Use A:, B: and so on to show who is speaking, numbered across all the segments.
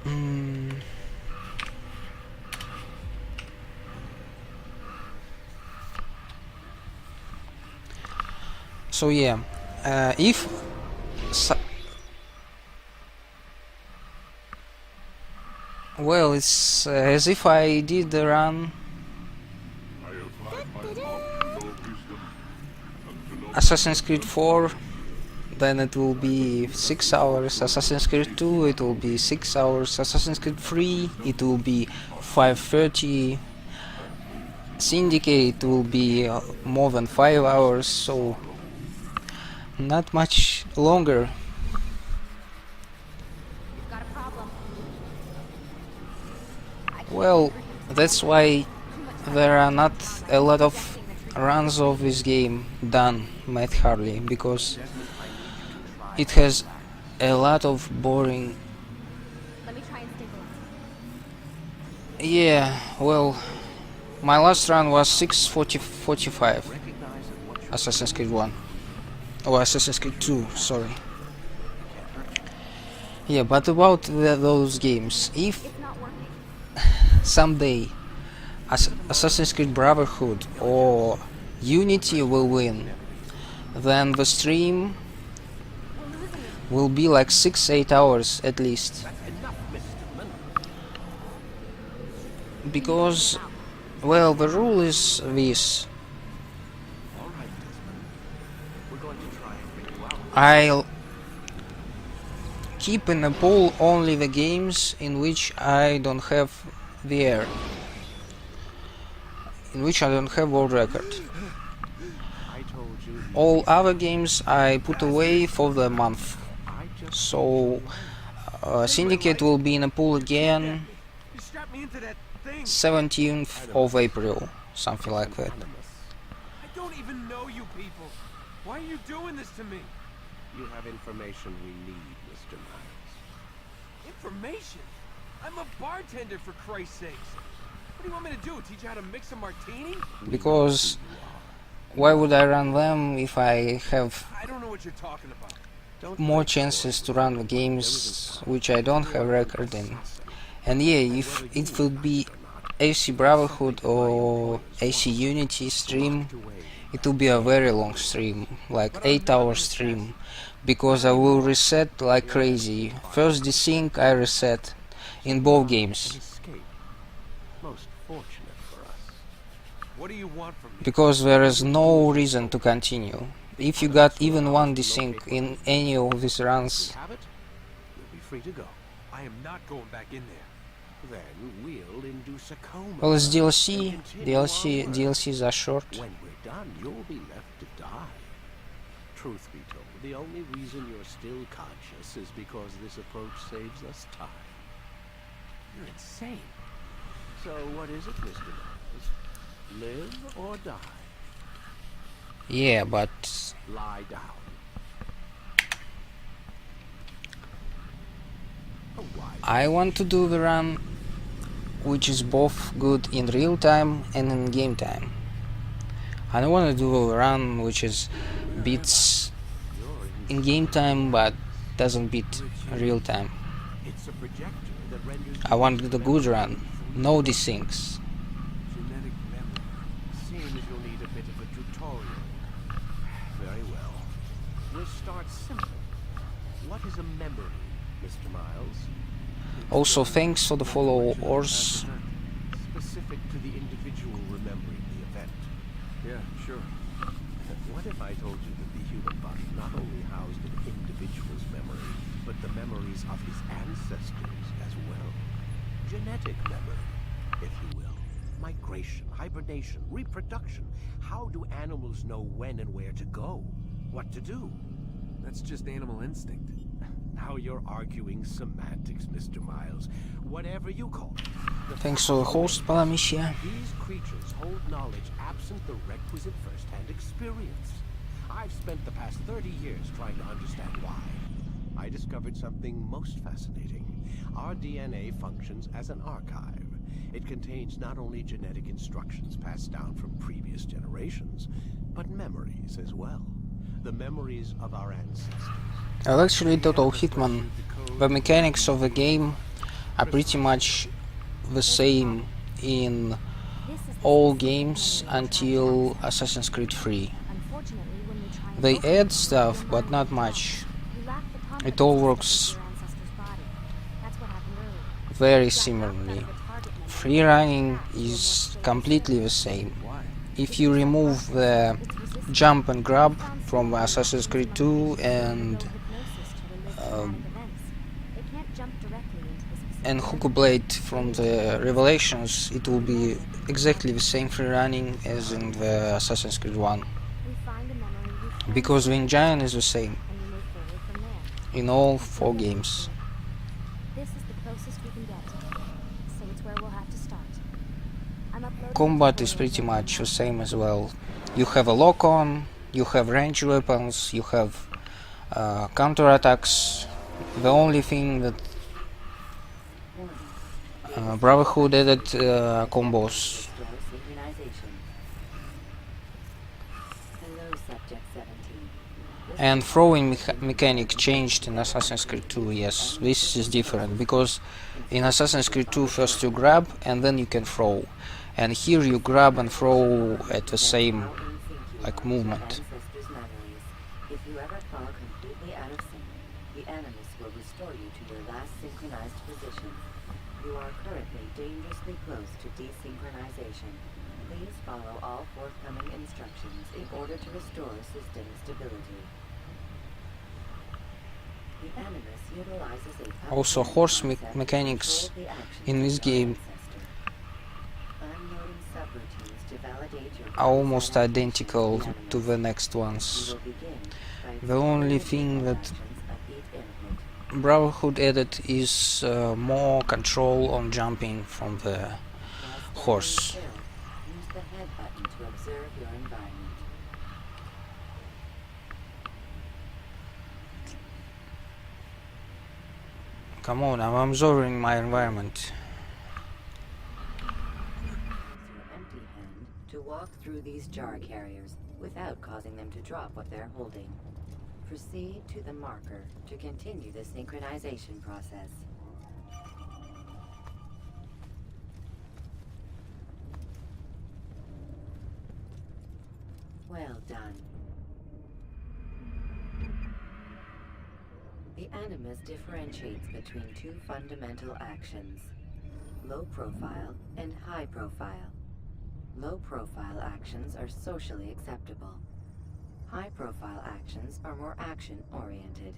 A: Mm. So yeah, if well, it's as if I did the run Assassin's Creed 4, then it will be 6 hours. Assassin's Creed 2, it will be 6 hours. Assassin's Creed 3, it will be 5:30. Syndicate will be more than 5 hours, so not much longer. Well, that's why there are not a lot of runs of this game done, Matt Harley, because it has a lot of boring. Yeah, well, my last run was 6:45. Assassin's Creed 1. Oh, Assassin's Creed 2, sorry. Yeah, but about those games, if someday Assassin's Creed Brotherhood or Unity will win, then the stream will be like 6-8 hours at least. Because, well, the rule is this. I'll keep in a poll only the games in which I don't have VR, in which I don't have world record. All other games I put away for the month. So Syndicate will be in a pool again 17th of April, something like that.
B: I don't even know you people. Why are you doing this to me?
C: You have information we need, Mr. Miles.
B: Information? I'm a bartender, for Christ's sakes. What do you want me to do? Teach you how to mix a martini?
A: Because why would I run them if I have
B: I don't know what you're talking about.
A: more chances to run the games which I don't have record in? And yeah, if it would be AC Brotherhood or AC Unity stream, it will be a very long stream, like 8-hour stream, because I will reset like crazy. First desync I reset in both games.
C: Most fortunate for us.
B: What do you want from me?
A: Because there is no reason to continue. If you got even one desync in any of these runs,
C: Have it? You'll be free to go.
B: I am not going back in there.
C: Then we'll induce a coma.
A: well, it's DLC. DLCs are short.
C: When we're done, you'll be left to die. Truth be told, the only reason you're still conscious is because this approach saves us time.
B: You're insane.
C: So what is it, Mr. Miles? Live or die?
A: Yeah, but
C: Lie down.
A: I want to do the run which is both good in real time and in game time. I don't want to do a run which is beats in game time but doesn't beat real time.
C: It's a projector that renders
A: I want the good run, no desyncs.
C: genetic memory. Seems you'll need a bit of a tutorial. Very well. We'll start simple. What is a memory, Mr. Miles?
A: Also, thanks for the followers.
C: Specific to the individual remembering the event.
B: Yeah, sure.
C: What if I told you that the human body not only housed an individual's memory, but the memories of his ancestors as well? Genetic memory, if you will. Migration, hibernation, reproduction. How do animals know when and where to go? What to do?
B: That's just animal instinct.
C: Now you're arguing semantics, Mr. Miles. Whatever you call it. The
A: Thanks
C: fact
A: for the host, Palamicia.
C: These creatures hold knowledge absent the requisite first-hand experience. I've spent the past 30 years trying to understand why. I discovered something most fascinating. Our DNA functions as an archive. It contains not only genetic instructions passed down from previous generations, but memories as well. The memories of our ancestors.
A: Well, actually, Total Hitman, the mechanics of the game are pretty much the same in all games until Assassin's Creed 3. They add stuff, but not much. It all works very similarly. Free running is completely the same. If you remove the jump and grab from Assassin's Creed 2 and hook blade from the Revelations, it will be exactly the same free running as in the Assassin's Creed 1. Because the engine is the same in all 4 games. Combat is pretty much the same as well. You have a lock-on, you have ranged weapons, you have counter-attacks. The only thing that Brotherhood added combos. And throwing mechanic changed in Assassin's Creed 2, yes. This is different, because in Assassin's Creed 2 first you grab and then you can throw. And here you grab and throw at the same movement.
D: If you ever fall completely out of sync, the Animus will restore you to your last synchronized position. You are currently dangerously close to desynchronization. Please follow all forthcoming instructions in order to restore system stability. The Animus utilizes a
A: Also, horse mechanics in this game are almost identical to the next ones. The only thing that Brotherhood added is more control on jumping from the horse.
D: Use the head button to observe your environment.
A: Come on, I'm observing my environment.
D: To walk through these jar carriers without causing them to drop what they're holding. Proceed to the marker to continue the synchronization process. Well done. The Animus differentiates between 2 fundamental actions: low profile and high profile. Low-profile actions are socially acceptable. High-profile actions are more action-oriented.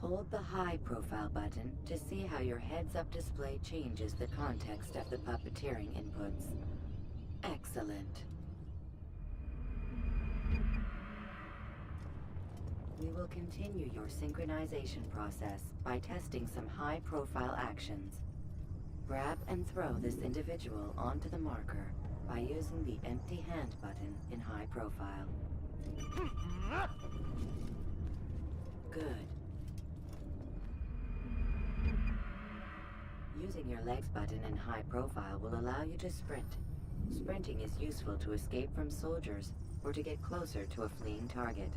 D: Hold the high-profile button to see how your heads-up display changes the context of the puppeteering inputs. Excellent. We will continue your synchronization process by testing some high-profile actions. Grab and throw this individual onto the marker by using the empty hand button in high profile. Good. Using your legs button in high profile will allow you to sprint. Sprinting is useful to escape from soldiers or to get closer to a fleeing target.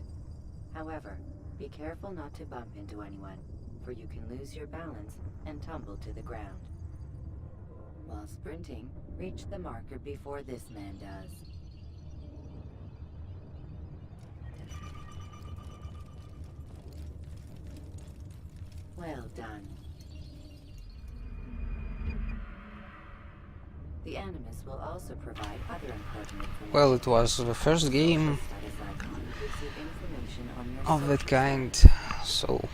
D: However, be careful not to bump into anyone, for you can lose your balance and tumble to the ground. While sprinting, reach the marker before this man does. Well done. The Animus will also provide other important information.
A: Well, it was the first game of that kind, so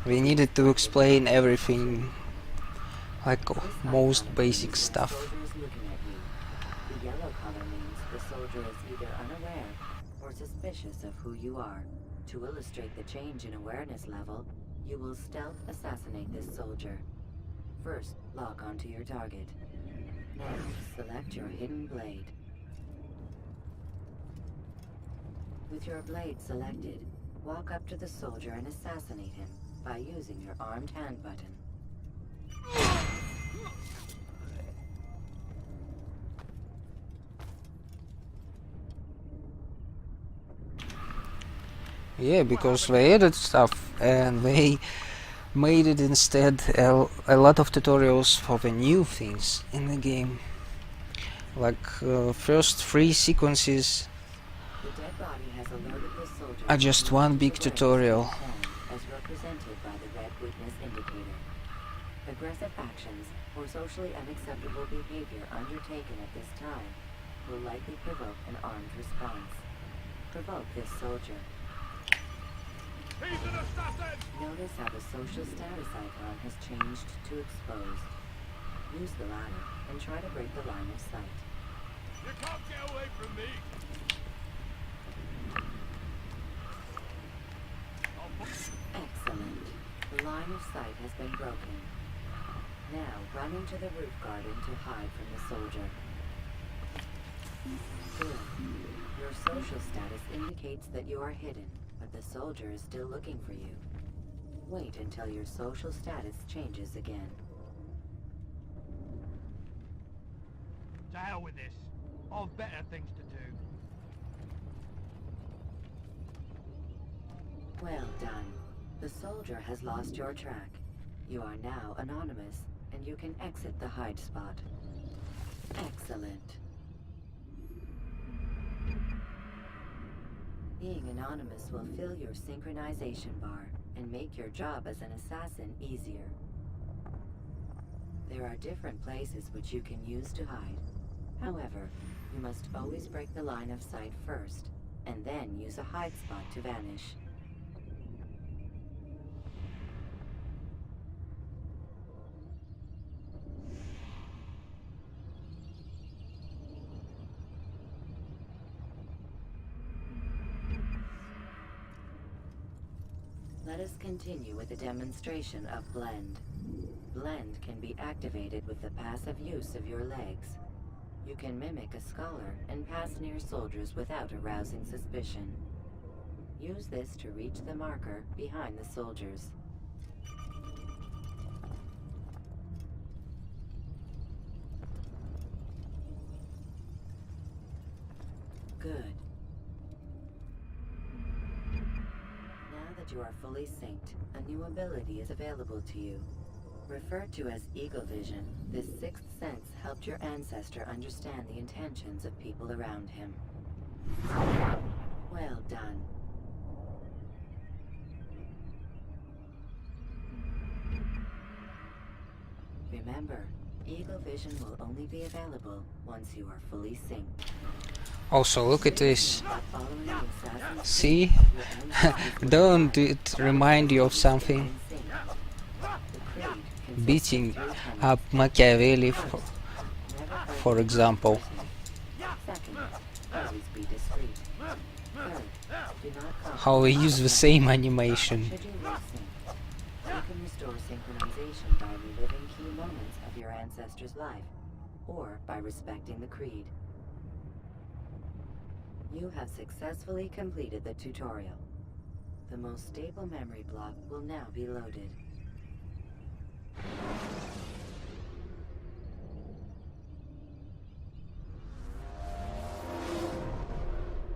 A: we needed to explain everything, like most basic stuff.
D: The yellow color means the soldier is either unaware or suspicious of who you are. To illustrate the change in awareness level, you will stealth assassinate this soldier. First, lock onto your target. Now, select your hidden blade. With your blade selected, walk up to the soldier and assassinate him by using your armed hand button.
A: Yeah, because they added stuff and they made it instead a lot of tutorials for the new things in the game. Like first 3 sequences
D: The dead body has alerted the soldier
A: are just one big tutorial.
D: as represented by the red witness indicator. Aggressive actions or socially unacceptable behavior undertaken at this time will likely provoke an armed response. Provoke this soldier.
B: He's an assassin!
D: Notice how the social status icon has changed to exposed. Use the ladder and try to break the line of sight.
B: You can't get away from me!
D: Excellent. The line of sight has been broken. Now run into the roof garden to hide from the soldier. Good. Your social status indicates that you are hidden, but the soldier is still looking for you. Wait until your social status changes again.
B: To hell with this. I've better things to do.
D: Well done. The soldier has lost your track. You are now anonymous, and you can exit the hide spot. Excellent. Being anonymous will fill your synchronization bar and make your job as an assassin easier. There are different places which you can use to hide. However, you must always break the line of sight first, and then use a hide spot to vanish. Let us continue with a demonstration of Blend. Blend can be activated with the passive use of your legs. You can mimic a scholar and pass near soldiers without arousing suspicion. Use this to reach the marker behind the soldiers. Good. Now that you are fully synced, a new ability is available to you. Referred to as Eagle Vision, this sixth sense helped your ancestor understand the intentions of people around him. Well done. Remember, Eagle Vision will only be available once you are fully synced.
A: Also, look at this.
D: Following the assassin's
A: See? Don't it remind you of something? Beating up Machiavelli, for example.
D: Second, always be discreet. Third, do not
A: How we use the same animation.
D: Should you lose sync, you can restore synchronization by reliving key moments of your ancestor's life, or by respecting the creed. You have successfully completed the tutorial. The most stable memory block will now be loaded.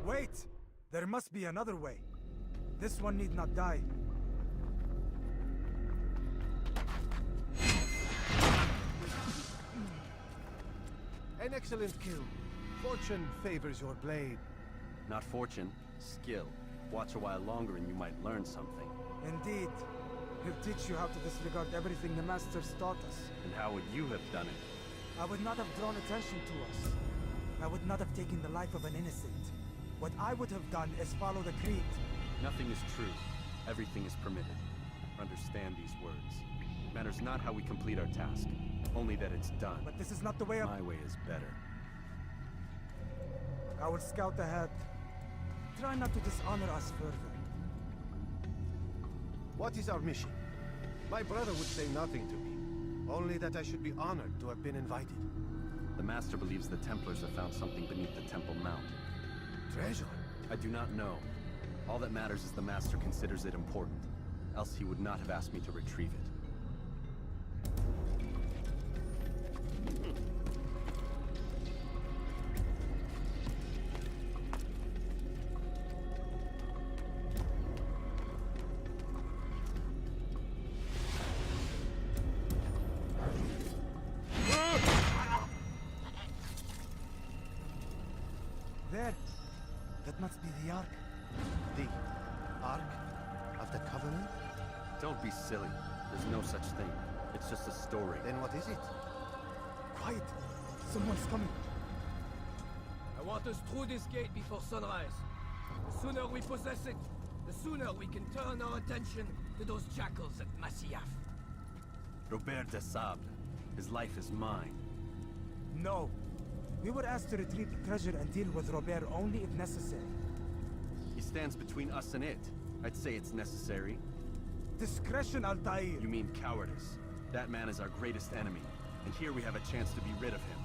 E: Wait! There must be another way. This one need not die.
C: An excellent kill. Fortune favors your blade.
F: Not fortune, skill. Watch a while longer and you might learn something.
E: Indeed. He'll teach you how to disregard everything the Masters taught us.
F: And how would you have done it?
E: I would not have drawn attention to us. I would not have taken the life of an innocent. What I would have done is follow the creed.
F: Nothing is true. Everything is permitted. Understand these words. It matters not how we complete our task, only that it's done.
E: But this is not the way of...
F: My way is better.
E: I will scout ahead. Try not to dishonor us further.
C: What is our mission? My brother would say nothing to me. Only that I should be honored to have been invited.
F: The Master believes the Templars have found something beneath the Temple Mount.
C: Treasure?
F: I do not know. All that matters is the Master considers it important. Else he would not have asked me to retrieve it.
E: must be the Ark.
C: The Ark of the Covenant?
F: Don't be silly. There's no such thing. It's just a story.
C: Then what is it?
E: Quiet! Someone's coming.
G: I want us through this gate before sunrise. The sooner we possess it, the sooner we can turn our attention to those jackals at Masyaf.
F: Robert de Sable. His life is mine.
E: No. We were asked to retrieve the treasure and deal with Robert only if necessary.
F: He stands between us and it. I'd say it's necessary.
E: Discretion, Altair!
F: You mean cowardice. That man is our greatest enemy, and here we have a chance to be rid of him.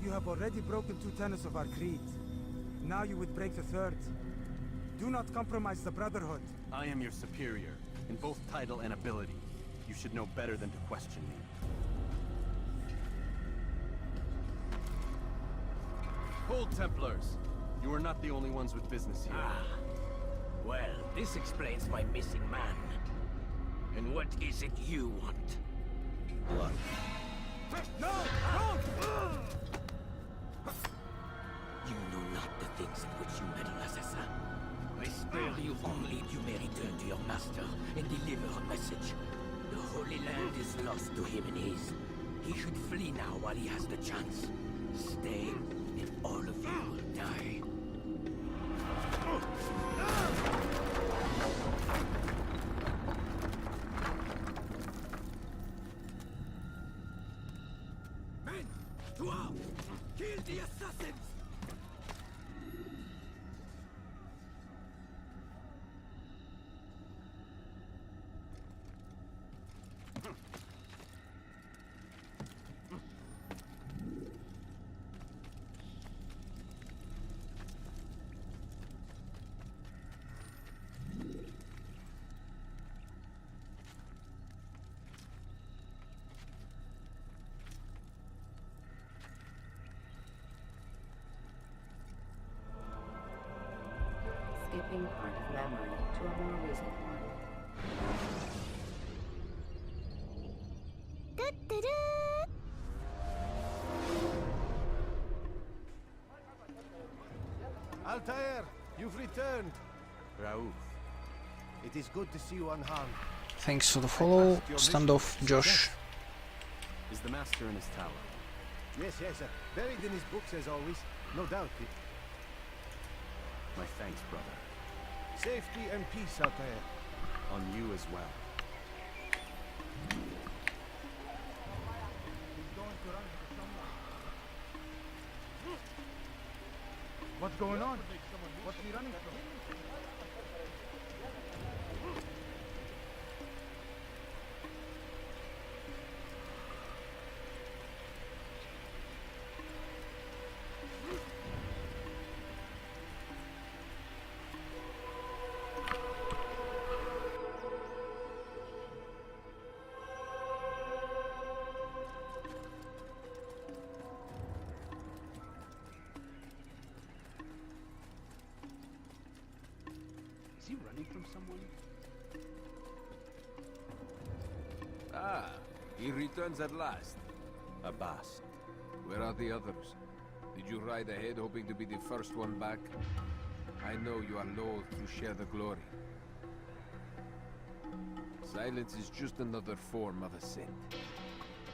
E: You have already broken 2 tenets of our creed. Now you would break the 3rd. Do not compromise the Brotherhood.
F: I am your superior, in both title and ability. You should know better than to question me. Hold, Templars! You are not the only ones with business here.
G: Well, this explains my missing man. And what is it you want?
F: Blood.
E: No! No!
G: You know not the things in which you meddle, assassin. I spare you only if you may return to your master and deliver a message. The Holy Land is lost to him and his. He should flee now while he has the chance. Stay, and all of you will die. Men, to arms! Kill the assassins!
D: Skipping part of memory to a more recent one.
C: Altair, you've returned.
F: Raouf.
C: It is good to see you unharmed.
A: Thanks for the follow. Standoff, Josh.
F: Is the master in his tower?
C: Yes, yes, sir. Buried in his books as always. No doubt.
F: My thanks, brother.
C: Safety and peace, Altair.
F: On you as well.
E: What's going on? What's he running from?
F: Is he running from someone?
B: Ah, he returns at last. Abbas, where are the others? Did you ride ahead hoping to be the first one back? I know you are loath to share the glory. Silence is just another form of assent.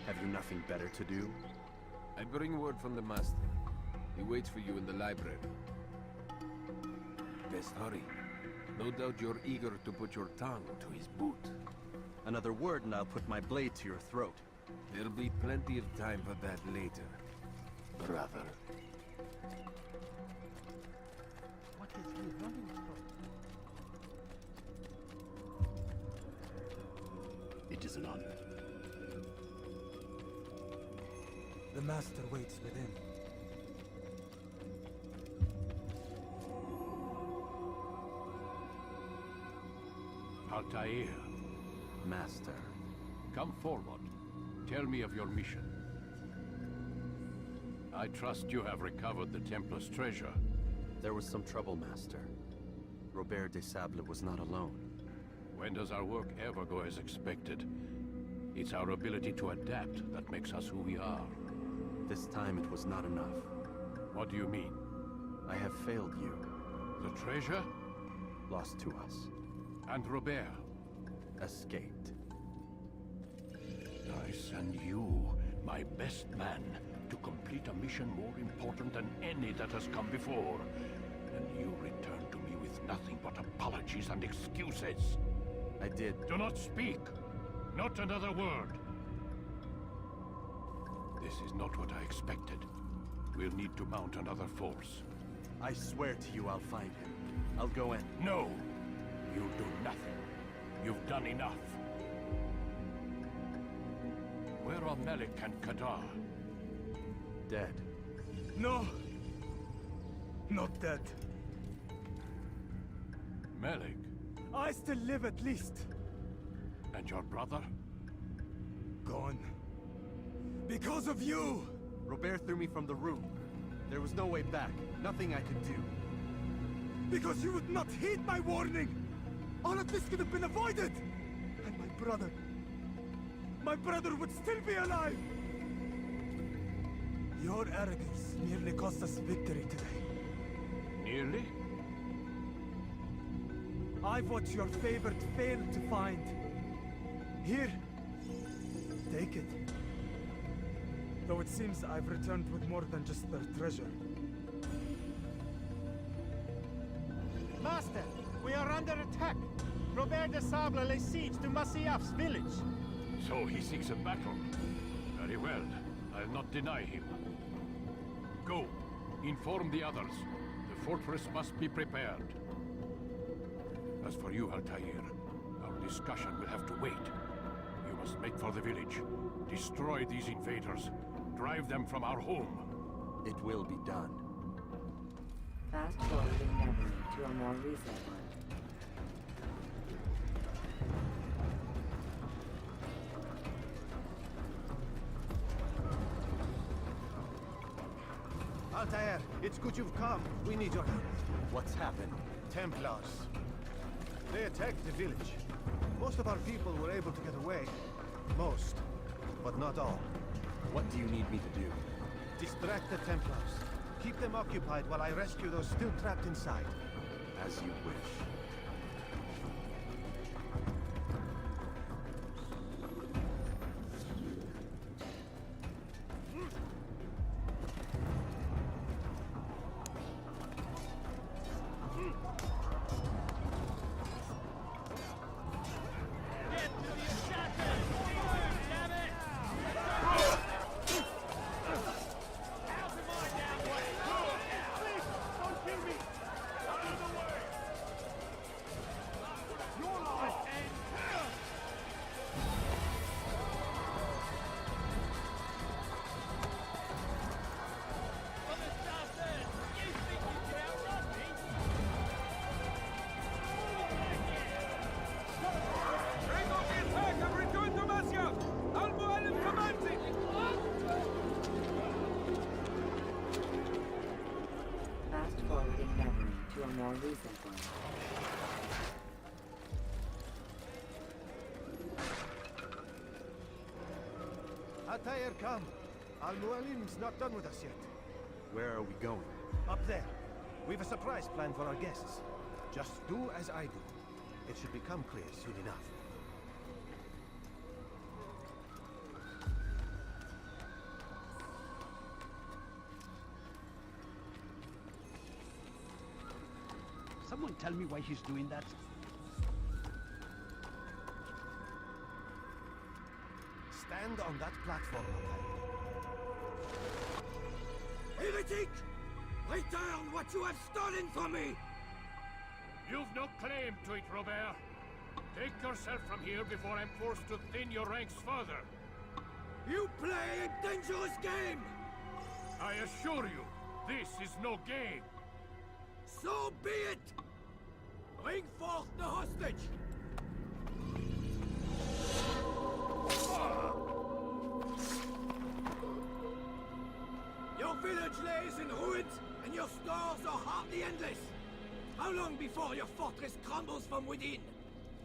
F: Have you nothing better to do?
B: I bring word from the master. He waits for you in the library. Best hurry. No doubt you're eager to put your tongue to his boot.
F: Another word and I'll put my blade to your throat.
B: There'll be plenty of time for that later, brother.
E: What is he running from?
F: It is an honor.
E: The master waits within.
H: Altair,
F: Master.
H: come forward. Tell me of your mission. I trust you have recovered the Templar's treasure.
F: There was some trouble, Master. Robert de Sable was not alone.
H: When does our work ever go as expected? It's our ability to adapt that makes us who we are.
F: This time it was not enough.
H: What do you mean?
F: I have failed you.
H: The treasure?
F: Lost to us.
H: And Robert?
F: Escaped.
H: I send you, my best man, to complete a mission more important than any that has come before. And you return to me with nothing but apologies and excuses.
F: I did.
H: Do not speak. Not another word. This is not what I expected. We'll need to mount another force.
F: I swear to you I'll find him. I'll go in.
H: No! You'll do nothing. You've done enough. Where are Melik and Kadar?
F: Dead.
E: No! Not dead.
H: Melik?
E: I still live at least.
H: And your brother?
E: Gone. Because of you!
F: Robert threw me from the room. There was no way back. Nothing I could do.
E: Because you would not heed my warning! All of this could have been avoided! And my brother would still be alive! Your arrogance nearly cost us victory today.
H: Nearly?
E: I've what your favorite failed to find. Here. Take it. Though it seems I've returned with more than just their treasure.
I: Master, we are under attack. Robert de Sable lays siege to Masyaf's village.
H: So he seeks a battle. Very well. I'll not deny him. Go. Inform the others. The fortress must be prepared. As for you, Altair, our discussion will have to wait. You must make for the village. Destroy these invaders. Drive them from our home.
F: It will be done.
D: Fast forwarding memory to a more recent one.
C: Altair, it's good you've come. We need your help.
F: What's happened?
C: Templars. They attacked the village. Most of our people were able to get away. Most, but not all.
F: What do you need me to do?
C: Distract the Templars. Keep them occupied while I rescue those still trapped inside.
F: As you wish.
D: Fast forwarding memory to a more recent one.
C: Altair, come. Al-Mualim's not done with us yet.
F: Where are we going?
C: Up there. We've a surprise plan for our guests. Just do as I do. It should become clear soon enough.
J: Someone tell me why he's doing that?
C: Stand on that platform, Altair.
G: Heretic! Return what you have stolen from me!
H: You've no claim to it, Robert. Take yourself from here before I'm forced to thin your ranks further.
G: You play a dangerous game!
H: I assure you, this is no game.
G: So be it! Bring forth the hostage! Your village lays in ruins, and your stores are hardly endless. How long before your fortress crumbles from within?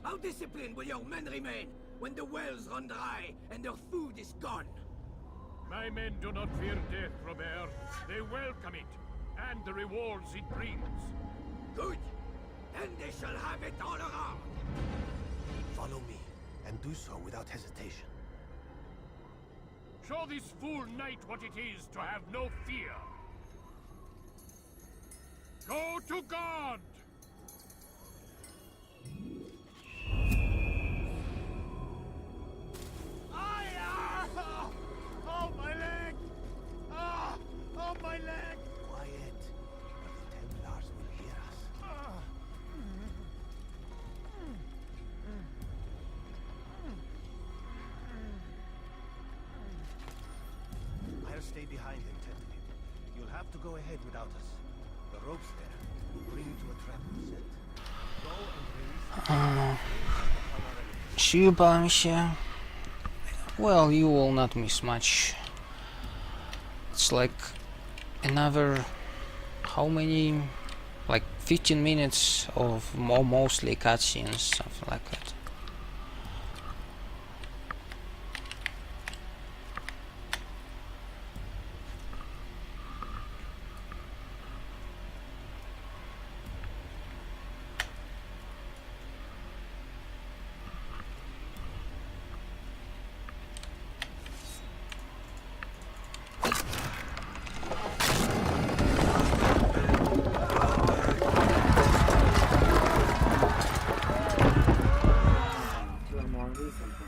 G: How disciplined will your men remain when the wells run dry and their food is gone?
H: My men do not fear death, Robert. They welcome it, and the rewards it brings.
G: Good. Then they shall have it all around.
C: Follow me, and do so without hesitation.
H: Show this fool knight what it is to have no fear. Go to God!
I: Oh, my leg! Ah! Oh, my leg!
C: Quiet, or the Templars will hear us. I'll stay behind and tend to him. You'll have to go ahead without us. The rope's there. Will bring you to a trap we set. Go and release.
A: Щипаем się. Well, you will not miss much. It's like another, how many, like 15 minutes of mostly cutscenes, something like that.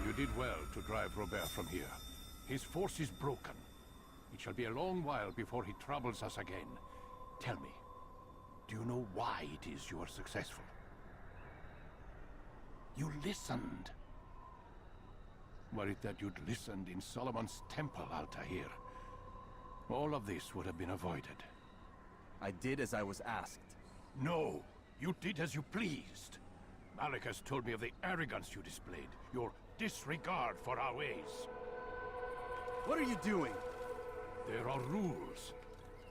H: You did well to drive Robert from here. His force is broken. It shall be a long while before he troubles us again. Tell me, do you know why it is you are successful? You listened. Were it that you'd listened in Solomon's temple, Altair, all of this would have been avoided.
F: I did as I was asked.
H: No, you did as you pleased. Malik has told me of the arrogance you displayed, your disregard for our ways.
F: What are you doing?
H: There are rules.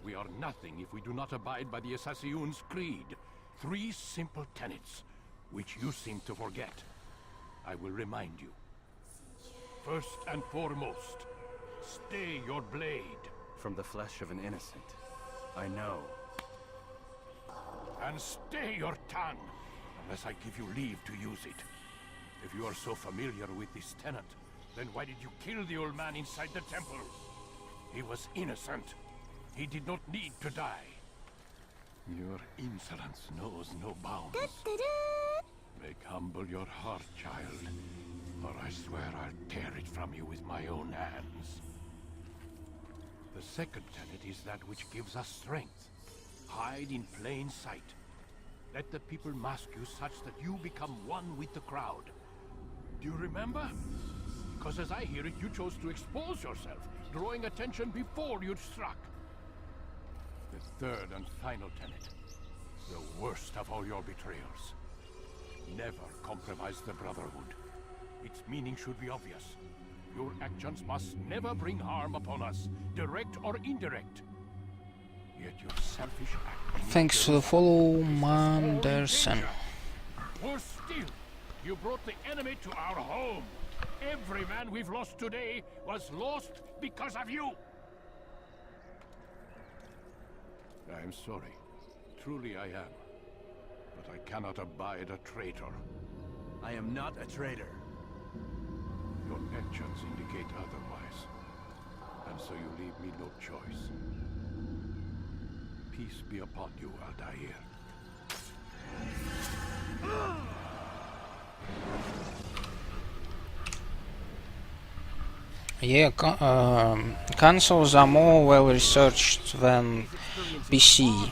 H: We are nothing if we do not abide by the Assassin's creed. 3 simple tenets, which you seem to forget. I will remind you. First and foremost, stay your blade.
F: From the flesh of an innocent. I know.
H: And stay your tongue, unless I give you leave to use it. If you are so familiar with this tenet, then why did you kill the old man inside the temple? He was innocent. He did not need to die. Your insolence knows no bounds. Make humble your heart, child, or I swear I'll tear it from you with my own hands. The second tenet is that which gives us strength. Hide in plain sight. Let the people mask you such that you become one with the crowd. Do you remember? Because as I hear it, you chose to expose yourself, drawing attention before you'd struck. The third and final tenet. The worst of all your betrayals. Never compromise the Brotherhood. Its meaning should be obvious. Your actions must never bring harm upon us, direct or indirect. Yet your selfish act...
A: Thanks to the follow, Manderson.
H: Worse still, you brought the enemy to our home. Every man we've lost today was lost because of you. I am sorry. Truly I am. But I cannot abide a traitor.
F: I am not a traitor.
H: Your actions indicate otherwise. And so you leave me no choice. Peace be upon you, Altair.
A: Yeah, consoles are more well researched than PC.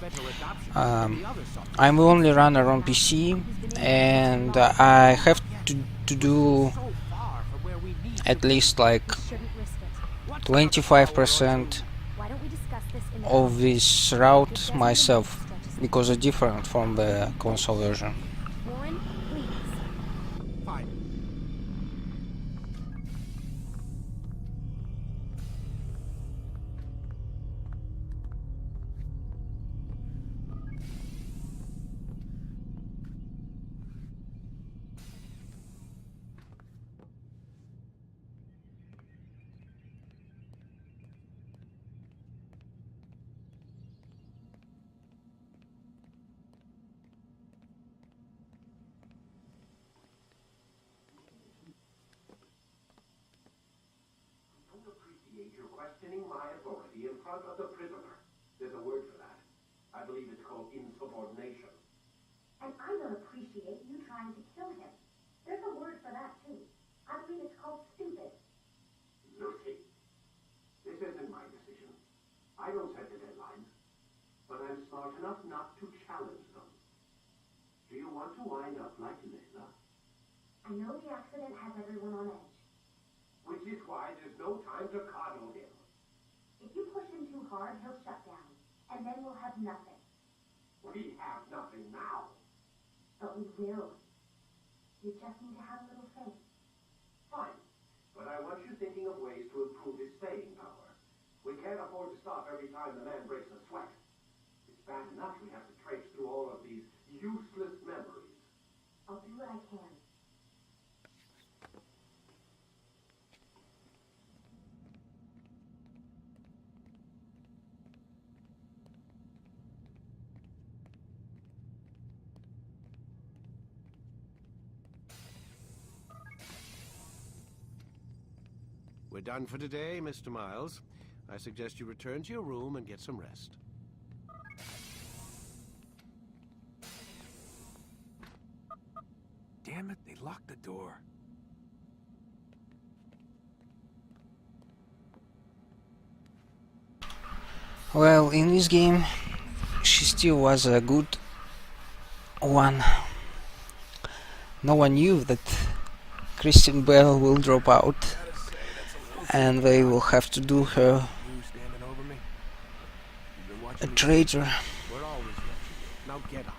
A: I'm the only runner on PC, and I have to do at least like 25% of this route myself, because it's different from the console version.
I: Fine.
C: appreciate your questioning my authority in front of the prisoner. There's a word for that. I believe it's called insubordination.
K: And I don't appreciate you trying to kill him. There's a word for that, too. I believe it's called stupid.
C: Lucy, this isn't my decision. I don't set the deadlines. But I'm smart enough not to challenge them. Do you want to wind up like Layla?
K: I know the accident has everyone on edge.
C: Which is why there's no time to coddle him.
K: If you push him too hard, he'll shut down. And then we'll have nothing.
C: We have nothing now.
K: But we will. You just need to have a little faith.
C: Fine. But I want you thinking of ways to improve his staying power. We can't afford to stop every time the man breaks a sweat. It's bad enough we have to traipse through all of these useless memories.
K: I'll do what I can.
C: We're done for today, Mr. Miles. I suggest you return to your room and get some rest.
B: Damn it, they locked the door.
A: Well, in this game, she still was a good one. No one knew that Christian Bale will drop out, and they will have to do her a traitor.
C: We're always watching. Now get up.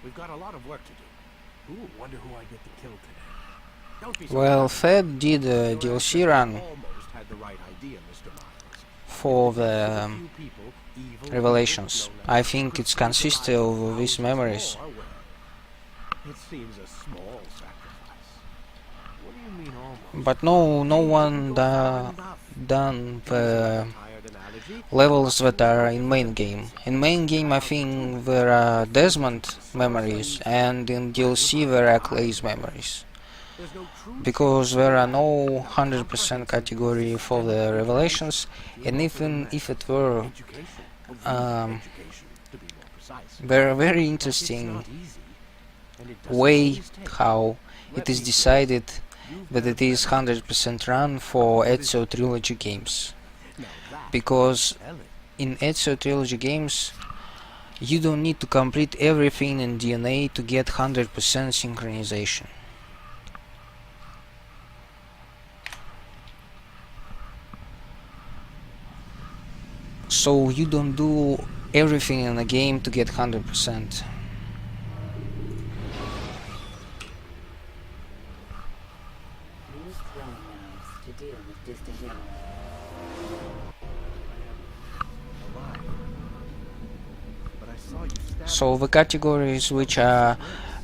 C: We've got a lot of work to do. Ooh, wonder who I get to kill today. Don't be
A: Well, Fed did a DLC run
C: almost had the right idea, Mr. Miles.
A: for the Revelations. I think it's consistent of these memories.
C: It seems a small sacrifice. What do you mean almost?
A: But no one done the levels that are in main game. In main game I think there are Desmond memories, and in DLC there are Clay's memories. Because there are no 100% category for the Revelations, and even if it were, there are very interesting way how it is decided that it is 100% run for Ezio Trilogy games. Because in Ezio Trilogy games you don't need to complete everything in DNA to get 100% synchronization. So you don't do everything in a game to get 100%.
D: Use throwing knives to deal with distant enemies.
A: So the categories which are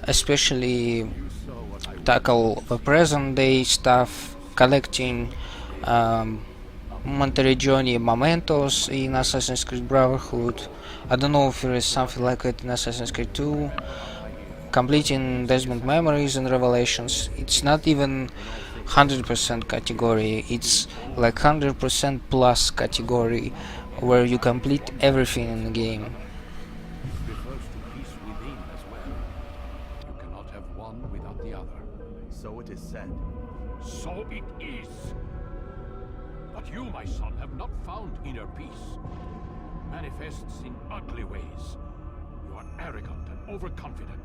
A: especially tackle the present day stuff, collecting Monteriggioni mementos in Assassin's Creed Brotherhood. I don't know if there is something like it in Assassin's Creed 2. Completing Desmond memories and Revelations. It's not even 100% category, it's like 100% plus category where you complete everything in the game.
H: Refers to peace within as well. You cannot have one without the other.
F: So it is said.
H: So it is. But you, my son, have not found inner peace. Manifests in ugly ways. You are arrogant and overconfident.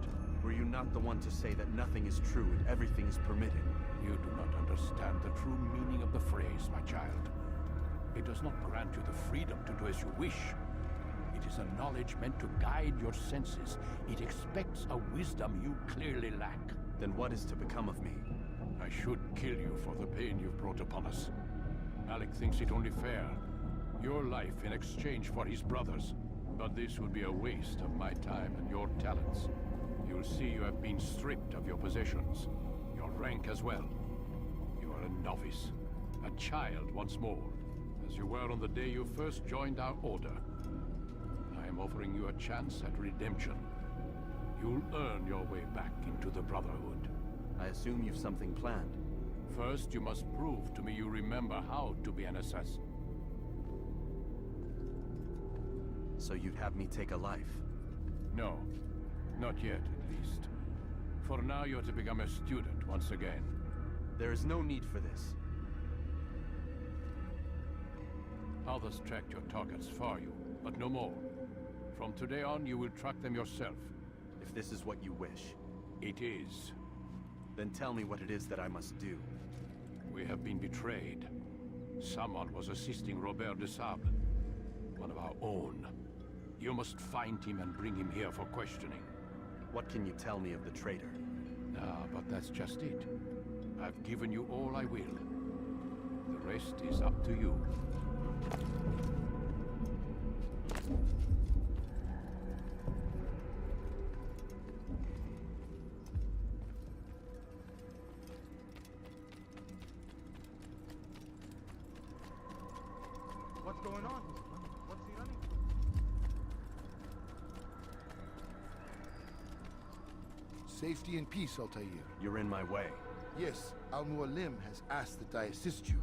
F: Were you not the one to say that nothing is true and everything is permitted?
H: You do not understand the true meaning of the phrase, my child. It does not grant you the freedom to do as you wish. It is a knowledge meant to guide your senses. It expects a wisdom you clearly lack.
F: Then what is to become of me?
H: I should kill you for the pain you've brought upon us. Alec thinks it only fair. Your life in exchange for his brother's. But this would be a waste of my time and your talents. You'll see you have been stripped of your possessions. Your rank as well. You are a novice. A child once more. As you were on the day you first joined our order. I am offering you a chance at redemption. You'll earn your way back into the Brotherhood.
F: I assume you've something planned.
H: First, you must prove to me you remember how to be an assassin.
F: So you'd have me take a life?
H: No, not yet, at least. For now, you're to become a student once again.
F: There is no need for this.
H: Others tracked your targets for you, but no more. From today on, you will track them yourself.
F: If this is what you wish.
H: It is.
F: Then tell me what it is that I must do.
H: We have been betrayed. Someone was assisting Robert de Sable, one of our own. You must find him and bring him here for questioning.
F: What can you tell me of the traitor?
H: Ah, but that's just it. I've given you all I will. The rest is up to you.
E: What's going on? What's he running?
L: Safety and peace, Altair.
F: You're in my way.
L: Yes, Al-Mualim has asked that I assist you.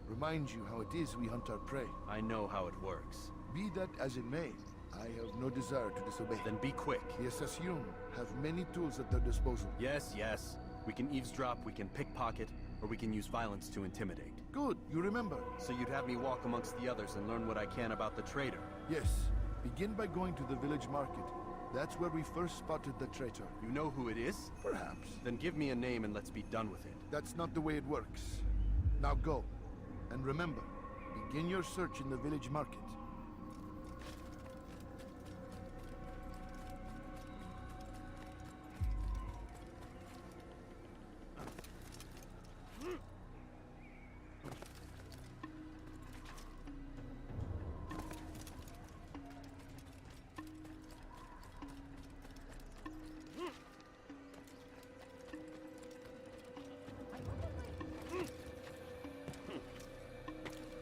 L: Remind you how it is we hunt our prey.
F: I know how it works.
L: Be that as it may, I have no desire to disobey.
F: Then be quick.
L: The Assassin have many tools at their disposal.
F: Yes, yes. We can eavesdrop, we can pickpocket, or we can use violence to intimidate.
L: Good, you remember.
F: So you'd have me walk amongst the others and learn what I can about the traitor?
L: Yes. Begin by going to the village market. That's where we first spotted the traitor.
F: You know who it is?
L: Perhaps.
F: Then give me a name and let's be done with it.
L: That's not the way it works. Now go. And remember, begin your search in the village market.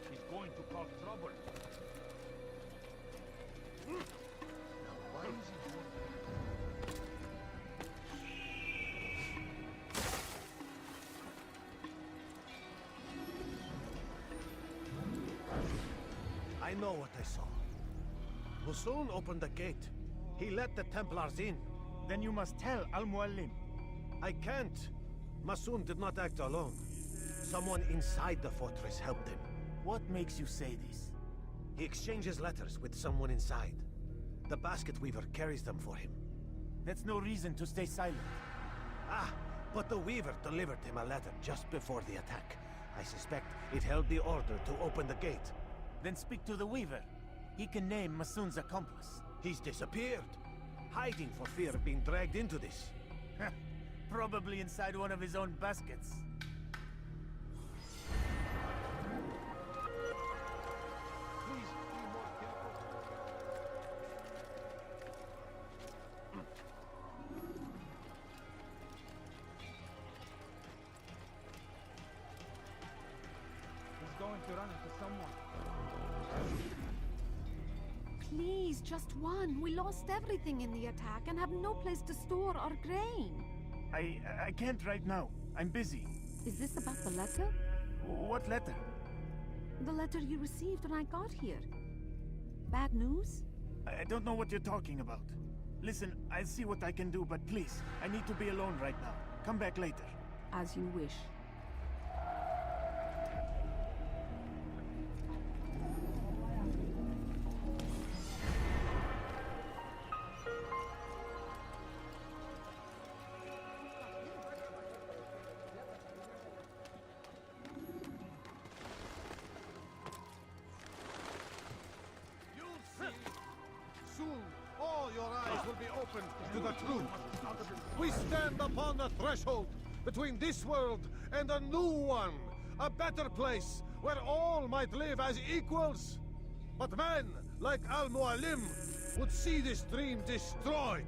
J: He's going to cause trouble.
L: Now, why is he doing
C: I know what I saw. Musoon opened the gate. He let the Templars in.
I: Then you must tell Al-Mualim.
C: I can't. Masoon did not act alone. Someone inside the fortress helped him.
I: What makes you say this?
C: He exchanges letters with someone inside. The basket weaver carries them for him.
I: That's no reason to stay silent.
C: Ah, but the weaver delivered him a letter just before the attack. I suspect it held the order to open the gate.
I: Then speak to the Weaver. He can name Masoon's accomplice.
C: He's disappeared, hiding for fear of being dragged into this.
I: Probably inside one of his own baskets.
C: Please, be more careful.
E: He's going to run into someone.
M: Please, just one. We lost everything in the attack and have no place to store our grain.
I: I can't right now. I'm busy.
M: Is this about the letter?
I: What letter?
M: The letter you received when I got here. Bad news?
I: I don't know what you're talking about. Listen, I'll see what I can do, but please, I need to be alone right now. Come back later.
M: As you wish.
C: Soon, all your eyes will be opened to the truth. We stand upon the threshold between this world and a new one, a better place where all might live as equals. But men like Al-Mualim would see this dream destroyed.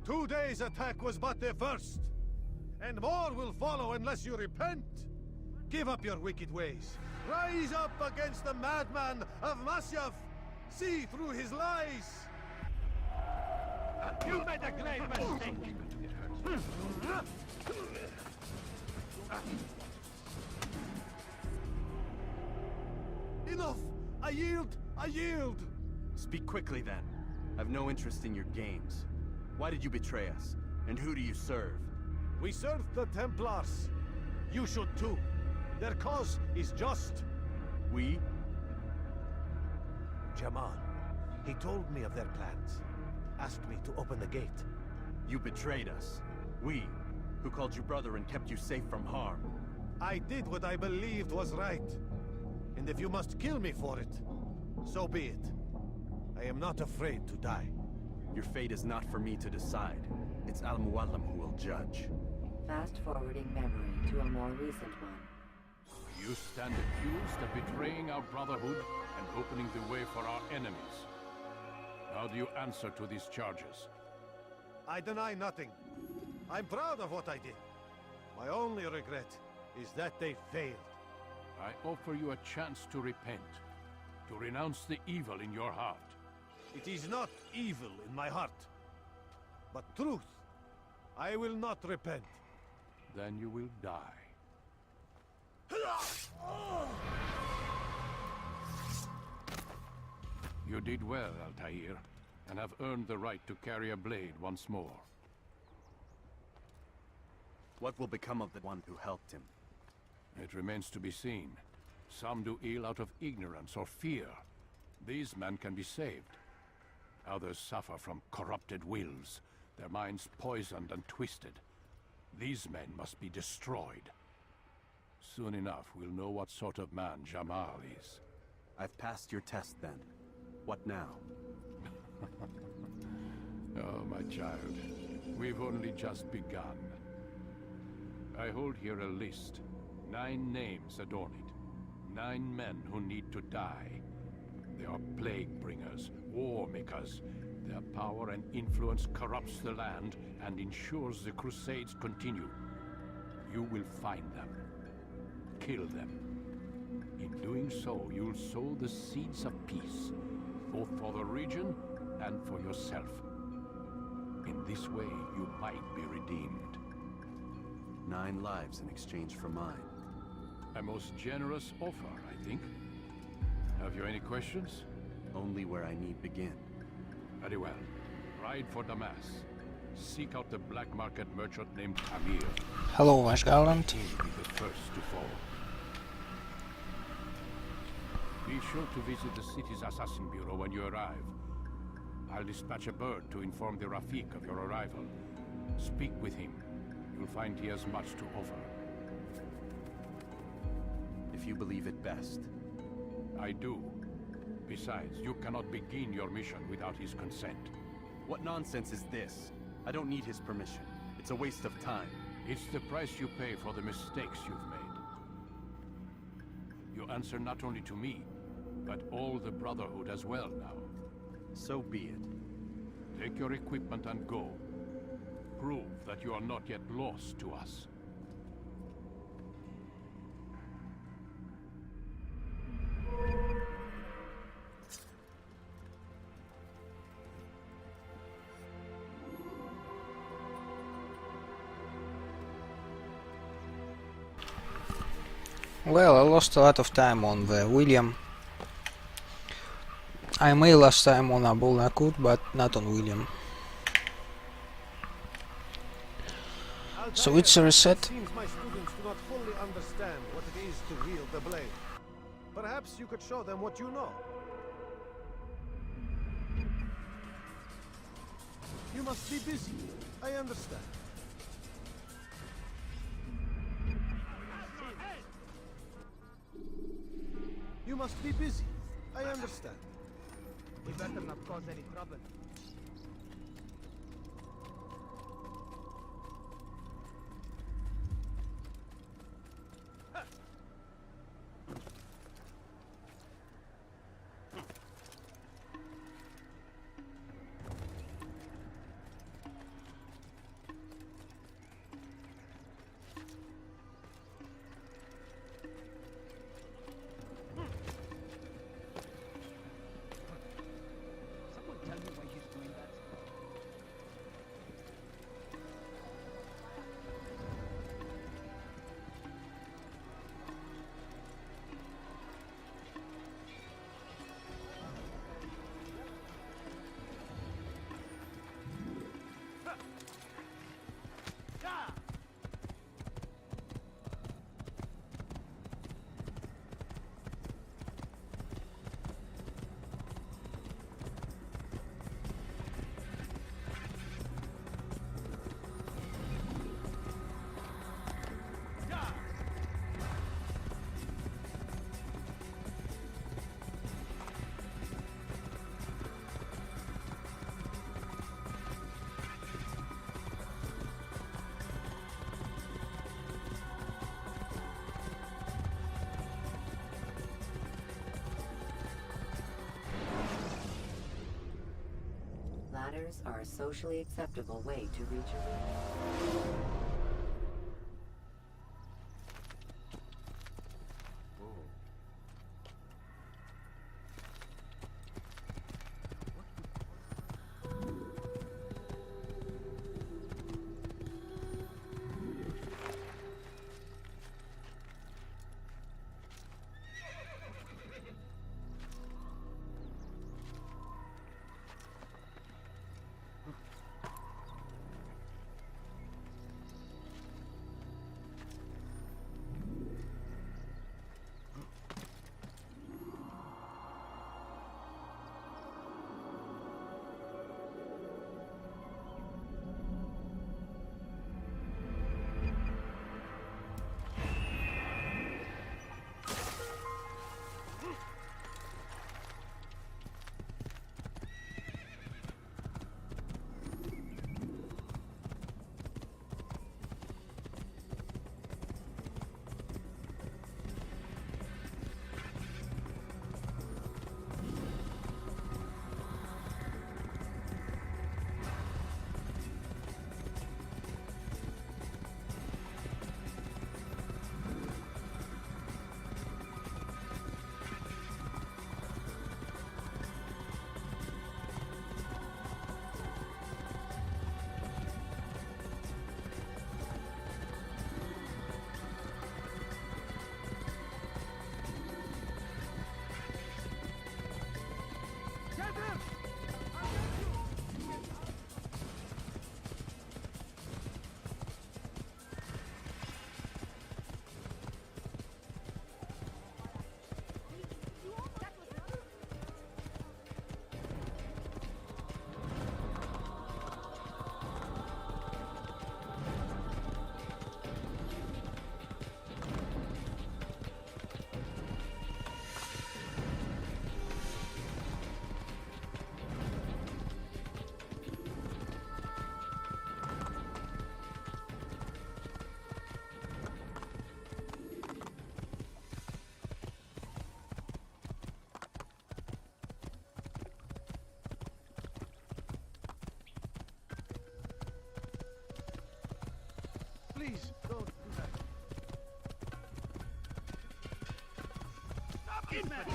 C: Today's attack was but the first, and more will follow unless you repent. Give up your wicked ways. Rise up against the madman of Masyaf. See through his lies.
J: You made a great mistake.
C: Enough! I yield! I yield!
F: Speak quickly then. I've no interest in your games. Why did you betray us? And who do you serve?
C: We serve the Templars. You should too. Their cause is just.
F: We?
C: Jamal. He told me of their plans. Asked me to open the gate.
F: You betrayed us. We, who called you brother and kept you safe from harm.
C: I did what I believed was right. And if you must kill me for it, so be it. I am not afraid to die.
F: Your fate is not for me to decide. It's Al-Mualim who will judge.
D: Fast-forwarding memory to a more recent one.
H: You stand accused of betraying our brotherhood and opening the way for our enemies. How do you answer to these charges?
C: I deny nothing. I'm proud of what I did. My only regret is that they failed.
H: I offer you a chance to repent, to renounce the evil in your heart.
C: It is not evil in my heart, but truth. I will not repent.
H: Then you will die. You did well, Altair, and have earned the right to carry a blade once more.
F: What will become of the one who helped him?
H: It remains to be seen. Some do ill out of ignorance or fear. These men can be saved. Others suffer from corrupted wills, their minds poisoned and twisted. These men must be destroyed. Soon enough, we'll know what sort of man Jamal is.
F: I've passed your test then. What now?
H: Oh, my child. We've only just begun. I hold here a list. 9 names adorn it. 9 men who need to die. They are plague bringers, war makers. Their power and influence corrupts the land and ensures the Crusades continue. You will find them. Kill them. In doing so, you'll sow the seeds of peace, both for the region and for yourself. In this way, you might be redeemed.
F: 9 lives in exchange for mine.
H: A most generous offer, I think. Have you any questions?
F: Only where I need begin.
H: Very well. Ride for Damas. Seek out the black market merchant named Amir.
A: Hello, Vash Garland.
H: He'll be the first to fall. Be sure to visit the city's assassin bureau when you arrive. I'll dispatch a bird to inform the Rafik of your arrival. Speak with him. You'll find he has much to offer.
F: If you believe it best.
H: I do. Besides, you cannot begin your mission without his consent.
F: What nonsense is this? I don't need his permission. It's a waste of time.
H: It's the price you pay for the mistakes you've made. You answer not only to me, but all the Brotherhood as well now.
F: So be it.
H: Take your equipment and go. Prove that you are not yet lost to us.
A: Well, I lost a lot of time on the William. I may last time on Abul Nakut, but not on William. So it's a reset.
C: It seems my students do not fully understand what it is to wield the blade. Perhaps you could show them what you know. You must be busy. I understand. You must be busy. I understand.
J: We better not cause any trouble. Someone tell me why he's
D: Ladders are a socially acceptable way to reach a room.
I: Please, don't do that. Stop it, man!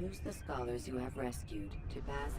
D: Use the scholars you have rescued to pass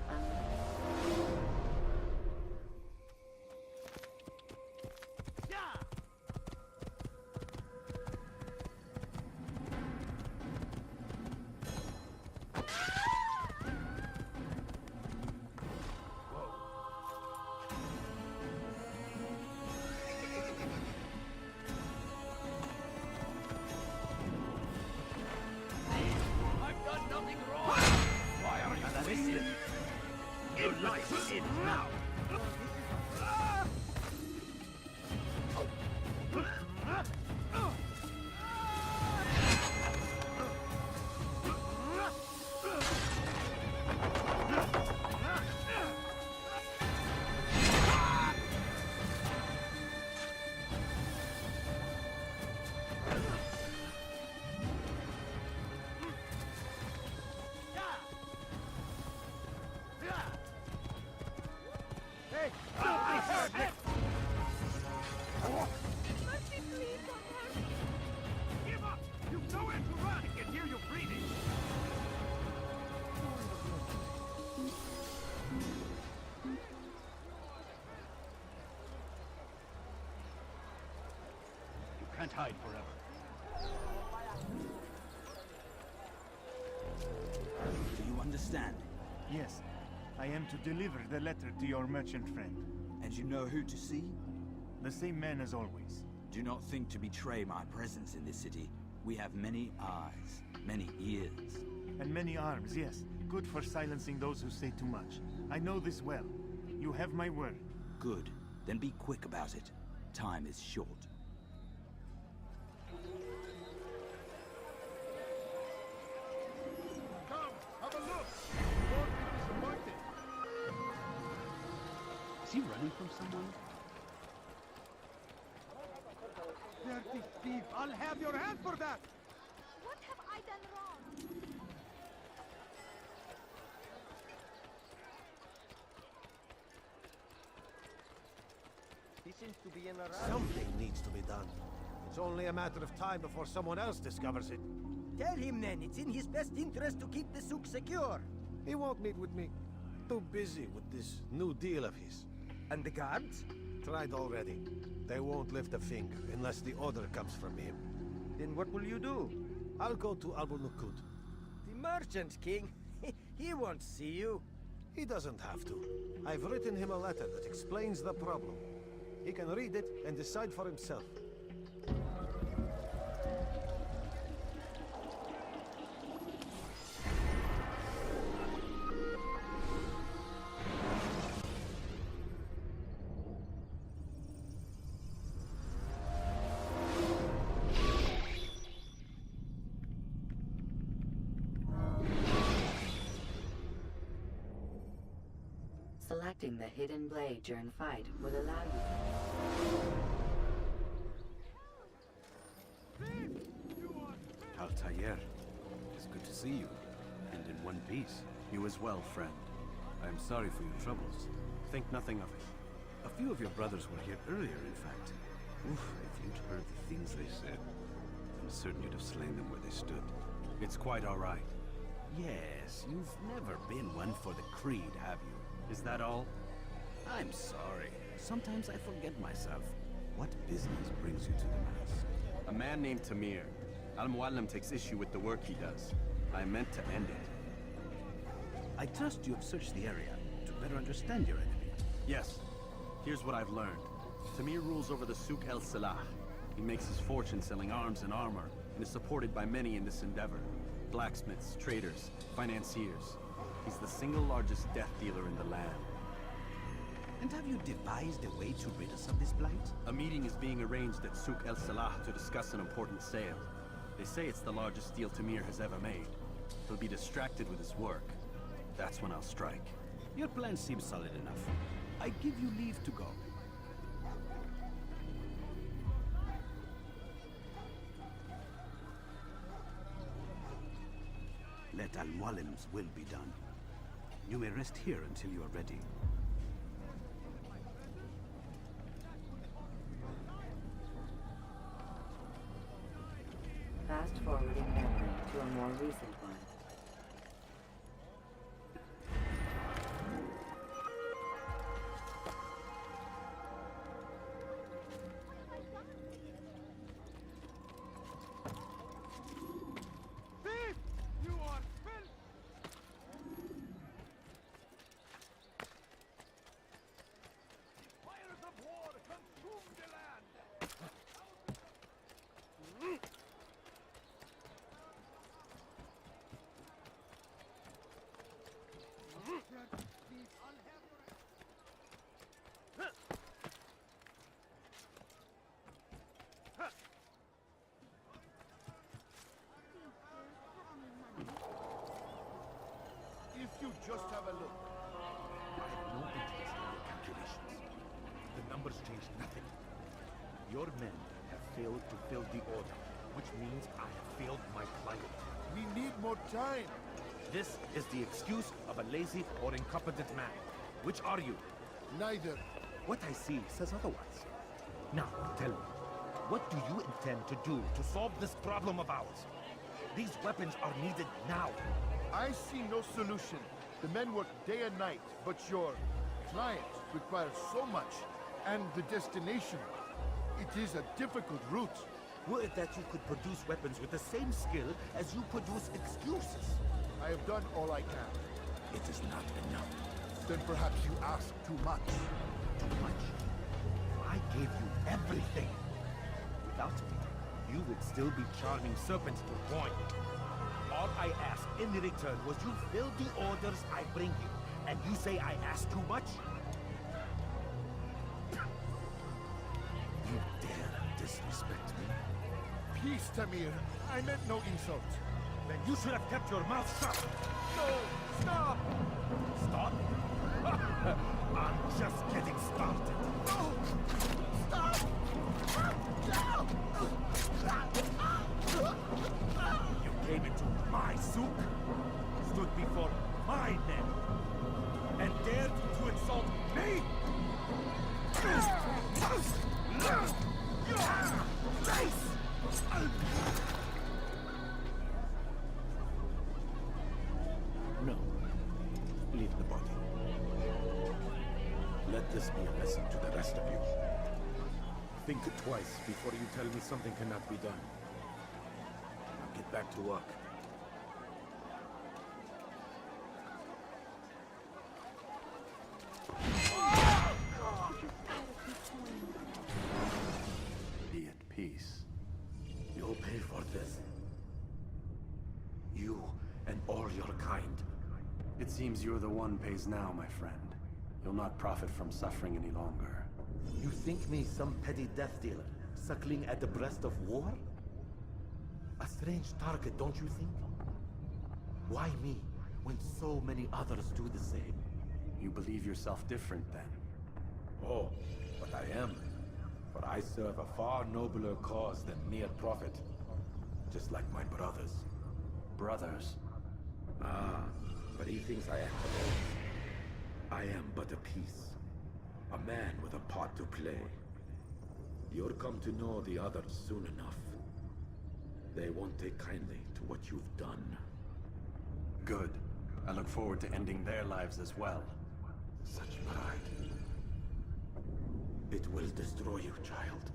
H: Can't hide forever.
N: Do you understand?
I: Yes, I am to deliver the letter to your merchant friend.
N: And you know who to see?
I: The same man as always.
N: Do not think to betray my presence in this city. We have many eyes, many ears.
I: And many arms, yes. Good for silencing those who say too much. I know this well. You have my word.
N: Good. Then be quick about it. Time is short.
L: Come, have a look! You won't be disappointed.
F: Is he running from someone?
J: Dirty thief! I'll have your hand for that!
M: What have I done wrong?
J: He seems to be in a rush.
C: Something needs to be done. It's only a matter of time before someone else discovers it.
J: Tell him then, it's in his best interest to keep the souk secure.
C: He won't meet with me. Too busy with this new deal of his.
J: And the guards?
C: Tried already. They won't lift a finger unless the order comes from him.
J: Then what will you do?
C: I'll go to Albunukud.
J: The merchant king? He won't see you.
C: He doesn't have to. I've written him a letter that explains the problem. He can read it and decide for himself.
D: Selecting the hidden blade during fight will allow you.
F: Altair, it's good to see you. And in one piece. You as well, friend. I am sorry for your troubles. Think nothing of it. A few of your brothers were here earlier, in fact. Oof, if you'd heard the things they said, I'm certain you'd have slain them where they stood. It's quite all right. Yes, you've never been one for the creed, have you? Is that all? I'm sorry. Sometimes I forget myself. What business brings you to the Mass? A man named Tamir. Al-Muallim takes issue with the work he does. I meant to end it. I trust you have searched the area to better understand your enemy. Yes. Here's what I've learned. Tamir rules over the Souk el-Salah. He makes his fortune selling arms and armor, and is supported by many in this endeavor. Blacksmiths, traders, financiers. He's the single largest death dealer in the land. And have you devised a way to rid us of this blight? A meeting is being arranged at Souk el-Salah to discuss an important sale. They say it's the largest deal Tamir has ever made. He'll be distracted with his work. That's when I'll strike. Your plan seems solid enough. I give you leave to go. Let Al-Muallim's will be done. You may rest here until you are ready.
D: Fast forwarding memory to a more recent one.
J: Thief! You are filth! Fires of war consume the land!
L: If you just have a look.
C: I have no interest in your calculations. The numbers change nothing. Your men have failed to fill the order, which means I have failed my client.
L: We need more time.
C: This is the excuse of a lazy or incompetent man. Which are you?
L: Neither.
C: What I see says otherwise. Now, tell me, what do you intend to do to solve this problem of ours? These weapons are needed now.
L: I see no solution. The men work day and night, but your client requires so much. And the destination. It is a difficult route.
C: Were it that you could produce weapons with the same skill as you produce excuses?
L: I have done all I can.
C: it is not enough.
L: Then perhaps you ask too much.
C: Too much? I gave you everything. Without me, you would still be charming serpents to coin. All I ask in return was you fill the orders I bring you. And you say I ask too much? You dare disrespect me?
L: Peace, Tamir. I meant no insult.
C: Then you should have kept your mouth shut. No! Stop! Stop? I'm just getting started. No! Stop! You came into my souk, stood before my men, and dared to insult me? No. Leave the body. Let this be a lesson to the rest of you. Think twice before you tell me something cannot be done. Now get back to work.
F: Be at peace.
C: You'll pay for this. You and all your kind.
F: It seems you're the one pays now, my friend. You'll not profit from suffering any longer.
C: You think me some petty death dealer, suckling at the breast of war? A strange target, don't you think? Why me, when so many others do the same?
F: You believe yourself different, then?
C: Oh, but I am. For I serve a far nobler cause than mere profit. Just like my brothers.
F: Brothers?
C: Ah, but he thinks I am alone. I am but a piece. A man with a part to play. You'll come to know the others soon enough. They won't take kindly to what you've done.
F: Good. I look forward to ending their lives as well.
C: Such pride. It will destroy you, child.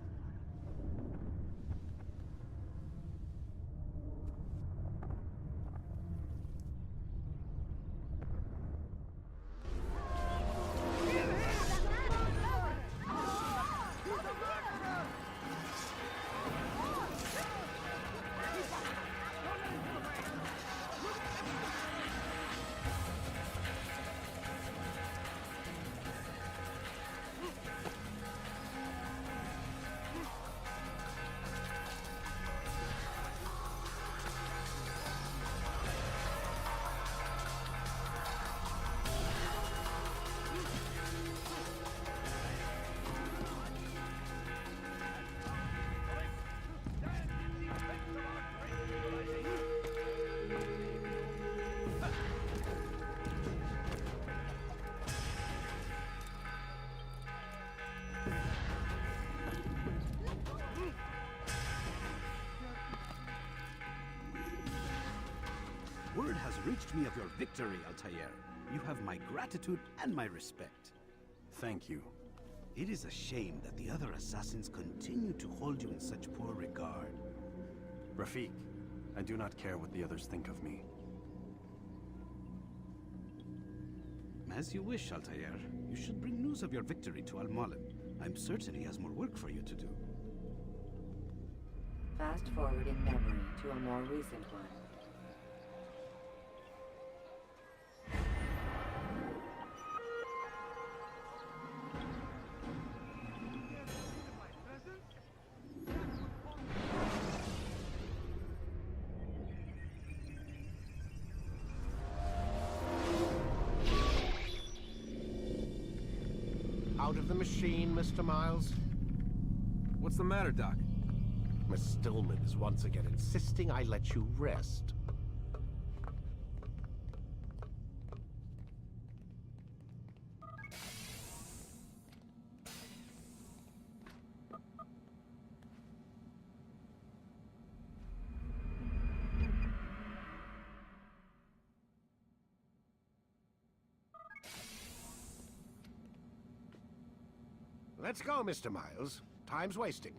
O: Word has reached me of your victory, Altair. You have my gratitude and my respect.
F: Thank you.
O: It is a shame that the other assassins continue to hold you in such poor regard.
F: Rafik, I do not care what the others think of me.
O: As you wish, Altair. You should bring news of your victory to Al-Malin. I'm certain he has more work for you to do.
D: Fast forwarding memory to a more recent one.
C: Out of the machine, Mr. Miles.
B: What's the matter, Doc?
C: Miss Stillman is once again insisting I let you rest. Let's go, Mr. Miles. Time's wasting.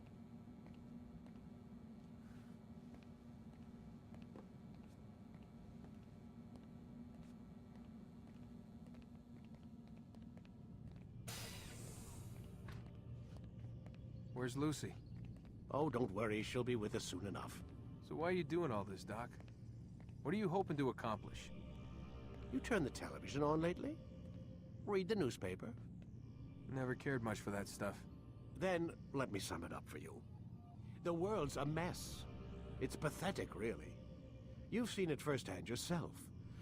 B: Where's Lucy?
C: Oh, don't worry, she'll be with us soon enough.
B: So why are you doing all this, Doc? What are you hoping to accomplish?
C: You turned the television on lately? Read the newspaper?
B: Never cared much for that stuff.
C: Then, let me sum it up for you. The world's a mess. It's pathetic, really. You've seen it firsthand yourself.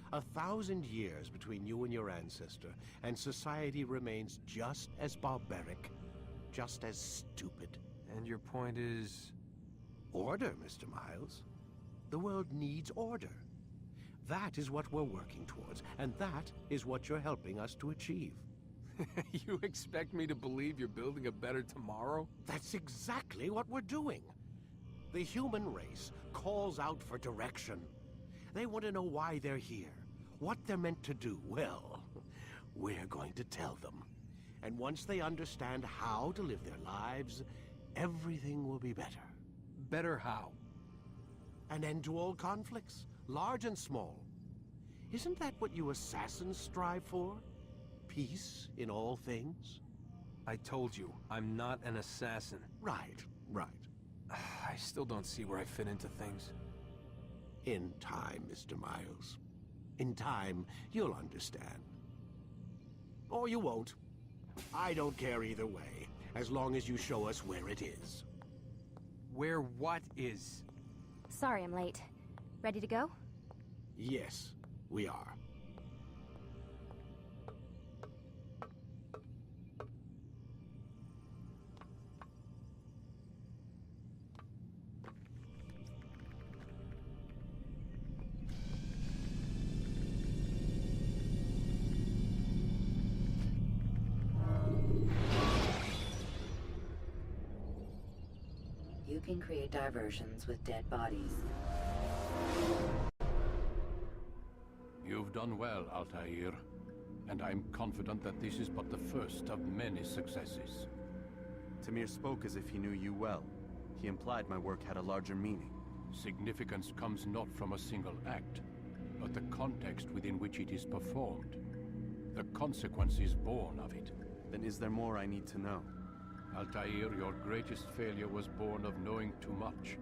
C: 1,000 years between you and your ancestor, and society remains just as barbaric, just as stupid.
B: And your point is?
C: Order, Mr. Miles. The world needs order. That is what we're working towards, and that is what you're helping us to achieve.
B: You expect me to believe you're building a better tomorrow?
C: That's exactly what we're doing. The human race calls out for direction. They want to know why they're here, what they're meant to do. Well, we're going to tell them. And once they understand how to live their lives, everything will be better.
B: Better how?
C: An end to all conflicts, large and small. Isn't that what you assassins strive for? Peace in all things?
B: I told you, I'm not an assassin.
C: Right, right.
B: I still don't see where I fit into things.
C: In time, Mr. Miles. In time, you'll understand. Or you won't. I don't care either way, as long as you show us where it is.
B: Where what is?
P: Sorry I'm late. Ready to go?
C: Yes, we are.
D: You can create diversions with dead bodies.
H: You've done well, Altair, and I'm confident that this is but the first of many successes.
F: Tamir spoke as if he knew you well. He implied my work had a larger meaning.
H: Significance comes not from a single act, but the context within which it is performed. The consequence is born of it.
F: Then is there more I need to know?
H: Altair, your greatest failure was born of knowing too much.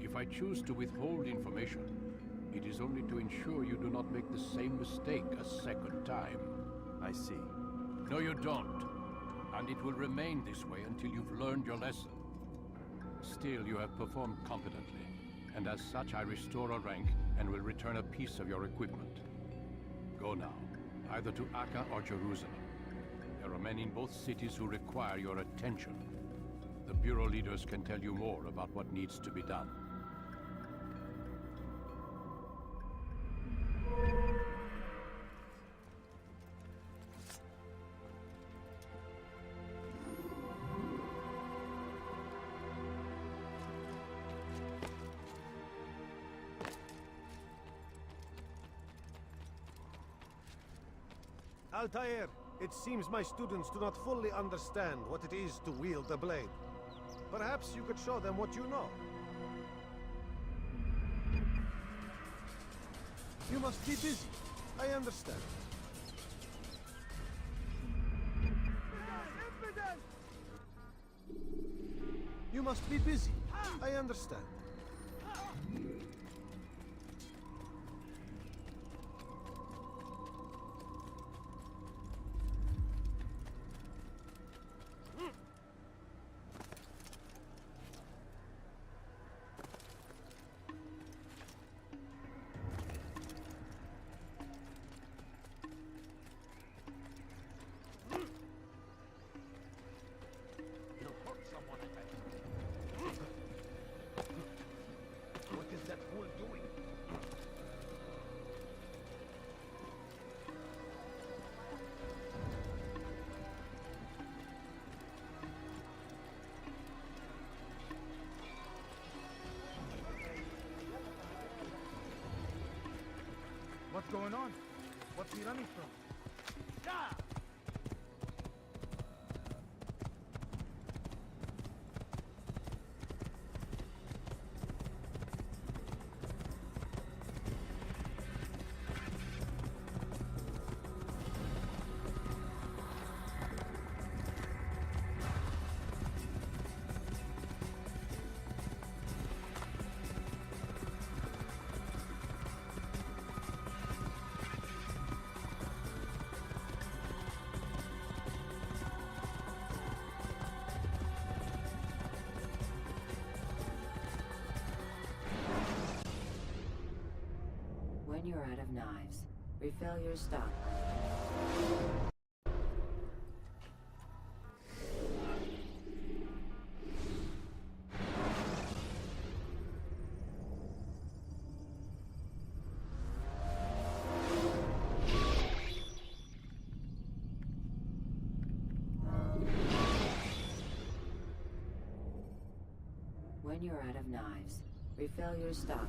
H: If I choose to withhold information, it is only to ensure you do not make the same mistake a second time.
F: I see.
H: No, you don't. And it will remain this way until you've learned your lesson. Still, you have performed competently, and as such I restore a rank and will return a piece of your equipment. Go now, either to Akka or Jerusalem. There are men in both cities who require your attention. The Bureau leaders can tell you more about what needs to be done.
Q: Altair, it seems my students do not fully understand what it is to wield a blade. Perhaps you could show them what you know. You must be busy. I understand. You must be busy. I understand.
E: What's going on? What's he running from?
D: When you're out of knives, refill your stock. When you're out of knives, refill your stock.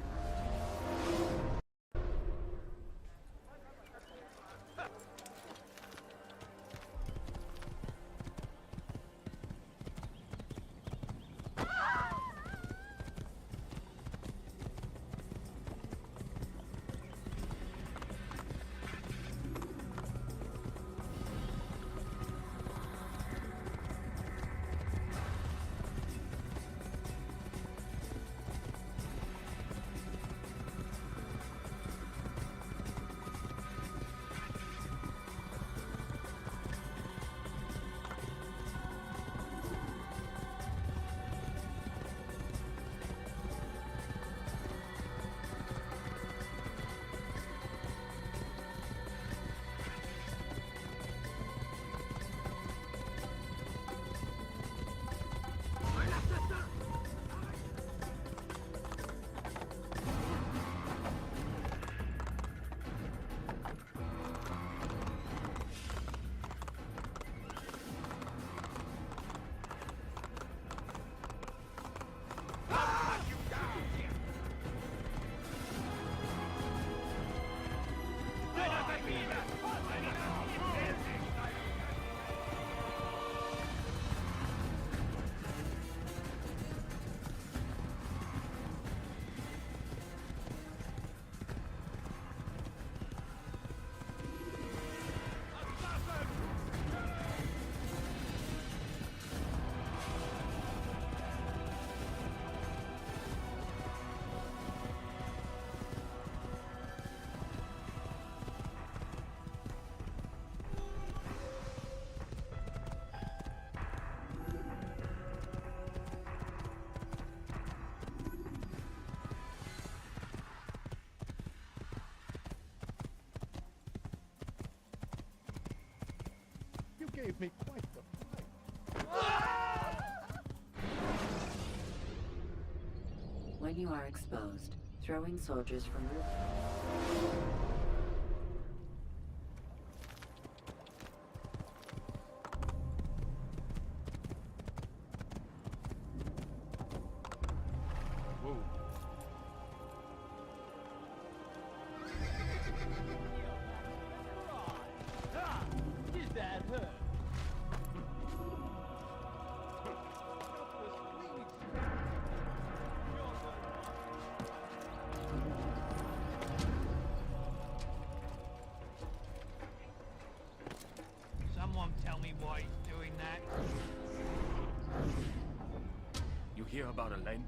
L: Gave me quite the
D: When you are exposed, throwing soldiers from roof.
R: Someone tell me why he's doing that.
S: You hear about Elaine?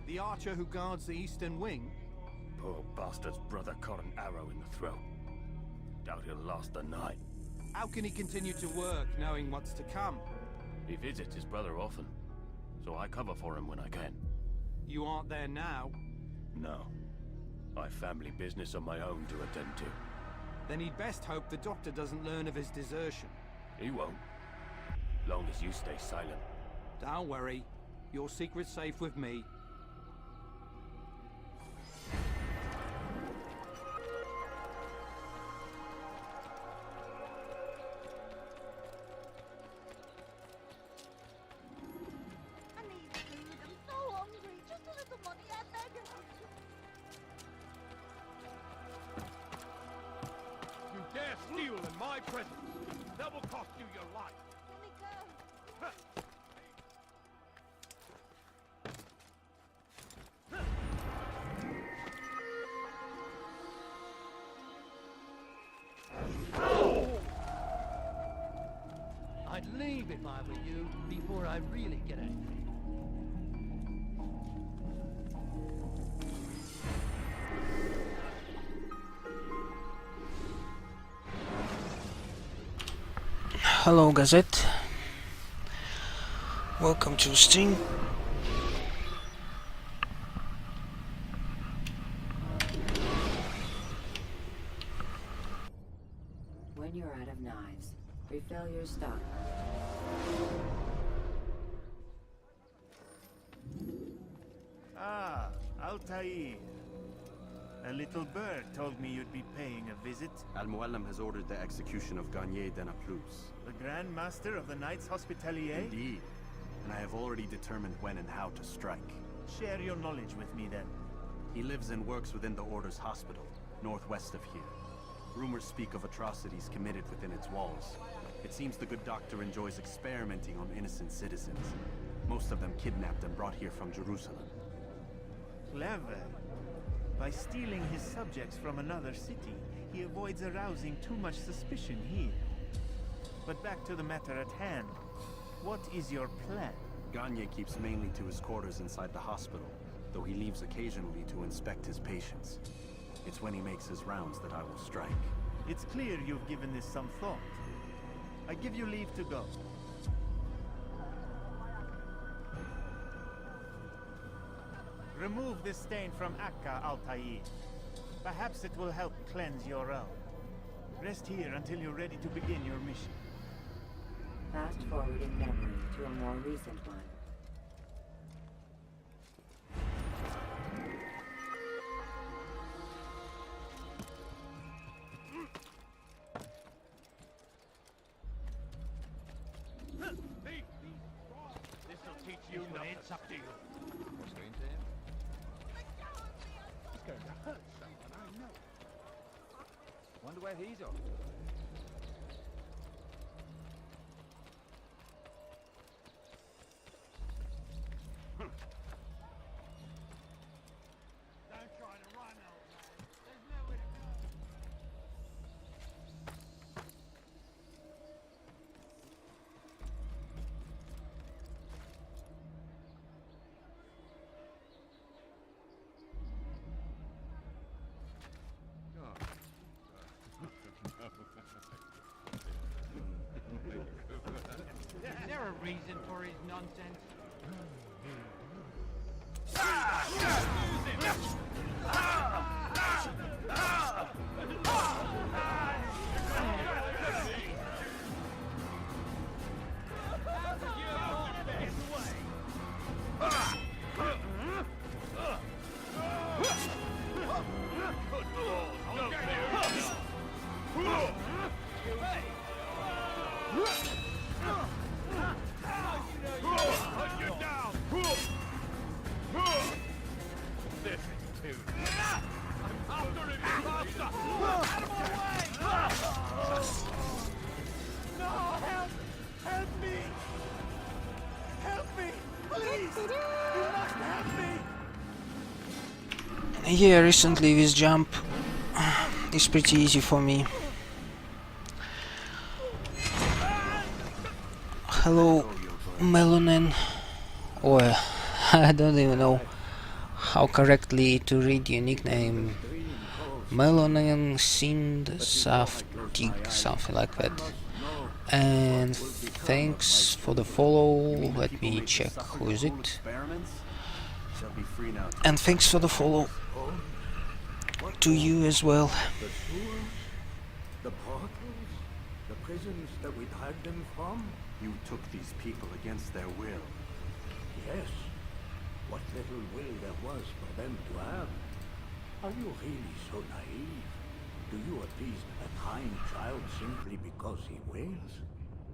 Q: The archer who guards the eastern wing?
S: Poor bastard's brother caught an arrow in the throat. Doubt he'll last the night.
Q: How can he continue to work, knowing what's to come?
S: He visits his brother often, so I cover for him when I can.
Q: You aren't there now?
S: No. I've family business of my own to attend to.
Q: Then he'd best hope the doctor doesn't learn of his desertion.
S: He won't. Long as you stay silent.
Q: Don't worry. Your secret's safe with me.
K: I need food. I'm so hungry. Just a little money, I beg of you.
H: You dare steal in my presence. That will cost you your life.
K: Let me go.
R: I'd leave if I were you, before I really get angry.
A: Hello Gazette, welcome to stream.
D: when you're out of knives. Refill your stock.
I: Ah, Altair. A little bird told me you'd be paying a visit.
F: Al-Muallim has ordered the execution of Garnier de Naplouse.
I: The Grand Master of the Knights Hospitalier?
F: Indeed. And I have already determined when and how to strike.
I: Share your knowledge with me then.
F: He lives and works within the Order's hospital, northwest of here. Rumors speak of atrocities committed within its walls. It seems the good doctor enjoys experimenting on innocent citizens. Most of them kidnapped and brought here from Jerusalem.
I: Clever. By stealing his subjects from another city, he avoids arousing too much suspicion here. But back to the matter at hand. What is your plan?
F: Garnier keeps mainly to his quarters inside the hospital, though he leaves occasionally to inspect his patients. It's when he makes his rounds that I will strike.
I: It's clear you've given this some thought. I give you leave to go. Remove this stain from Akka, Altair. Perhaps it will help cleanse your realm. Rest here until you're ready to begin your mission.
D: Fast forward in memory to a more recent one.
R: This'll teach you when it's up to you.
T: What's going to him?
R: He's going to hurt someone, I know.
T: Wonder where he's off.
R: Don't try to run, old man. There's nowhere to go. Is there a reason for his nonsense?
A: Yeah, recently this jump is pretty easy for me. Hello, Melonen. Or I don't even know how correctly to read your nickname. Melonen Sind Saftig, something like that. And thanks for the follow. Let me check who is it. And thanks for the follow to you as well.
U: The sewers, the portals, the prisons that we dragged them from?
F: You took these people against their will.
U: Yes. What little will there was for them to have. Are you really so naive? Do you appease a kind child simply because he wails?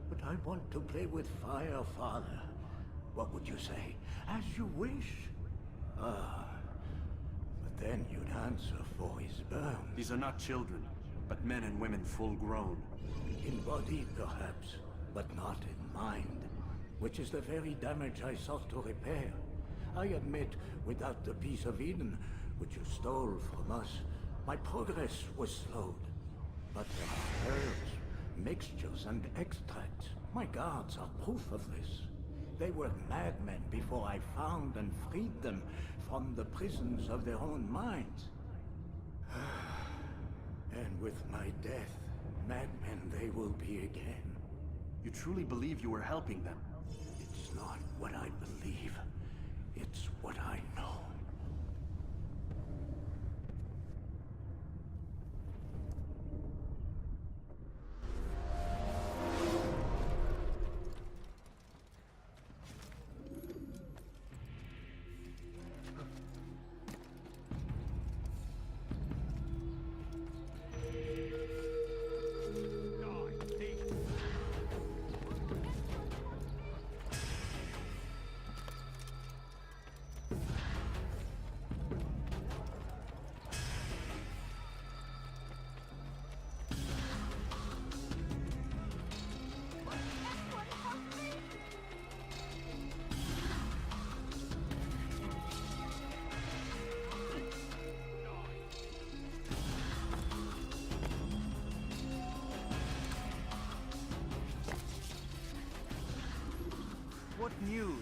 U: But I want to play with fire, Father. What would you say? As you wish. Ah. But then you'd answer for his burns.
F: These are not children, but men and women full grown.
U: In body, perhaps, but not in mind. Which is the very damage I sought to repair. I admit, without the piece of Eden, which you stole from us, my progress was slowed. But there are herbs, mixtures, and extracts. My guards are proof of this. They were madmen before I found and freed them from the prisons of their own minds. And with my death, madmen they will be again.
F: You truly believe you were helping them?
U: It's not what I believe. It's what I know.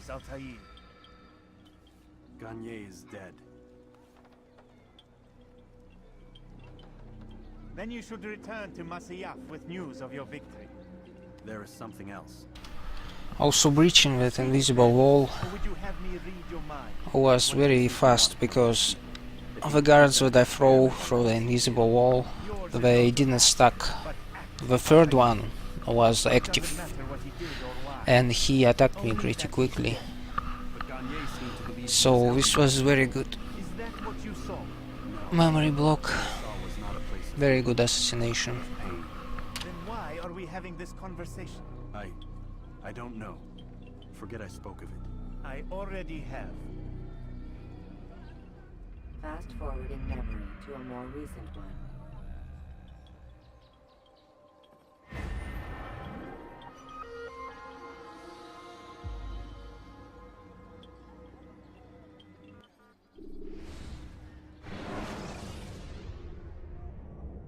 I: news, Altair?
F: Garnier is dead.
I: Then you should return to Masyaf with news of your victory.
F: There is something else.
A: Also, breaching that invisible wall
I: Or would you have me read your mind?
A: was very fast because of the guards that I throw through the invisible wall. They didn't stuck. The third one was active, and he attacked me pretty quickly. So this was very good.
I: Is that what you saw?
A: Memory block. Very good assassination.
I: Then why are we having this conversation?
F: I don't know. Forget I spoke of it.
I: I already have.
D: Fast forwarding memory to a more recent one.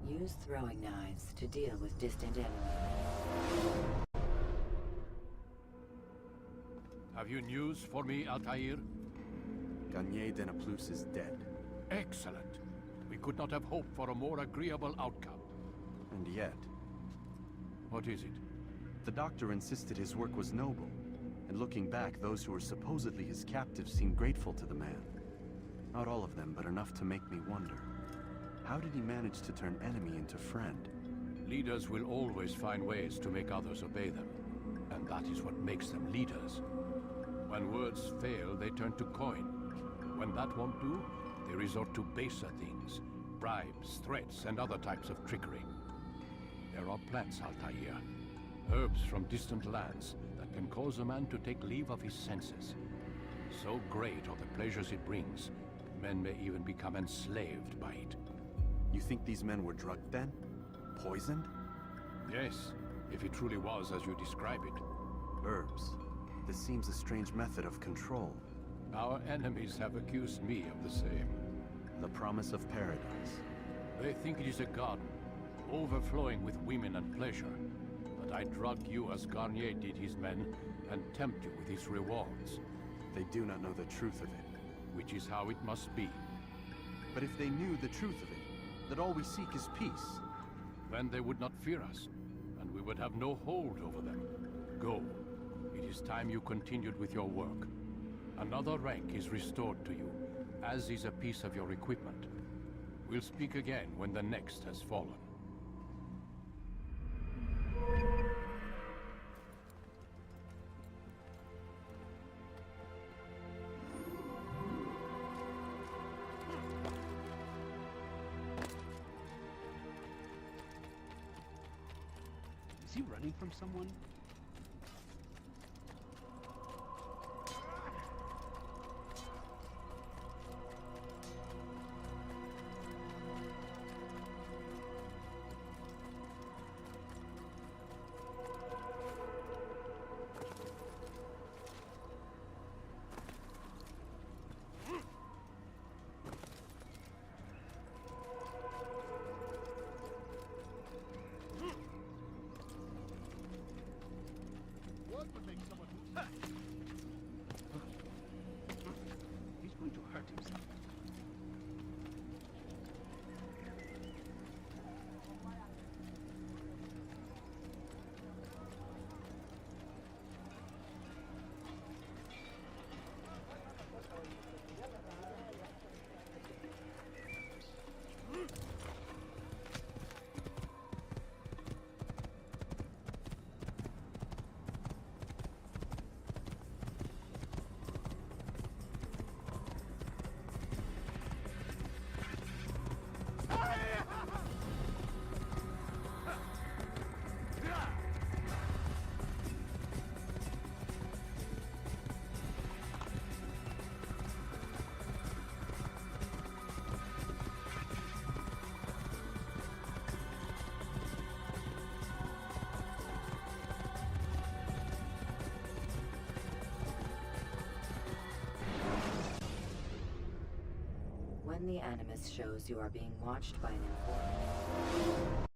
D: Use throwing knives to deal with distant enemies.
H: Have you news for me, Altair?
F: Garnier de Naplouse is dead.
H: Excellent. We could not have hoped for a more agreeable outcome.
F: And yet...
H: What is it?
F: The doctor insisted his work was noble. And looking back, those who were supposedly his captives seemed grateful to the man. Not all of them, but enough to make me wonder. How did he manage to turn enemy into friend?
H: Leaders will always find ways to make others obey them. And that is what makes them leaders. When words fail, they turn to coin. When that won't do, they resort to baser things. Bribes, threats, and other types of trickery. There are plants, Altair. Herbs from distant lands that can cause a man to take leave of his senses. So great are the pleasures it brings, men may even become enslaved by it.
F: You think these men were drugged then? Poisoned?
H: Yes, if it truly was as you describe it.
F: Herbs. This seems a strange method of control.
H: Our enemies have accused me of the same.
F: The promise of paradise.
H: They think it is a garden, overflowing with women and pleasure. That I drug you as Garnier did his men, and tempt you with his rewards.
F: They do not know the truth of it.
H: Which is how it must be.
F: But if they knew the truth of it, that all we seek is peace.
H: Then they would not fear us, and we would have no hold over them. Go. It is time you continued with your work. Another rank is restored to you, as is a piece of your equipment. We'll speak again when the next has fallen.
O: Is he running from someone? He's going to hurt himself.
D: When the Animus shows you are being watched by an informant,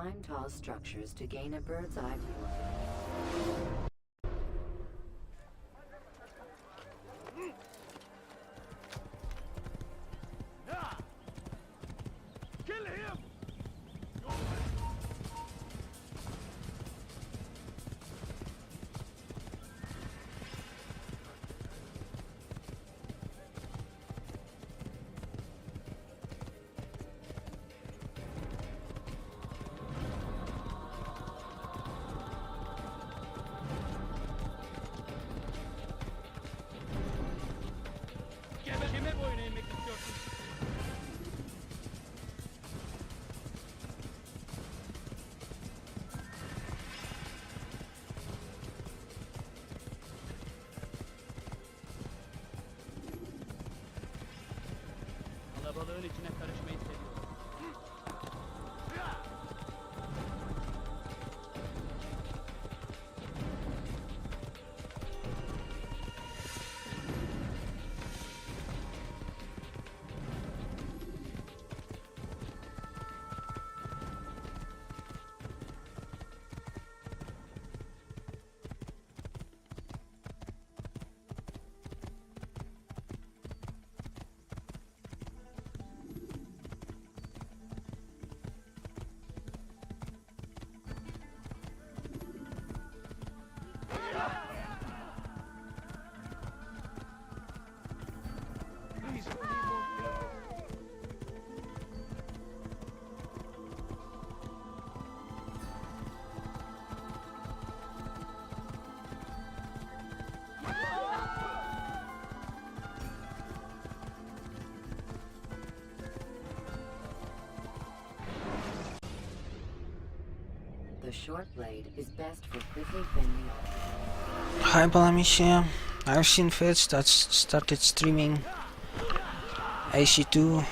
D: Climb tall structures to gain a bird's eye view of them.
L: Kill him!
G: Kalabalığın içine karışmayı seviyorum.
D: The short blade is best for quickly bending.
A: Hi Balamicia, I've seen Feds that started streaming AC2.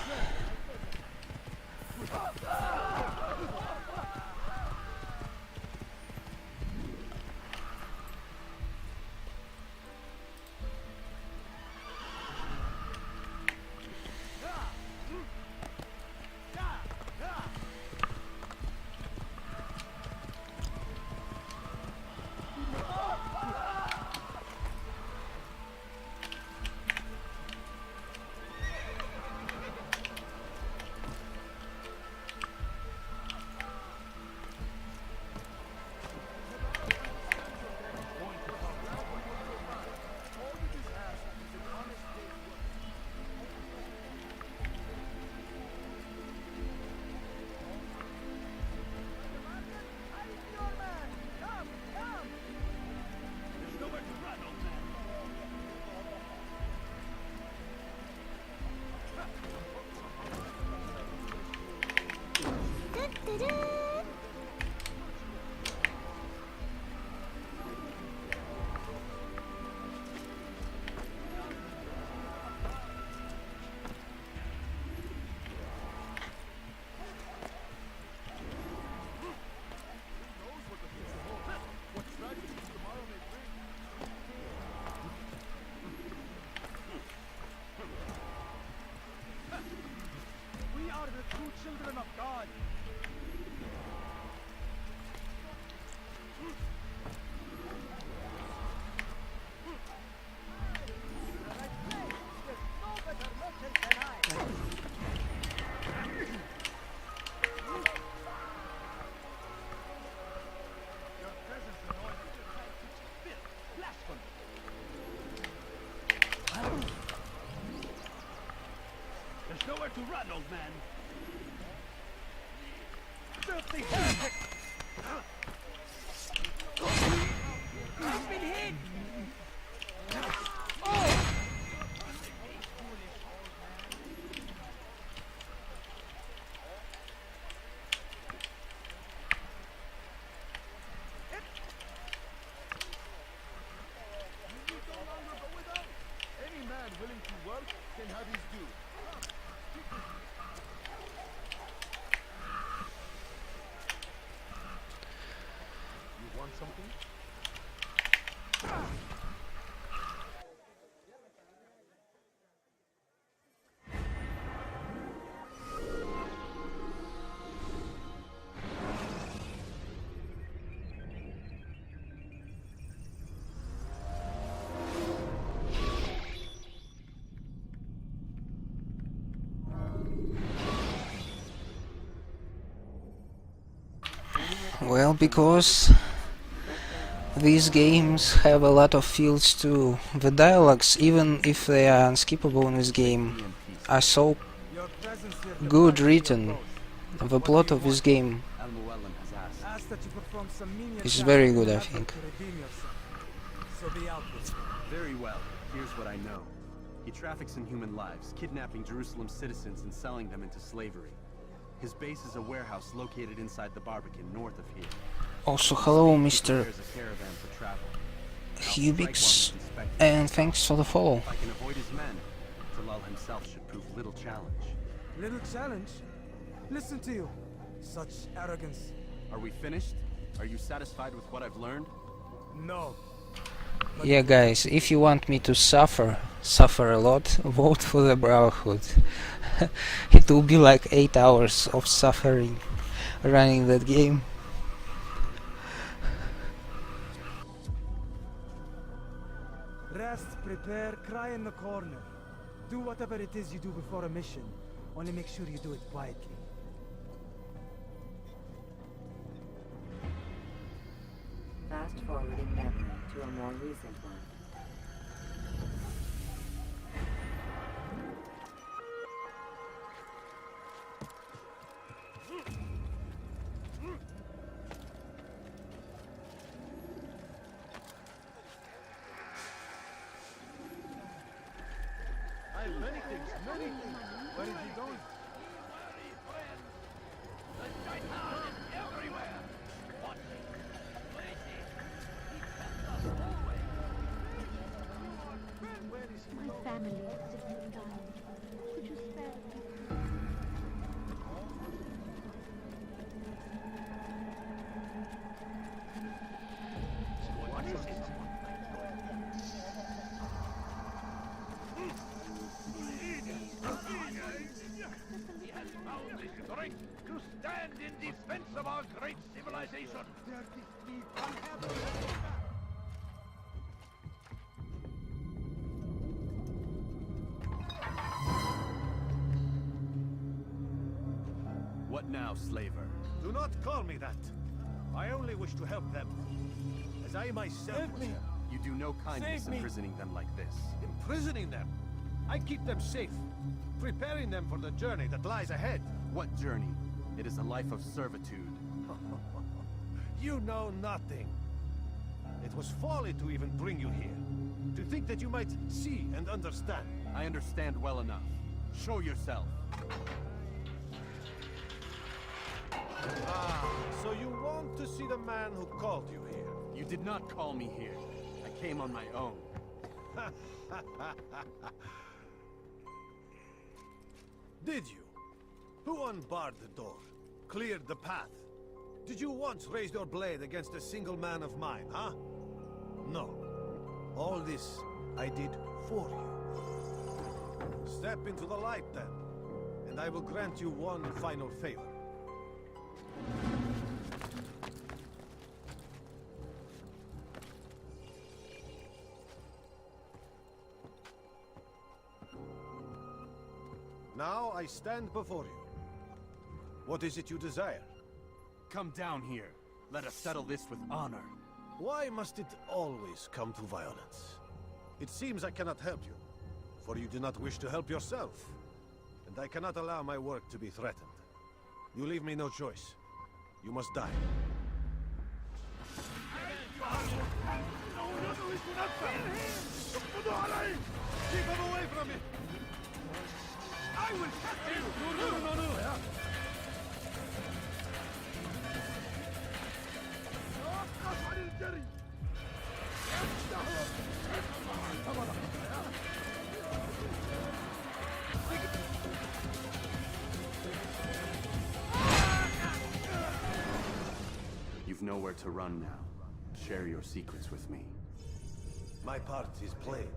E: We are the true children of God.
L: There's nowhere to run, old man. Filthy heretic! I've been hit! Oh! Any man willing to work can have his due. You want something?
A: Well, because these games have a lot of fields too. The dialogues, even if they are unskippable in this game, are so good written. The plot of this game is very good, I think.
F: Very well. Here's what I know. He traffics in human lives, kidnapping Jerusalem citizens and selling them into slavery. His base is a warehouse located inside the Barbican, north of here.
A: Also, hello, Mr. Hubix, and thanks for the follow.
F: If I can avoid his men, Talal himself should prove little challenge.
E: Little challenge? Listen to you. Such arrogance.
F: Are we finished? Are you satisfied with what I've learned?
E: No.
A: Yeah, guys, if you want me to suffer a lot, vote for the Brotherhood. It will be like 8 hours of suffering running that game.
E: Rest, prepare, cry in the corner. Do whatever it is you do before a mission. Only make sure you do it quietly.
D: Fast forwarding memory to a more recent one.
Q: I have many things, many things. Where is he going?
K: My family is sick and dying. Could you spare me?
Q: What is it?
H: He has found the strength to stand in defense of our great civilization.
F: What now, slaver?
Q: Do not call me that. I only wish to help them. As I myself was helped.
F: You do no kindness imprisoning them like this.
Q: Imprisoning them? I keep them safe, preparing them for the journey that lies ahead.
F: What journey? It is a life of servitude.
Q: You know nothing. It was folly to even bring you here. To think that you might see and understand.
F: I understand well enough. Show yourself.
Q: Ah, so you want to see the man who called you here?
F: You did not call me here. I came on my own.
Q: Did you? Who unbarred the door? Cleared the path? Did you once raise your blade against a single man of mine, huh? No. All this I did for you. Step into the light then, and I will grant you one final favor. Now I stand before you. What is it you desire?
F: Come down here. Let us settle this with honor.
Q: Why must it always come to violence? It seems I cannot help you, for you do not wish to help yourself. And I cannot allow my work to be threatened. You leave me no choice. You must die. Keep him away from me! I will catch you! No!
F: You've nowhere to run now. Share your secrets with me.
Q: My part is plain.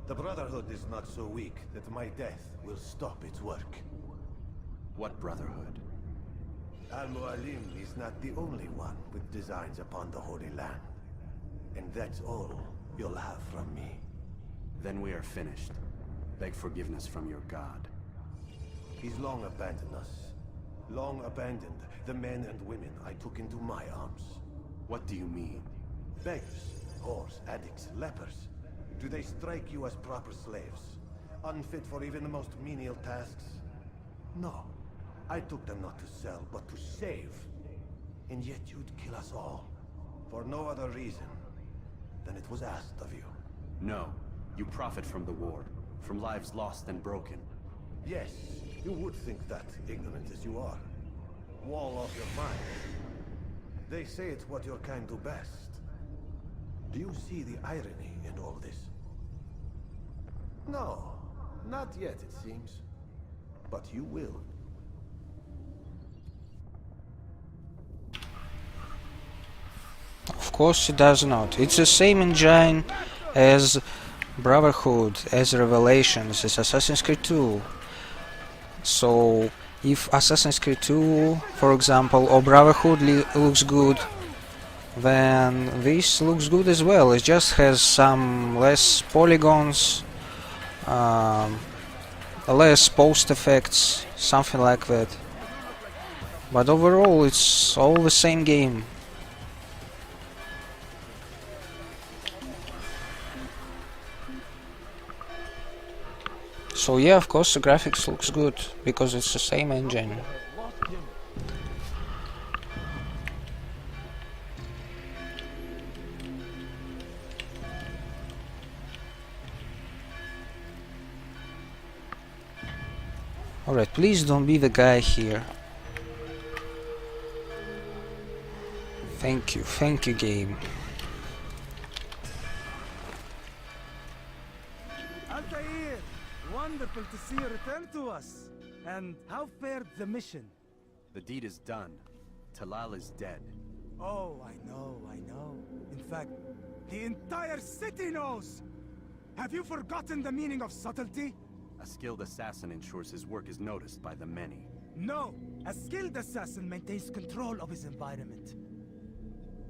Q: The Brotherhood is not so weak that my death will stop its work.
F: What Brotherhood?
Q: Al-Mualim is not the only one with designs upon the Holy Land. And that's all you'll have from me.
F: Then we are finished. Beg forgiveness from your god.
Q: He's long abandoned us. Long abandoned, the men and women I took into my arms.
F: What do you mean?
Q: Beggars, whores, addicts, lepers. Do they strike you as proper slaves? Unfit for even the most menial tasks? No. I took them not to sell, but to save. And yet you'd kill us all. For no other reason than it was asked of you.
F: No. You profit from the war. From lives lost and broken.
Q: Yes, you would think that, ignorant as you are. Wall off your mind. They say it's what your kind do best. Do you see the irony in all this? No, not yet, it seems. But you will.
A: Of course it does not. It's the same engine as Brotherhood, as Revelations, as Assassin's Creed 2. So, if Assassin's Creed 2, for example, or Brotherhood looks good, then this looks good as well. It just has some less polygons, less post effects, something like that. But overall, it's all the same game. So yeah, of course the graphics looks good, because it's the same engine. Alright, please don't be the guy here. Thank you game.
E: Altair! Wonderful to see you return to us. And how fared the mission?
F: The deed is done. Talal is dead.
E: Oh, I know. In fact, the entire city knows! Have you forgotten the meaning of subtlety?
F: A skilled assassin ensures his work is noticed by the many.
E: No! A skilled assassin maintains control of his environment.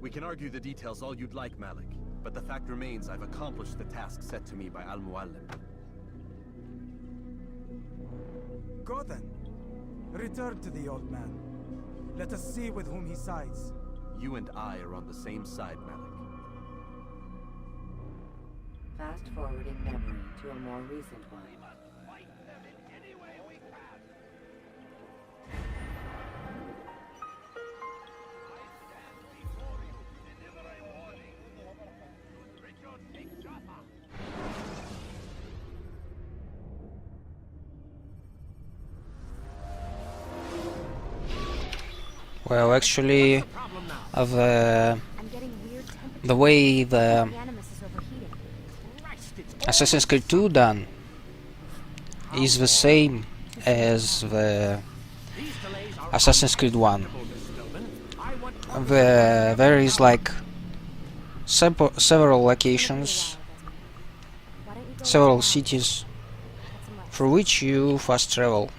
F: We can argue the details all you'd like, Malik. But the fact remains I've accomplished the task set to me by Al-Muallim.
E: Go then. Return to the old man. Let us see with whom he sides.
F: You and I are on the same side, Malik.
D: Fast forwarding memory to a more recent one.
A: Well, actually, the way the Assassin's Creed 2 done is the same as the Assassin's Creed 1. There is like several locations, several cities through which you fast travel.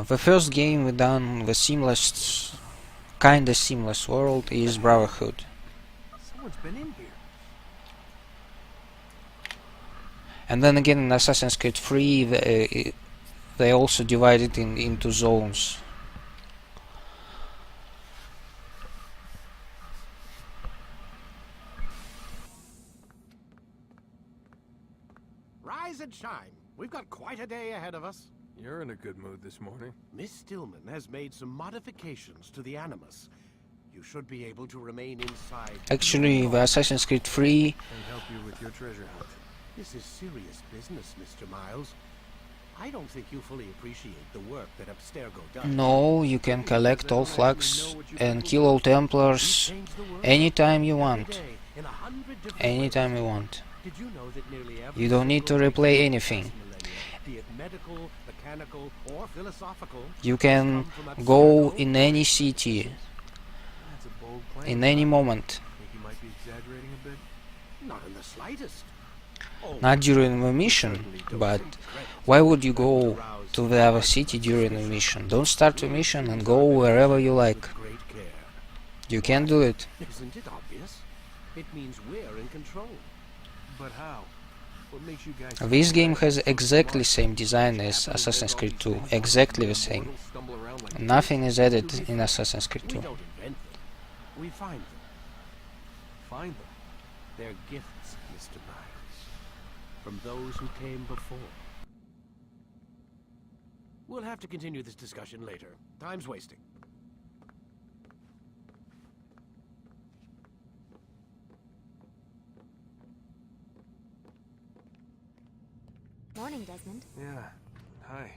A: The first game we done the seamless, kinda seamless world is Brotherhood.
C: Someone's been in here.
A: And then again in Assassin's Creed 3 they also divided into zones.
C: Rise and shine. We've got quite a day ahead of us.
B: You're in a good mood this morning.
C: Miss Stillman has made some modifications to the Animus. You should be able to remain inside.
A: Actually, the Assassin's Creed 3
B: And help you with your treasure hunt.
C: This is serious business, Mr. Miles. I don't think you fully appreciate the work that Abstergo does.
A: No, you can collect all flags and kill all Templars anytime you want. Anytime you want.
C: Did you know that nearly every
A: You don't need to replay anything.
C: be it medical, mechanical, or philosophical,
A: You can go in any city,
B: That's a bold claim.
A: in any moment.
B: Think you might be exaggerating a bit?
C: not in the slightest.
A: Not during the mission, but why would you go to the other city during the mission? Don't start the mission and go wherever you like. You can do it.
C: Isn't it obvious? It means we're in control.
B: But how?
C: What makes you guys
A: This game has exactly same design as Assassin's Creed 2, exactly the same. Nothing is added in Assassin's Creed 2.
C: We don't invent them. We find them. Find them. They're gifts, Mr. Byers. From those who came before. We'll have to continue this discussion later. Time's wasting.
P: Morning, Desmond.
C: Yeah. Hi.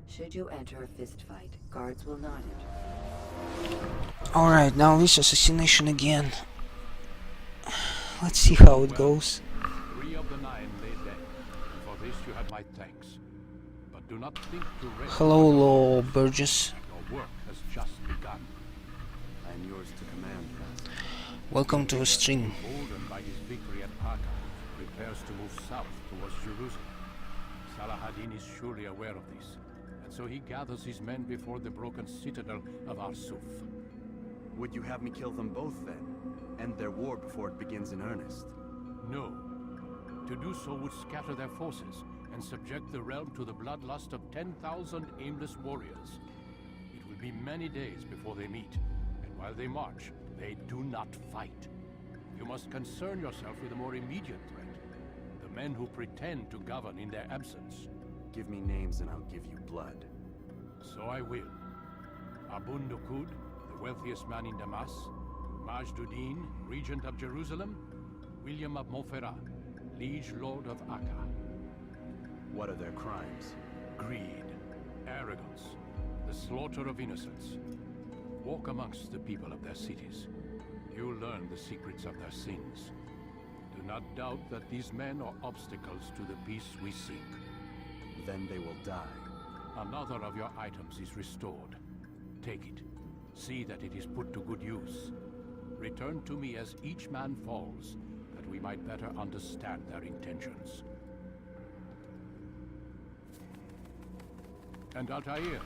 D: Should you enter a fist fight, guards will not enter.
A: Alright, now this assassination again. Let's see how it goes.
H: 3 of the 9 lay dead. For this you have my thanks. But do not think to rest.
A: Hello, Law Burgess.
H: Your work has just begun.
F: I am yours to command, Master.
A: Welcome to the stream.
H: Emboldened by his victory at Parka, prepares to move south towards Jerusalem. Salah-ad-Din is surely aware of this, and so he gathers his men before the broken citadel of Arsuf.
F: Would you have me kill them both then? End their war before it begins in earnest?
H: No. To do so would scatter their forces and subject the realm to the bloodlust of 10,000 aimless warriors. It will be many days before they meet, and while they march, they do not fight. You must concern yourself with a more immediate threat. The men who pretend to govern in their absence.
F: Give me names and I'll give you blood.
H: So I will. Abun Nukud, the wealthiest man in Damas. Majduddin, regent of Jerusalem. William of Montferrat, liege lord of Akka.
F: What are their crimes?
H: Greed, arrogance, the slaughter of innocents. Walk amongst the people of their cities. You'll learn the secrets of their sins. Do not doubt that these men are obstacles to the peace we seek.
F: Then they will die.
H: Another of your items is restored. Take it. See that it is put to good use. Return to me as each man falls, that we might better understand their intentions. And Altair,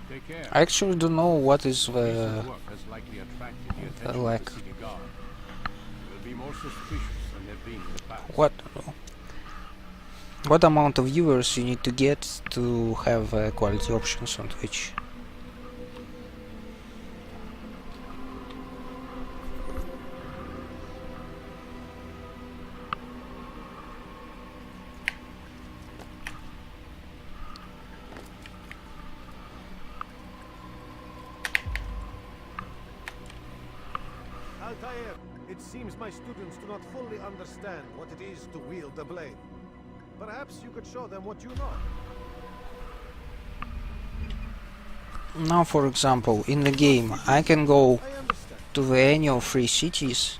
H: take care.
A: I actually don't know what is
H: Recent work has likely attracted the attention
A: like
H: of the city guard. They will be more suspicious than they've been in the past.
A: what amount of viewers you need to get to have quality options on Twitch?
Q: Altair, it seems my students do not fully understand what it is to wield the blade. Perhaps you could show them what you know.
A: Now, for example, in the game, I can go to any of 3 cities,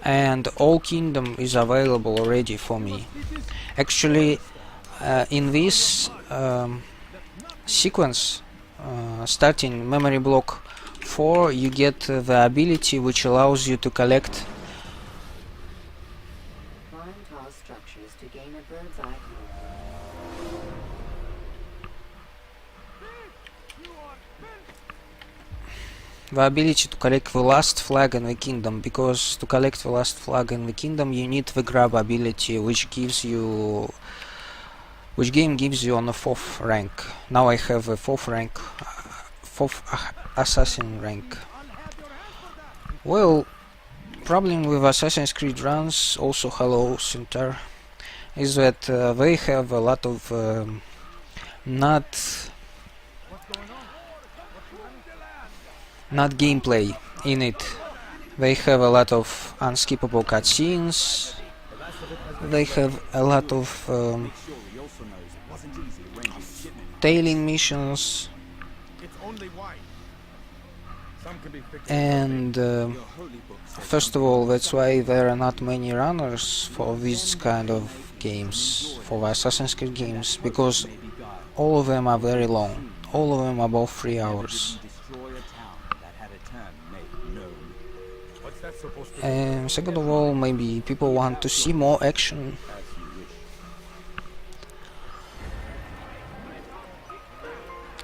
A: and all kingdom is available already for me. Actually, in this sequence, starting memory block 4, you get the ability which allows you to collect
D: Climb tall structures to gain a bird's eye view.
A: the ability to collect the last flag in the kingdom, because to collect the last flag in the kingdom you need the grab ability, which game gives you on the 4th rank. Now I have a 4th rank, 4th assassin rank. Well, problem with Assassin's Creed runs, also hello Center, is that they have a lot of not gameplay in it. They have a lot of unskippable cutscenes. They have a lot of tailing missions, and first of all, that's why there are not many runners for these kind of games, for Assassin's Creed games, because all of them are very long, all of them above 3 hours.
B: What's that supposed to
A: And second of all, maybe people want to see more action.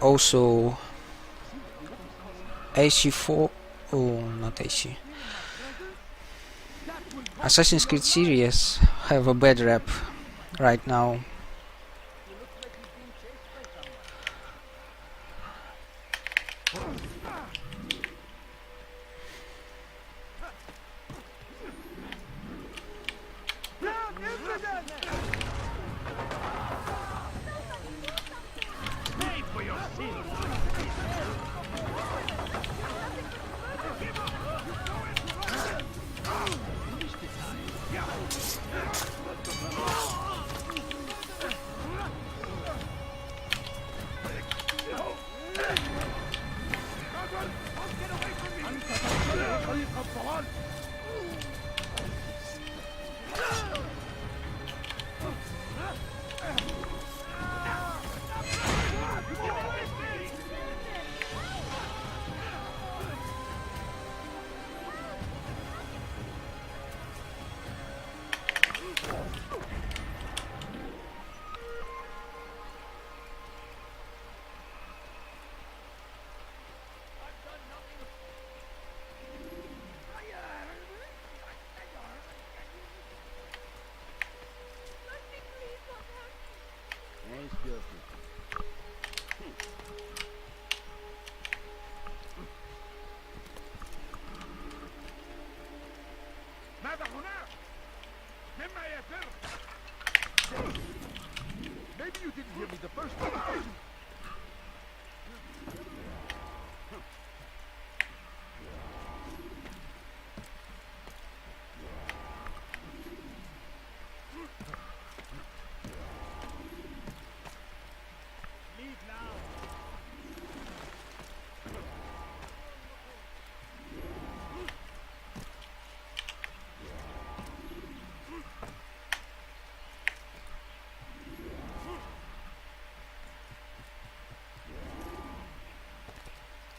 A: Also, AC4, oh, not AC. Assassin's Creed series have a bad rap right now.
L: Maybe you didn't hear me the first time.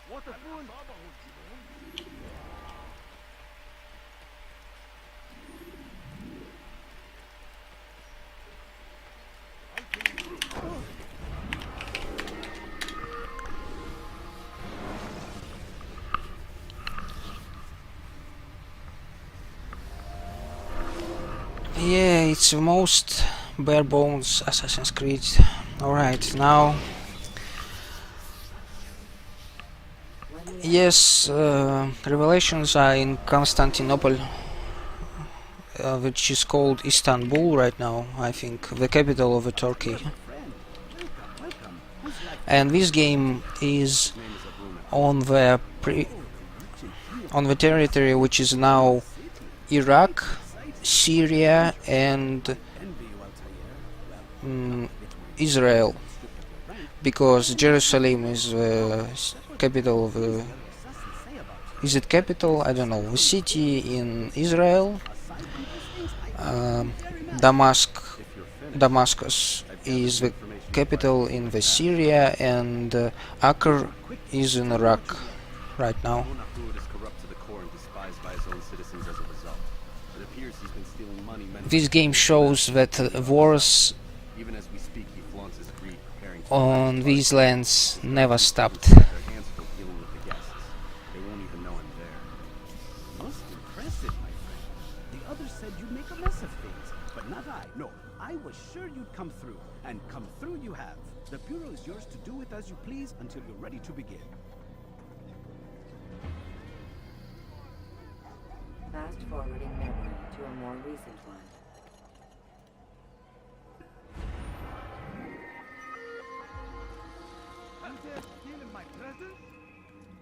L: What a fool!
A: Yeah, it's the most bare bones Assassin's Creed. Alright, now. Yes, revelations are in Constantinople, which is called Istanbul right now, I think, the capital of Turkey. And this game is on the territory which is now Iraq, Syria, and Israel, because Jerusalem is the capital of is it capital? I don't know. The city in Israel. Damascus is the capital in the Syria, and Acre is in Iraq right now. This game shows that wars on these lands never stopped.
O: I was sure you'd come through, and come through you have. The Bureau is yours to do with as you please until you're ready to begin.
D: Fast forwarding memory to a more recent one.
L: You dare steal in my presence?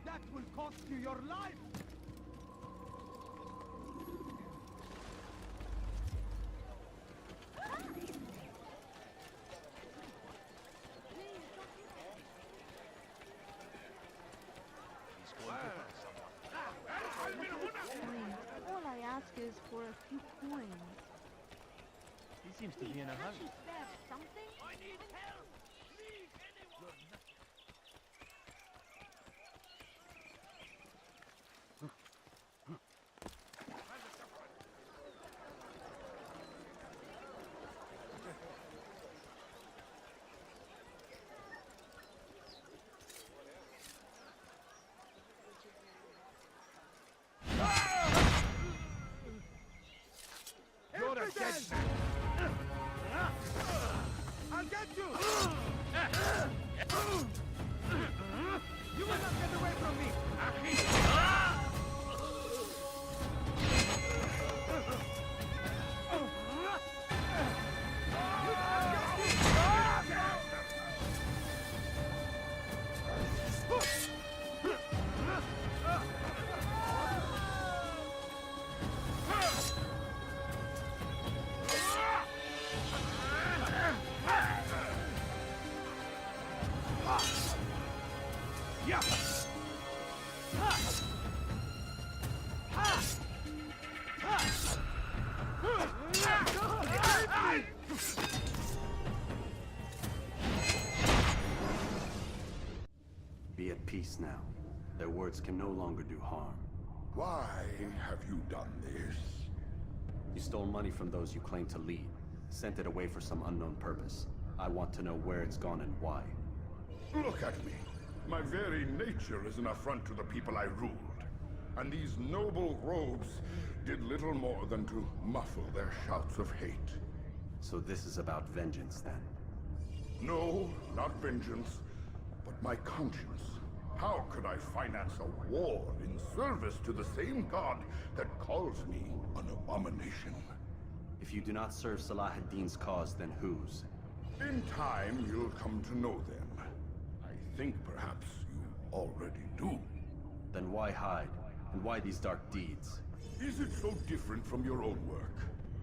L: That will cost you your life!
M: All I ask is for a few coins.
R: He seems to be in a hurry.
M: Something?
R: I need help! Please, anyone!
F: peace now. Their words can no longer do harm.
N: Why have you done this?
F: You stole money from those you claim to lead, sent it away for some unknown purpose. I want to know where it's gone and why.
N: Look at me. My very nature is an affront to the people I ruled. And these noble robes did little more than to muffle their shouts of hate.
F: So this is about vengeance, then?
N: No, not vengeance, but my conscience. How could I finance a war in service to the same god that calls me an abomination?
F: If you do not serve Salah ad-Din's cause, then whose?
N: In time, you'll come to know them. I think perhaps you already do.
F: Then why hide? And why these dark deeds?
N: Is it so different from your own work?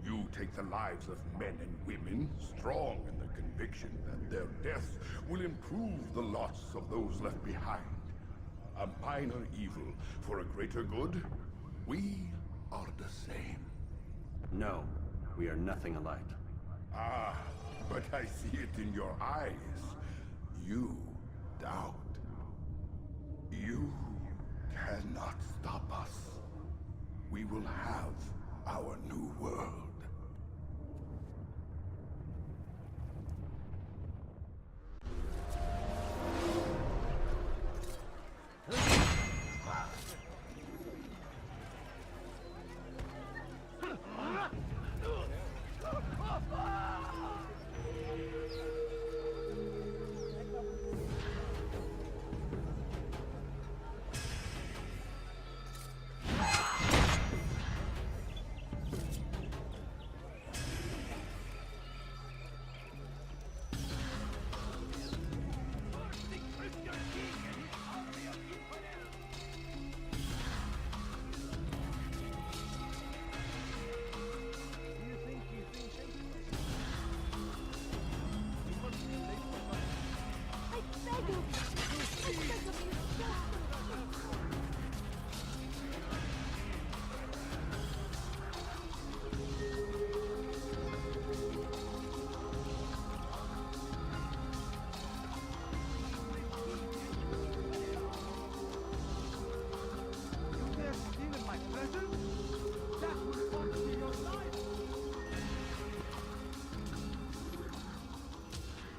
N: You take the lives of men and women, strong in the conviction that their death will improve the lots of those left behind. A minor evil for a greater good? We are the same.
F: No, we are nothing alike.
N: Ah, but I see it in your eyes. You doubt. You cannot stop us. We will have our new world.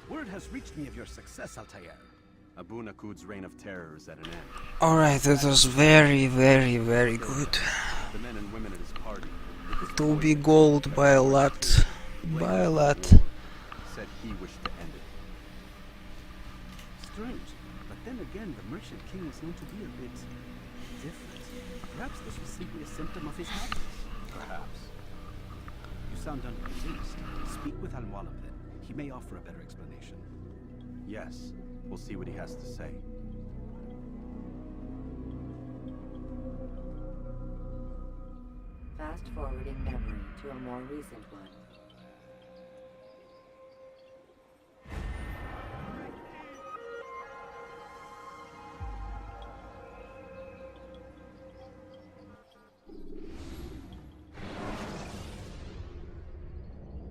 O: Word has reached me of your success, Altair.
F: Abu Nakud's reign of terror is at an end.
A: Alright, that was very, very, very good.
F: The men and women at his party.
A: It will be gold by a lot. By a lot.
F: Said he wished to end it.
O: Strange, but then again, the Merchant King is known to be a bit different. Perhaps this was simply a symptom of his madness.
F: Perhaps.
O: You sound unconvinced. Speak with Al-Mualim then. He may offer a better explanation.
F: Yes, we'll see what he has to say.
D: Fast forwarding memory to a more recent one.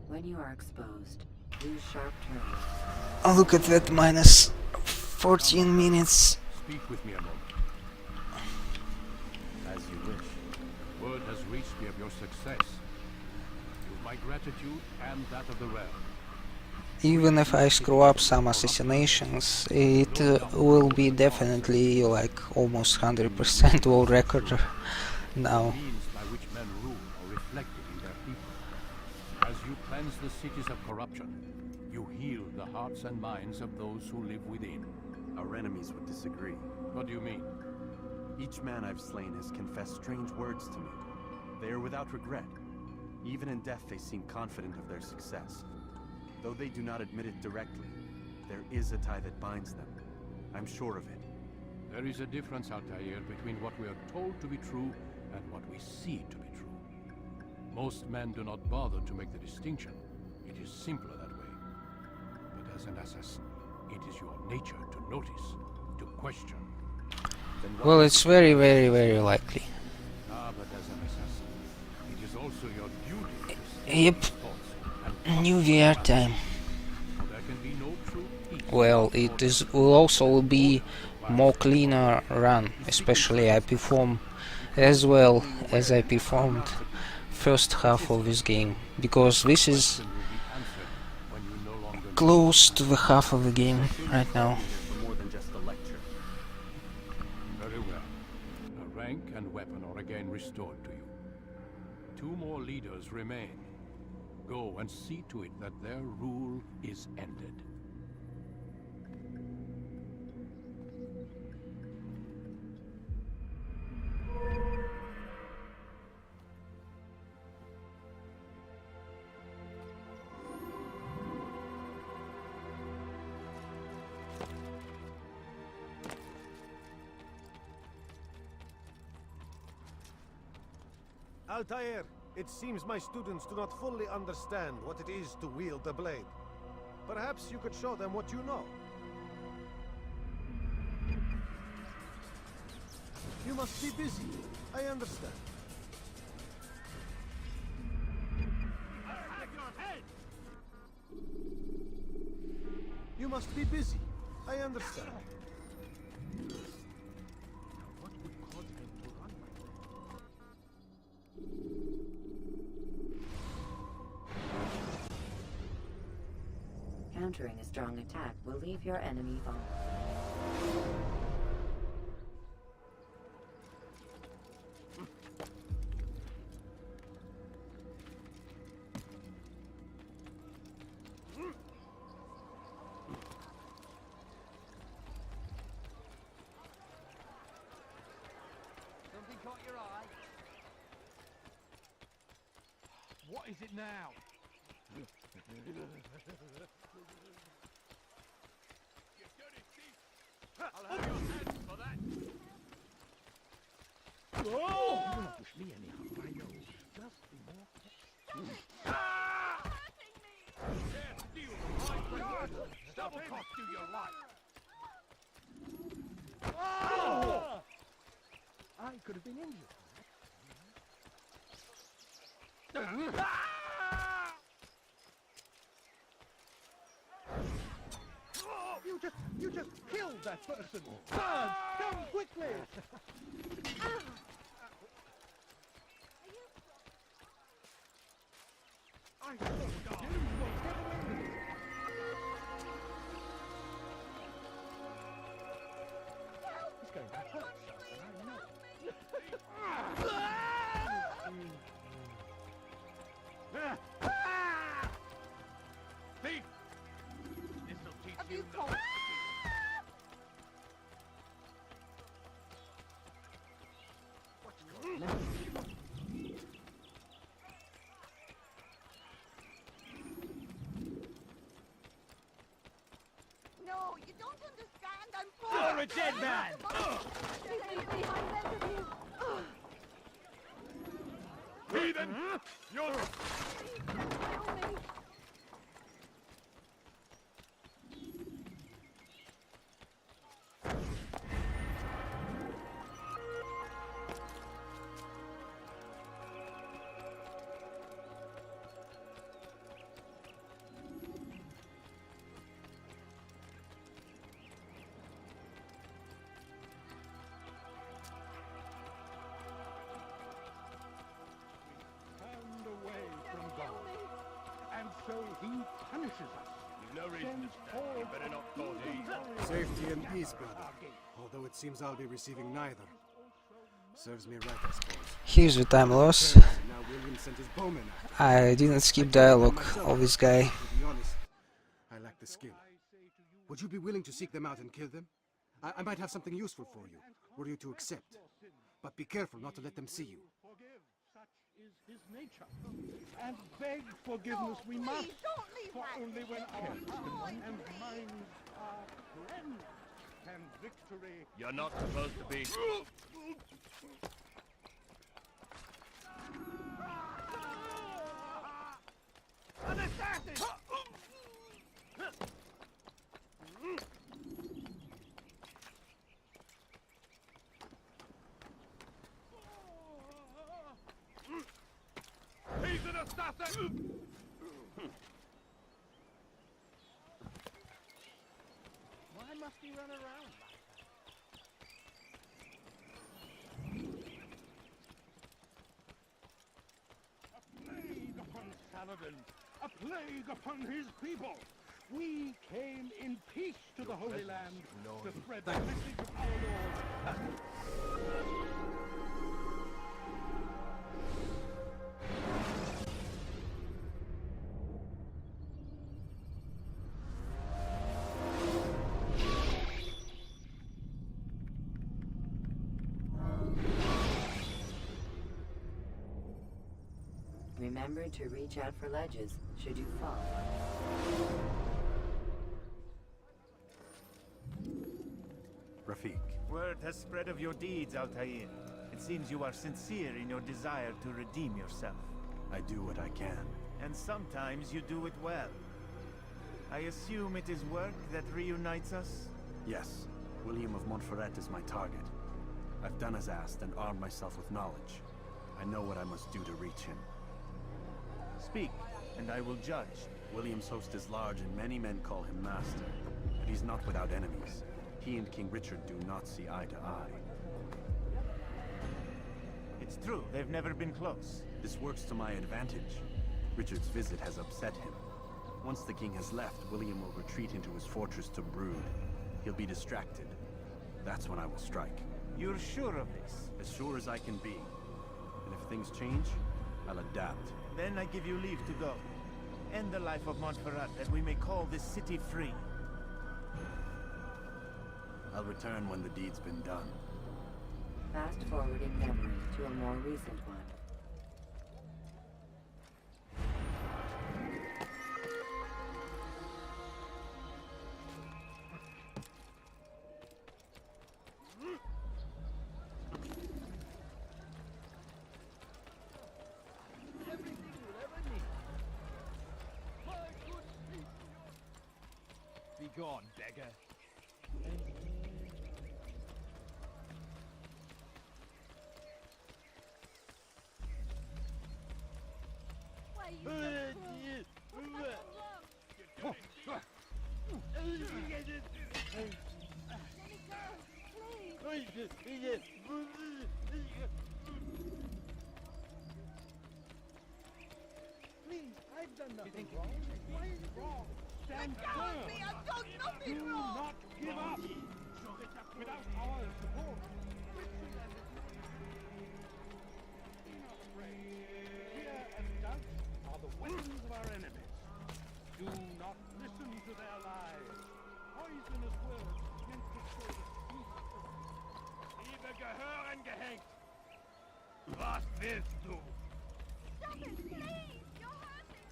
D: When you are exposed, use sharp turns.
A: Oh, look at that, minus 14 minutes.
H: Speak with me a moment.
F: As you wish.
H: Word has reached me of your success. With my gratitude and that of the realm.
A: Even if I screw up some assassinations, it will be definitely like almost 100% world record now.
H: Means by which men rule are reflected in their people. As you cleanse the cities of corruption, you heal the hearts and minds of those who live within.
F: Our enemies would disagree.
H: What do you mean?
F: Each man I've slain has confessed strange words to me. They are without regret. Even in death they seem confident of their success. Though they do not admit it directly, there is a tie that binds them. I'm sure of it.
H: There is a difference, Altair, between what we are told to be true and what we see to be true. Most men do not bother to make the distinction. It is simpler that way. But as an assassin, it is your nature to notice, to question.
A: Well, it's very, very, very likely.
H: Ah, but as an assassin, it is also your duty.
A: Yep. New VR time.
H: There can be no true peace.
A: Well, it is will also be more cleaner run, especially I perform as well as I performed first half of this game, because this is close to the half of the game right now.
O: For more than just a lecture.
H: Very well. A rank and weapon are again restored to you. 2 more leaders remain. Go and see to it that their rule is ended.
Q: Altair, it seems my students do not fully understand what it is to wield the blade. Perhaps you could show them what you know. You must be busy. I understand. You must be busy. I understand.
L: What would cause him to run like
D: Countering a strong attack will leave your enemy vulnerable.
R: Something caught your eye? What is it now?
H: I'll have your hands for that.
R: Oh! You don't wish me any harm, I know. Just be more careful.
H: Dare steal my precious. Double cost you your life.
R: Oh! I could have been injured. You just killed that person. Guards, come quickly. I thought you most definitely. It's going to hurt something, I know.
H: Thief! This'll teach you
M: called?
K: No, you don't understand. I'm poor.
R: You're a dead man!
H: Heathen! You're...
R: Turned away from God. And so he punishes us.
H: No reason to stand. You better not cause evil.
Q: Safety and peace, brother. Although it seems I'll be receiving neither. Serves me right, I suppose.
A: Here's the time loss.
Q: Now William sent his bowmen out.
A: I didn't skip dialogue of this guy.
Q: To be honest, I lack the skill. Would you be willing to seek them out and kill them? I might have something useful for you, were you to accept. But be careful not to let them see you.
R: Forgive, such is his nature. And beg forgiveness we must.
K: Don't leave
R: For
K: that.
R: only when our hearts and minds are cleansed can victory...
S: You're not supposed to be...
R: An assassin!
H: He's an assassin!
R: Why must he run around like that? heaven, a plague upon his people. We came in peace to the Holy Land to spread the message of our Lord.
D: Remember to reach out for ledges should you fall.
F: Rafik.
I: Word has spread of your deeds, Altair. It seems you are sincere in your desire to redeem yourself.
F: I do what I can.
I: And sometimes you do it well. I assume it is work that reunites us?
F: Yes. William of Montferrat is my target. I've done as asked and armed myself with knowledge. I know what I must do to reach him.
I: Speak, and I will judge.
F: William's host is large and many men call him master. But he's not without enemies. He and King Richard do not see eye to eye.
I: It's true, they've never been close.
F: This works to my advantage. Richard's visit has upset him. Once the king has left, William will retreat into his fortress to brood. He'll be distracted. That's when I will strike.
I: You're sure of this?
F: As sure as I can be. And if things change, I'll adapt.
I: Then I give you leave to go. End the life of Montferrat, that we may call this city free.
F: I'll return when the deed's been done.
D: Fast forwarding memory to a more recent one.
T: Be gone, beggar.
R: Please, I've done nothing wrong. Why is it wrong? Stand firm.
M: I've done nothing
R: Do
M: wrong.
R: not give up. Without our support, be not afraid. Fear and doubt are the weapons of our enemies. Do not listen to their lies. Poisonous words meant to sow the seeds of... Liebe gehören gehängt. Was willst du?
M: Stop it, please. You're hurting me.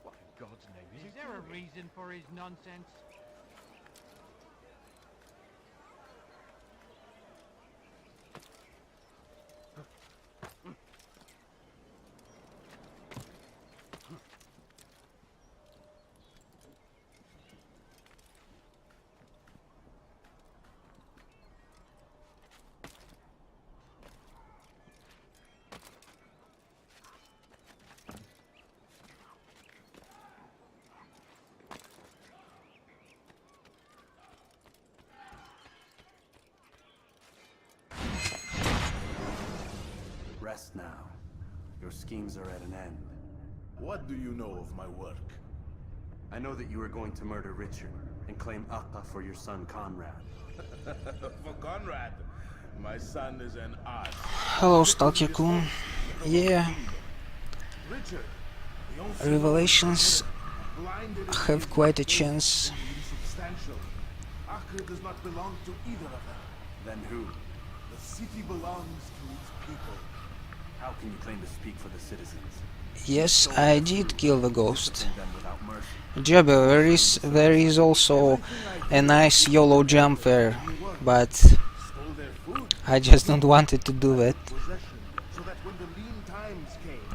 T: What in God's name is there a reason for his nonsense?
F: Rest now. Your schemes are at an end.
N: What do you know of my work?
F: I know that you are going to murder Richard and claim Akka for your son Conrad.
N: For Conrad, my son is an ass.
A: Hello, Stalker-kun. Yeah.
N: Richard,
A: Revelations have quite a chance.
N: substantial. Akka does not belong to either of them.
F: Then who?
N: The city belongs to its people.
F: How can you claim to speak for the citizens?
A: Yes, I did kill the ghost.
F: Them without mercy.
A: Jabba, there is also a nice YOLO jump there, but I just don't want it to do that.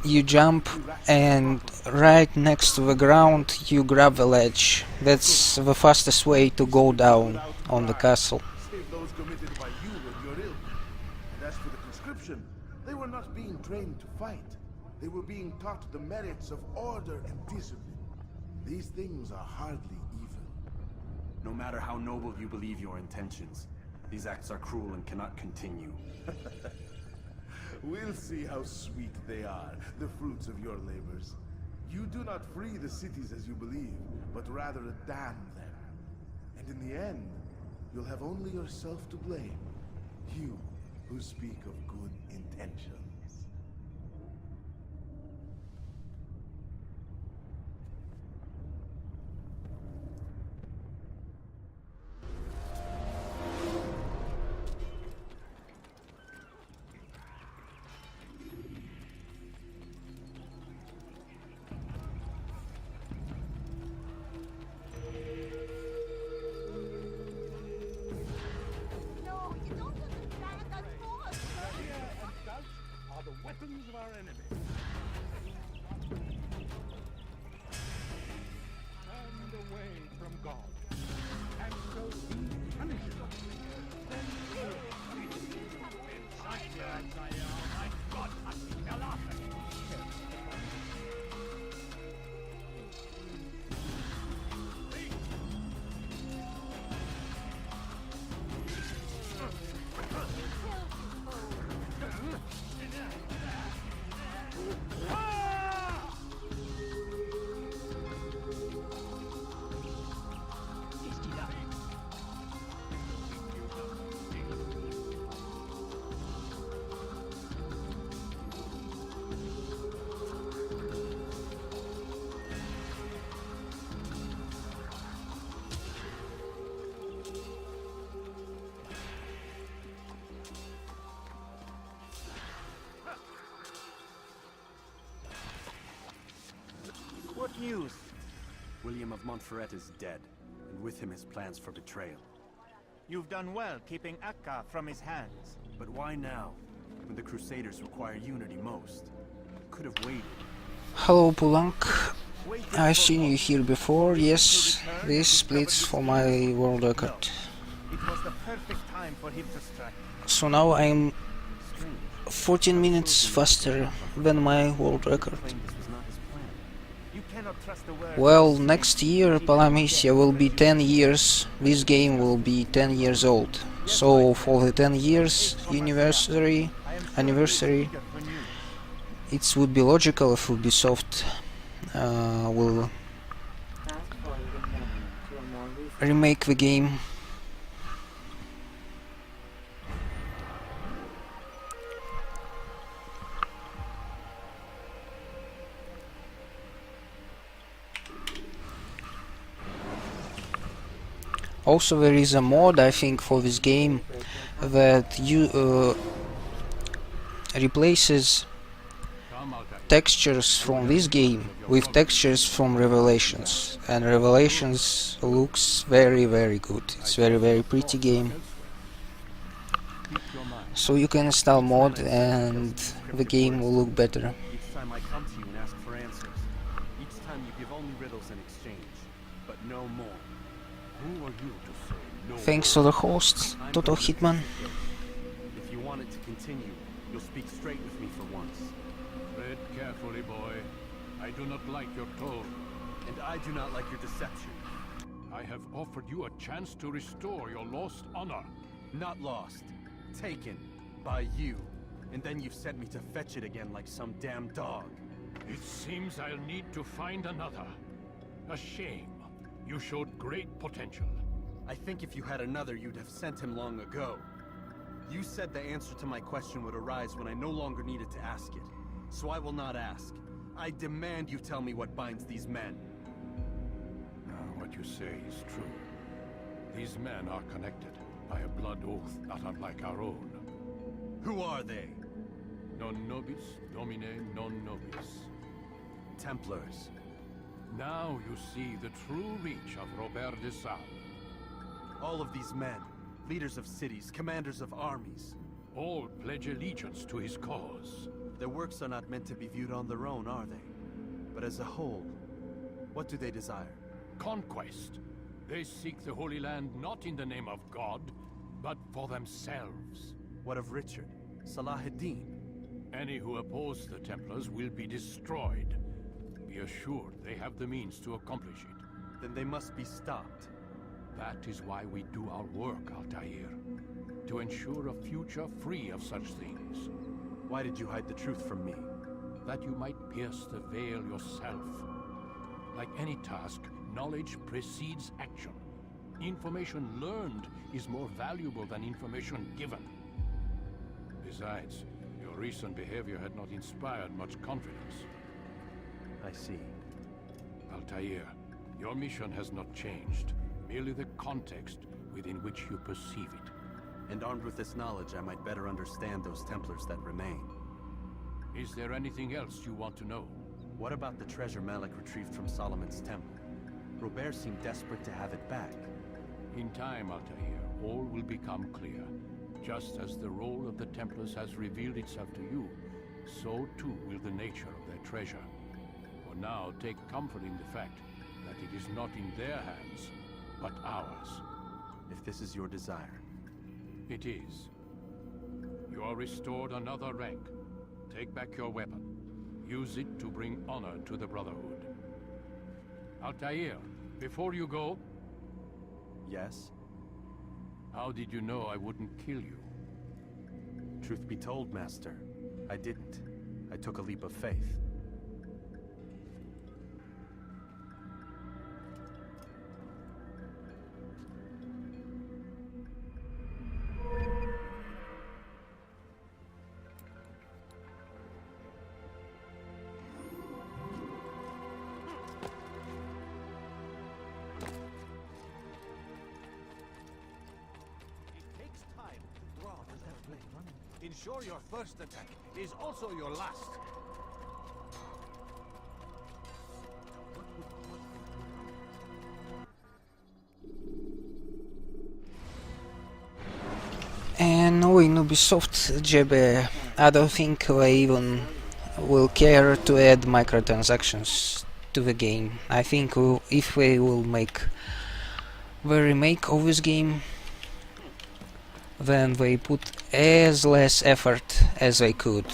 A: You jump and right next to the ground you grab the ledge. That's the fastest way to go down on the castle.
J: trained to fight. They were being taught the merits of order and discipline. These things are hardly evil.
F: No matter how noble you believe your intentions, these acts are cruel and cannot continue.
J: We'll see how sweet they are, the fruits of your labors. You do not free the cities as you believe, but rather damn them. And in the end, you'll have only yourself to blame. You who speak of good intentions.
R: Weapons of our enemy. Turned away from God, and so he punishes us. Then inside your Altair, my God,
I: What news?
F: William of Montferrat is dead, and with him his plans for betrayal.
I: You've done well keeping Akka from his hands.
F: But why now, when the Crusaders require unity most? Could have waited.
A: Hello Pulank, I've seen you here before. Yes, this splits for my world record.
I: It was the perfect time for him to strike.
A: So now I'm 14 minutes faster than my world record. Well, next year Palamisia will be 10 years, this game will be 10 years old. So for the 10 years anniversary, it would be logical if Ubisoft will remake the game. Also, there is a mod, I think, for this game that replaces textures from this game with textures from Revelations, and Revelations looks very good. It's very pretty game. So you can install mod and the game will look better.
F: Each time I come to you and ask for answers, each time you give only riddles in exchange, but no more. Who are you to say no?
A: Thanks to the host, Total Hitman.
F: If you want it to continue, you'll speak straight with me for once.
H: Tread carefully, boy. I do not like your tone.
F: And I do not like your deception.
H: I have offered you a chance to restore your lost honor.
F: Not lost. Taken. By you. And then you've sent me to fetch it again like some damn dog.
H: It seems I'll need to find another. A shame. You showed great potential.
F: I think if you had another, you'd have sent him long ago. You said the answer to my question would arise when I no longer needed to ask it. So I will not ask. I demand you tell me what binds these men.
H: What you say is true. These men are connected by a blood oath not unlike our own.
F: Who are they?
H: Non nobis, domine non nobis.
F: Templars.
H: Now you see the true reach of Robert de Sal.
F: All of these men, leaders of cities, commanders of armies.
H: All pledge allegiance to his cause.
F: Their works are not meant to be viewed on their own, are they? But as a whole, what do they desire?
H: Conquest. They seek the Holy Land not in the name of God, but for themselves.
F: What of Richard? Salah ad-Din?
H: Any who oppose the Templars will be destroyed. Be assured they have the means to accomplish it.
F: Then they must be stopped.
H: That is why we do our work, Altair. To ensure a future free of such things.
F: Why did you hide the truth from me?
H: That you might pierce the veil yourself. Like any task, knowledge precedes action. Information learned is more valuable than information given. Besides, your recent behavior had not inspired much confidence.
F: I see.
H: Altair, your mission has not changed. Merely the context within which you perceive it.
F: And armed with this knowledge, I might better understand those Templars that remain.
H: Is there anything else you want to know?
F: What about the treasure Malik retrieved from Solomon's temple? Robert seemed desperate to have it back.
H: In time, Altair, all will become clear. Just as the role of the Templars has revealed itself to you, so too will the nature of their treasure. For now, take comfort in the fact that it is not in their hands, but ours.
F: If this is your desire.
H: It is. You are restored another rank. Take back your weapon. Use it to bring honor to the Brotherhood. Altair, before you go...
F: Yes?
H: How did you know I wouldn't kill you?
F: Truth be told, Master, I didn't. I took a leap of faith.
Q: Ensure your first attack is also your last.
A: And knowing Ubisoft, GB, I don't think they even will care to add microtransactions to the game. I think if they will make the remake of this game, then they put as less effort as they could.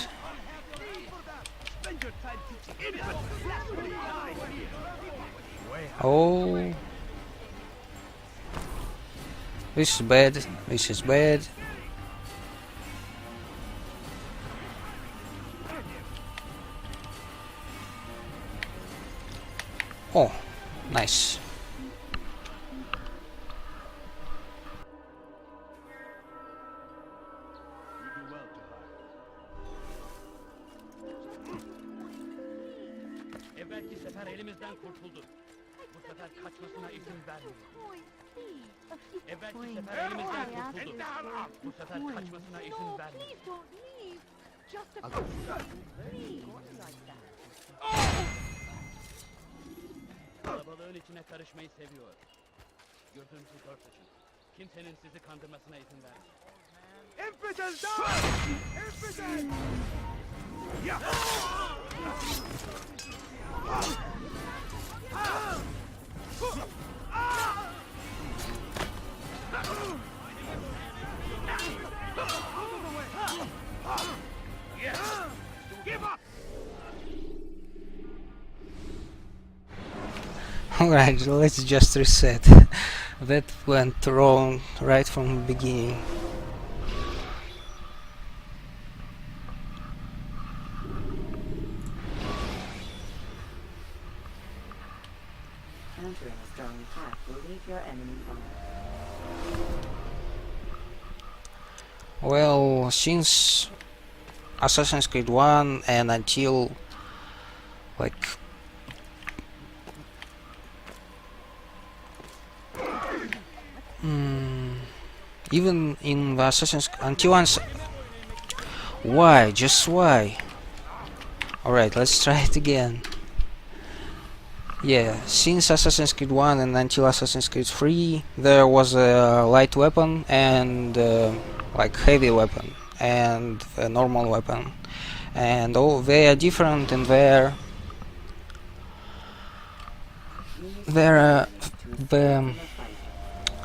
A: Oh, this is bad, this is bad. Oh, nice.
T: Evvelki sefer elimizden kurtuldu. Bu sefer kaçmasına izin vermeyin. Evvelki sefer elimizden kurtuldu. Bu sefer kaçmasına izin vermeyin. Kalabalığın içine karışmayı seviyor. Gözünüzü dört açın. Kimsenin sizi kandırmasına izin vermeyin.
R: Infidel die! Infidel! Yeah! Give up!
A: Alright, let's just reset. That went wrong right from the beginning.
D: Entering a strong path will leave your enemy vulnerable.
A: Well, since Assassin's Creed 1 and until like even in the Assassin's until why? Just why? Alright, let's try it again. Yeah, since Assassin's Creed 1 and until Assassin's Creed 3 there was a light weapon and like heavy weapon and a normal weapon, and they are different in their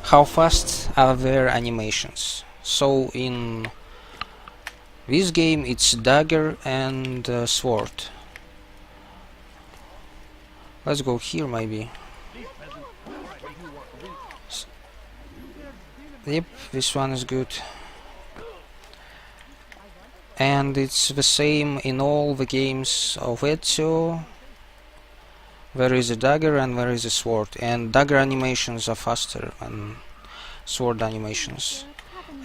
A: how fast are their animations. So in This game it's dagger and sword. Let's go here maybe. Yep, this one is good. And it's the same in all the games of Ezio. There is a dagger and there is a sword, and dagger animations are faster than sword animations.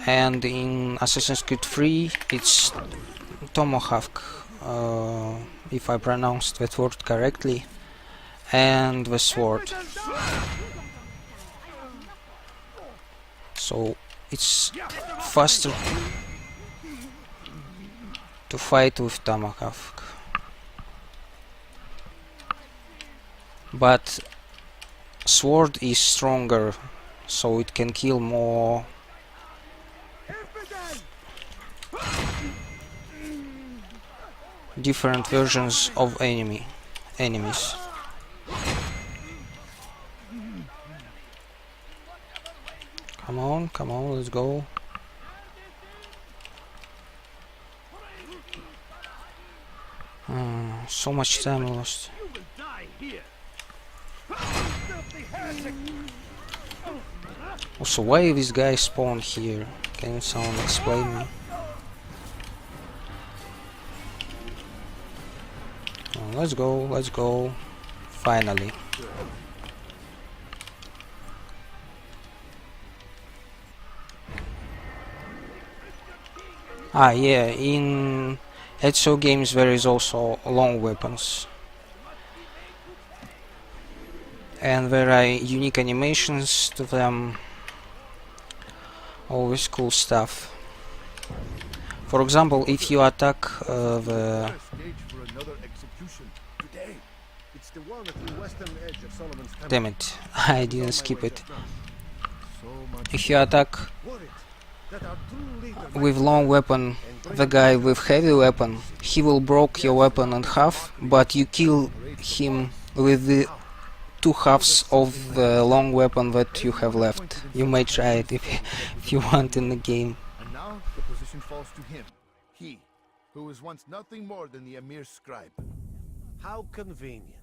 A: And in Assassin's Creed 3 it's tomahawk, if I pronounced that word correctly, and the sword. So it's faster to fight with tomahawk. But sword is stronger, so it can kill more different versions of enemies. Come on, let's go. So much time lost. Also, why this guy spawned here? Can someone explain me? Let's go. Finally. Ah, yeah, in Ezio games there is also long weapons. And there are unique animations to them. Always cool stuff. For example, if you attack the... Damn it, I didn't skip it. If you attack with long weapon the guy with heavy weapon, he will break your weapon in half, but you kill him with the two halves of the long weapon that you have left. You may try it if you want in the game.
L: And now the position falls to him. He, who was once nothing more than the Emir's scribe.
Q: How convenient.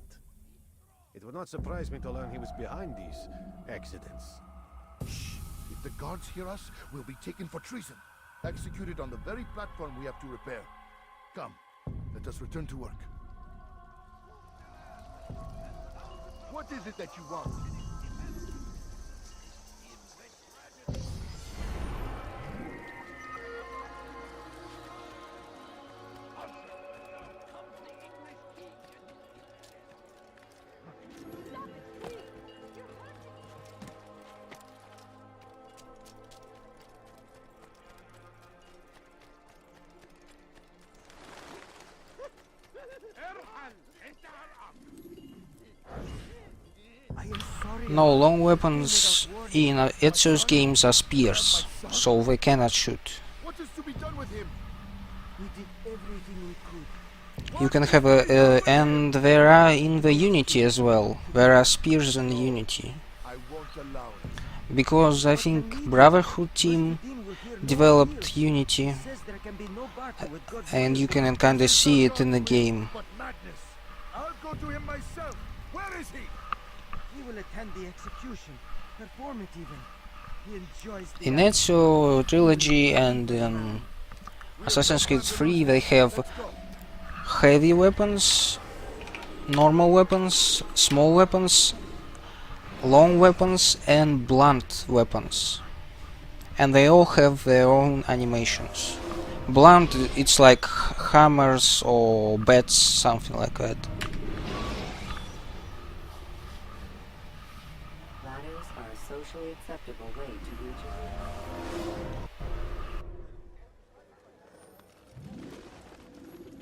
Q: It would not surprise me to learn he was behind these accidents.
L: Shh! If the guards hear us, we'll be taken for treason. Executed on the very platform we have to repair. Come, let us return to work. What is it that you want?
A: No, long weapons in Ezio's games are spears, so they cannot shoot.
L: What is to be done with him?
I: We did everything we could.
A: You can have a... and there are in the Unity as well. There are spears in Unity.
L: I won't allow it.
A: Because I think Brotherhood team developed Unity, and you can kinda see it in the game.
L: But madness! I'll go to him myself. Where is he?
I: He will attend the execution, perform it even. He enjoys the
A: In Ezio trilogy and in Assassin's Creed 3 they have heavy weapons, normal weapons, small weapons, long weapons and blunt weapons. And they all have their own animations. Blunt, it's like hammers or bats, something like that.
D: Ladders are a socially acceptable way to reach it.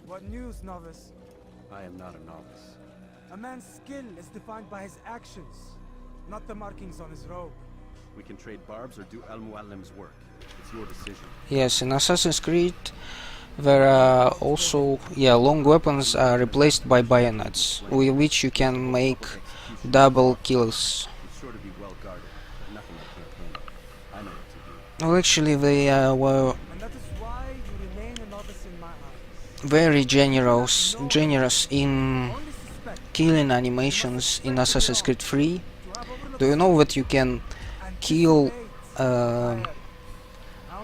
E: What news, novice?
F: I am not a novice.
E: A man's skill is defined by his actions, not the markings on his robe.
F: We can trade barbs or do Al-Muallim's work. It's your decision.
A: Yes, in Assassin's Creed there are also, long weapons are replaced by bayonets, with which you can make double kills.
F: It's sure to be well guarded, but nothing I can't handle. I know what to do.
A: Well, actually they were...
E: And that is why you remain a novice
A: very generous in killing animations in Assassin's Creed 3. Do you know that you can kill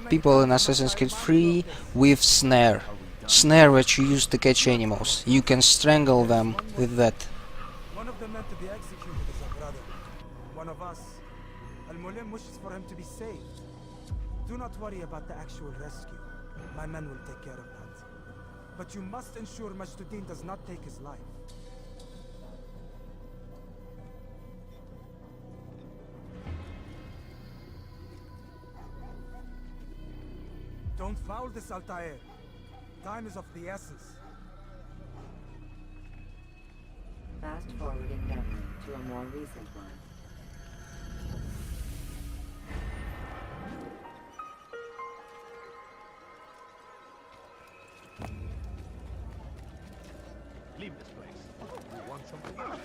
A: people in Assassin's Creed 3 with snare? Snare that you use to catch animals. You can strangle them with that.
E: One of them meant to be executed as a brother. One of us. Al-Mulim wishes for him to be saved. Do not worry about the actual rescue. My men will take care of that. But you must ensure Majduddin does not take his life. Don't foul this, Altair. Time is of the essence.
D: Fast forwarding memory to a more recent one.
R: Leave this place. You want something else?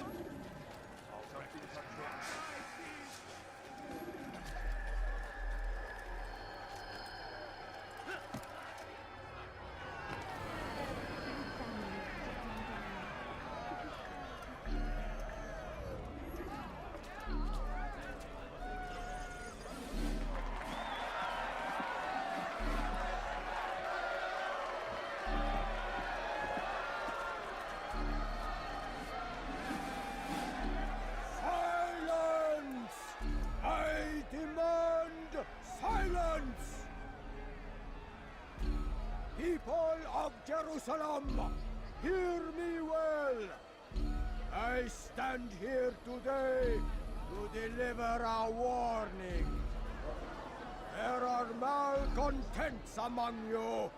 Q: People of Jerusalem, hear me well. I stand here today to deliver a warning. There are malcontents among you.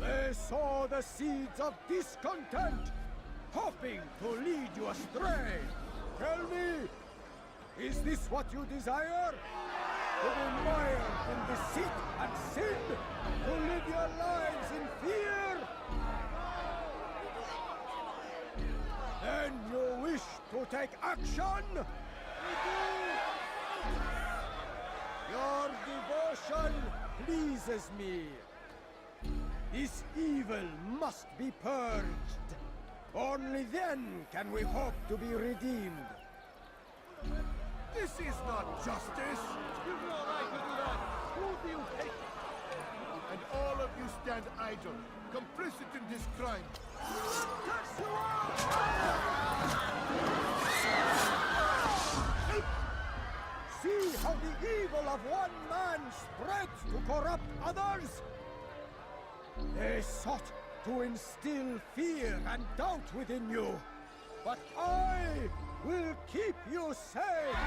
Q: They sow the seeds of discontent, hoping to lead you astray. Tell me, is this what you desire? To be mired in deceit and sin? To live your lives in fear? Then you wish to take action? Your devotion pleases me. This evil must be purged. Only then can we hope to be redeemed. This is not justice.
R: You've no right to do that. Who do you take?
L: And all of you stand idle, complicit in this crime.
Q: See how the evil of one man spreads to corrupt others? They sought to instill fear and doubt within you. But I will keep you safe.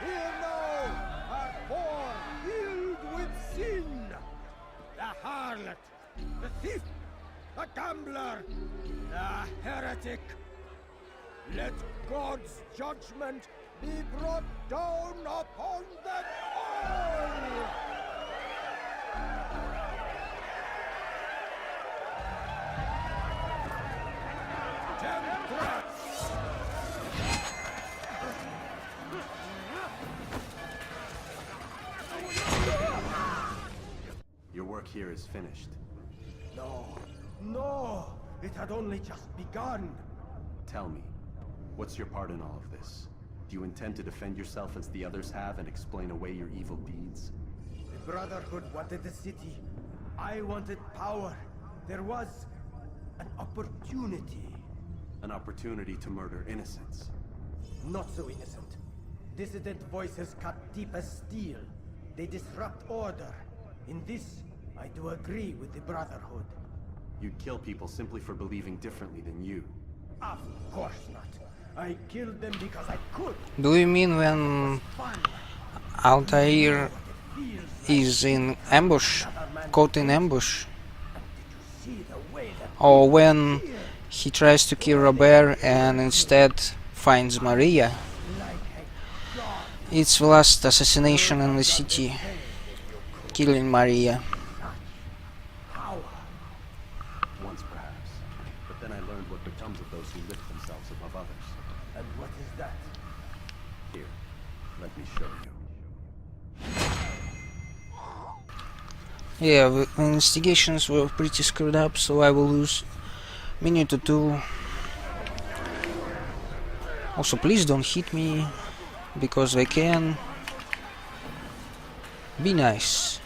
Q: Here now are four filled with sin. The harlot, the thief, the gambler, the heretic. Let God's judgment be brought down upon them all!
F: Your work here is finished.
Q: No, no! It had only just begun!
F: Tell me, what's your part in all of this? Do you intend to defend yourself as the others have and explain away your evil deeds?
Q: The Brotherhood wanted the city. I wanted power. There was an opportunity.
F: An opportunity to murder innocents.
Q: Not so innocent. Dissident voices cut deep as steel. They disrupt order. In this, I do agree with the Brotherhood.
F: You'd kill people simply for believing differently than you.
Q: Of course not. I killed them because I could.
A: Do you mean when Altair is in ambush, caught in ambush? Or when he tries to kill Robert and instead finds Maria? It's the last assassination in the city, killing Maria.
F: Once perhaps, but then I learned what becomes of those who lift themselves above others.
Q: And what is that?
F: Here, let me show you.
A: Yeah, the investigations were pretty screwed up, so I will lose minute or two. Also, please don't hit me, because they can. Be nice.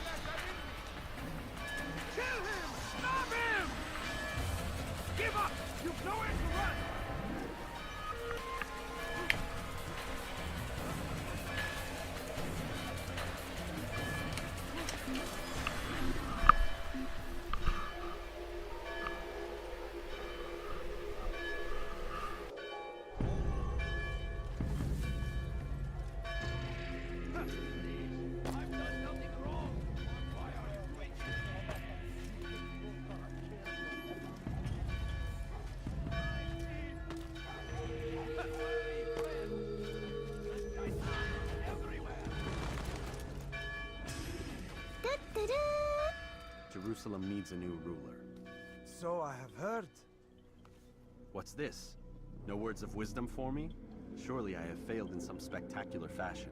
F: Jerusalem needs a new ruler.
E: So I have heard.
F: What's this? No words of wisdom for me? Surely I have failed in some spectacular fashion.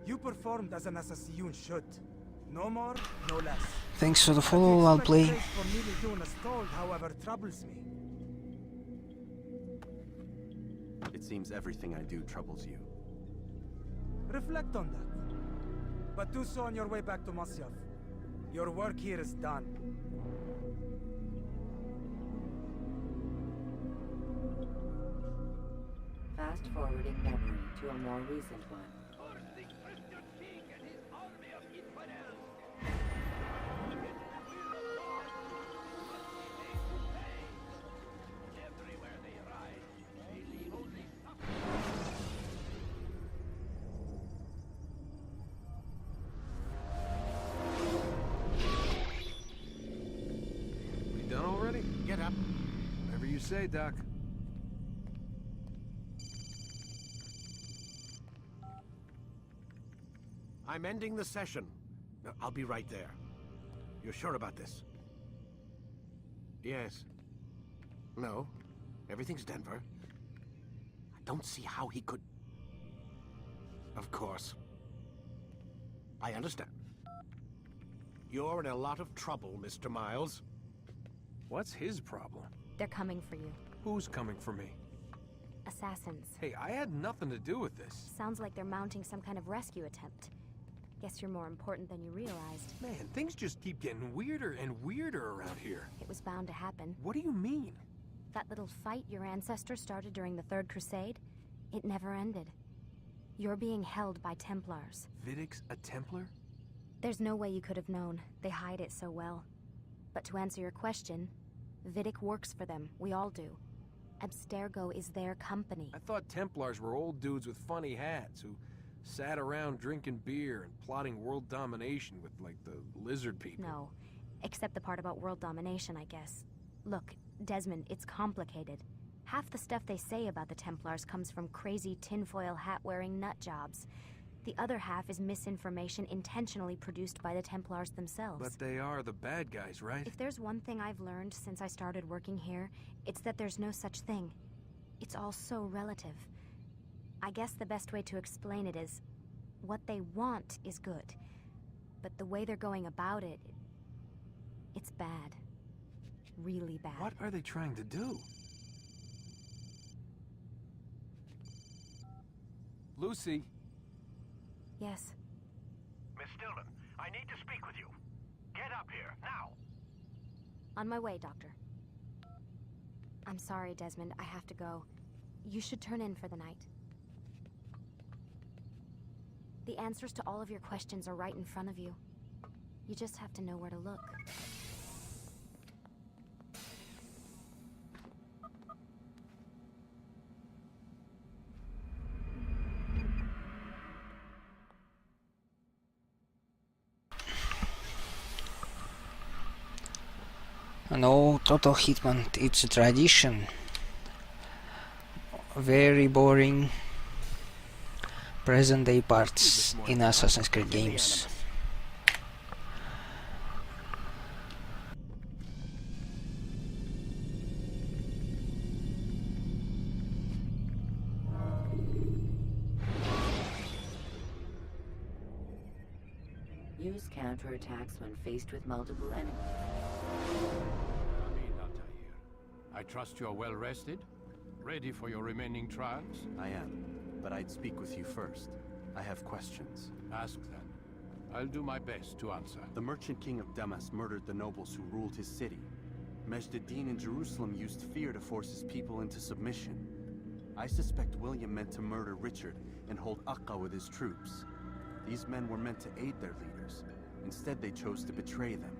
E: You performed as an assassin should. No more, no less.
A: Thanks for the follow, I'll play.
E: For merely doing as told, however, troubles me.
F: It seems everything I do troubles you.
E: Reflect on that. But do so on your way back to Masyaf. Your work here is done.
D: Fast forwarding memory to a more recent one.
B: We done already?
C: Get up.
B: Whatever you say, Doc.
C: I'm ending the session. I'll be right there. You're sure about this? Yes. No. Everything's Denver. I don't see how he could... Of course. I understand. You're in a lot of trouble, Mr. Miles.
B: What's his problem?
P: They're coming for you.
B: Who's coming for me?
P: Assassins.
B: Hey, I had nothing to do with this.
P: Sounds like they're mounting some kind of rescue attempt. Guess you're more important than you realized.
B: Man, things just keep getting weirder and weirder around here.
P: It was bound to happen.
B: What do you mean?
P: That little fight your ancestor started during the Third Crusade, it never ended. You're being held by Templars.
B: Vidic's a Templar?
P: There's no way you could have known. They hide it so well. But to answer your question, Vidic works for them. We all do. Abstergo is their company.
B: I thought Templars were old dudes with funny hats who sat around drinking beer and plotting world domination with, like, the lizard people.
P: No. Except the part about world domination, I guess. Look, Desmond, it's complicated. Half the stuff they say about the Templars comes from crazy tinfoil hat-wearing nut jobs. The other half is misinformation intentionally produced by the Templars themselves.
B: But they are the bad guys, right?
P: If there's one thing I've learned since I started working here, it's that there's no such thing. It's all so relative. I guess the best way to explain it is, what they want is good. But the way they're going about it, it's bad. Really bad.
B: What are they trying to do? Lucy?
P: Yes.
C: Miss Stillman, I need to speak with you. Get up here, now!
P: On my way, Doctor. I'm sorry, Desmond. I have to go. You should turn in for the night. The answers to all of your questions are right in front of you. You just have to know where to look.
A: No, Total Hitman, it's a tradition. Very boring present day parts in Assassin's Creed games.
D: Use counterattacks when faced with multiple enemies.
H: I trust you're well rested? Ready for your remaining trials?
F: I am, but I'd speak with you first. I have questions.
H: Ask then. I'll do my best to answer.
F: The merchant king of Damas murdered the nobles who ruled his city. Majd-ad-Din in Jerusalem used fear to force his people into submission. I suspect William meant to murder Richard and hold Aqqa with his troops. These men were meant to aid their leaders. Instead, they chose to betray them.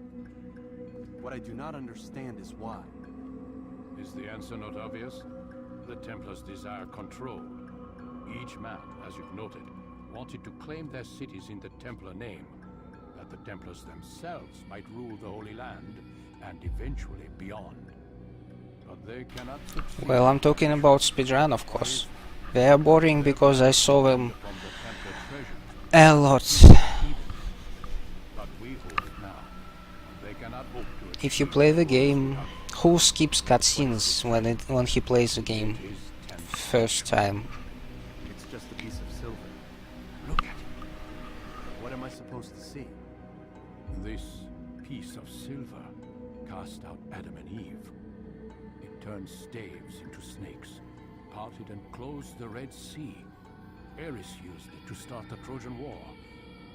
F: What I do not understand is why.
H: Is the answer not obvious? The Templars desire control. Each man, as you've noted, wanted to claim their cities in the Templar name, that the Templars themselves might rule the Holy Land, and eventually beyond. But they cannot succeed.
A: Well, I'm talking about Speedrun, of course. They are boring because I saw them a lot.
H: But we hold it now. They cannot hope to.
A: If you play the game, who skips cutscenes when he plays the game first time?
F: It's just a piece of silver. Look at it. What am I supposed to see?
H: This piece of silver cast out Adam and Eve. It turned staves into snakes, parted and closed the Red Sea. Ares used it to start the Trojan War,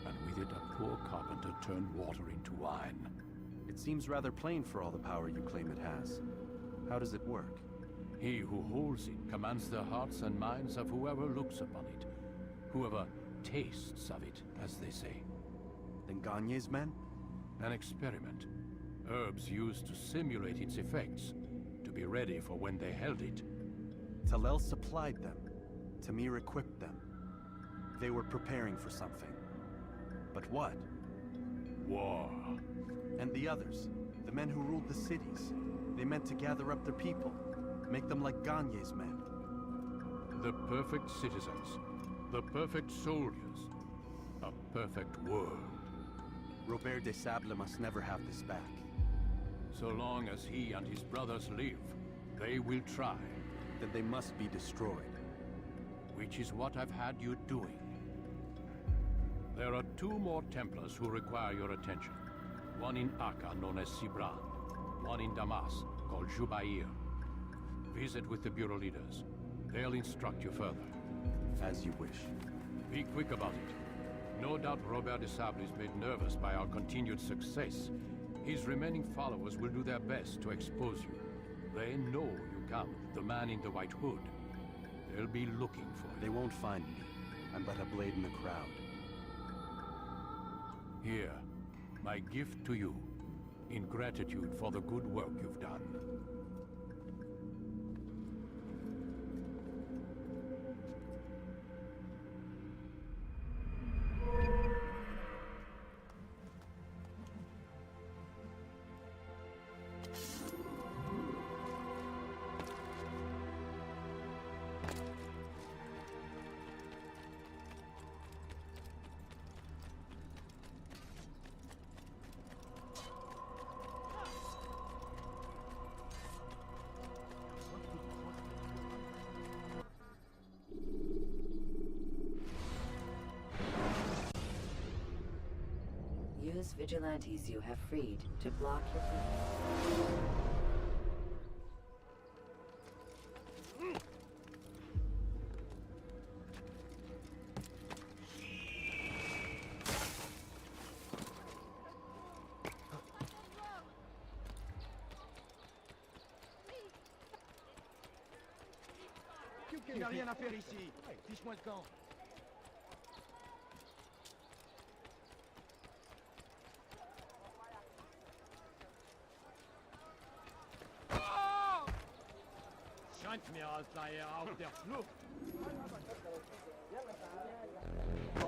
H: and with it a poor carpenter turned water into wine.
F: It seems rather plain for all the power you claim it has. How does it work?
H: He who holds it commands the hearts and minds of whoever looks upon it, whoever tastes of it, as they say.
F: Then Gagne's men?
H: An experiment. Herbs used to simulate its effects, to be ready for when they held it.
F: Talel supplied them. Tamir equipped them. They were preparing for something. But what?
H: War.
F: And the others, the men who ruled the cities, they meant to gather up their people, make them like Gagne's men.
H: The perfect citizens, the perfect soldiers, a perfect world.
F: Robert de Sable must never have this back.
H: So long as he and his brothers live, they will try.
F: Then they must be destroyed.
H: Which is what I've had you doing. There are 2 more Templars who require your attention. One in Aqqa, known as Speedrun. One in Damas, called Jubair. Visit with the Bureau leaders. They'll instruct you further.
F: As you wish.
H: Be quick about it. No doubt Robert de Sable is made nervous by our continued success. His remaining followers will do their best to expose you. They know you come, the man in the white hood. They'll be looking for you.
F: They won't find me. I'm but a blade in the crowd.
H: Here, my gift to you, in gratitude for the good work you've done.
D: Use vigilantes you have freed to block your path.
T: Il n'y a rien à faire ici. Fiche-moi le camp. Scheint mir, als sei auf der Flucht.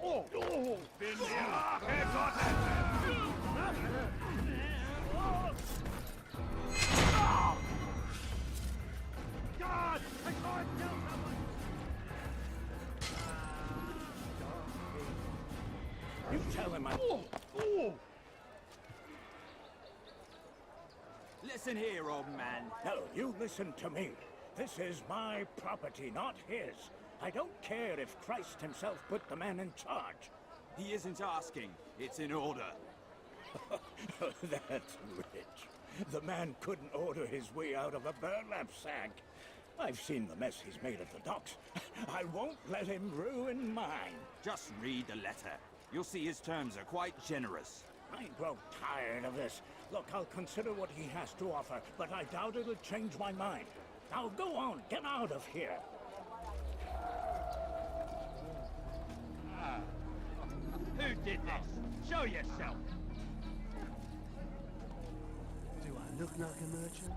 T: Oh, oh, bin der Rache Gottes! God, I can't kill someone!
S: You tell him I...
U: Listen here, old man.
V: No, you listen to me. This is my property, not his. I don't care if Christ himself put the man in charge.
U: He isn't asking. It's in order.
V: That's rich. The man couldn't order his way out of a burlap sack. I've seen the mess he's made at the docks. I won't let him ruin mine.
U: Just read the letter. You'll see his terms are quite generous.
V: I grow tired of this. Look, I'll consider what he has to offer, but I doubt it'll change my mind. Now go on, get out of here.
T: Who did this? Show yourself!
G: Do I look like a merchant?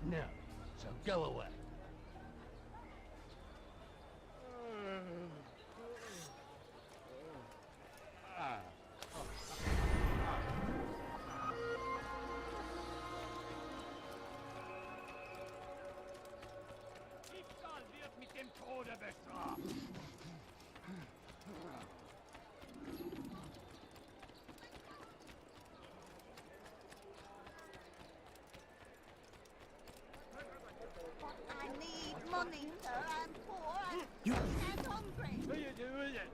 T: No. So go away.
M: I need money, sir. I'm poor and hungry.
T: What are you doing it?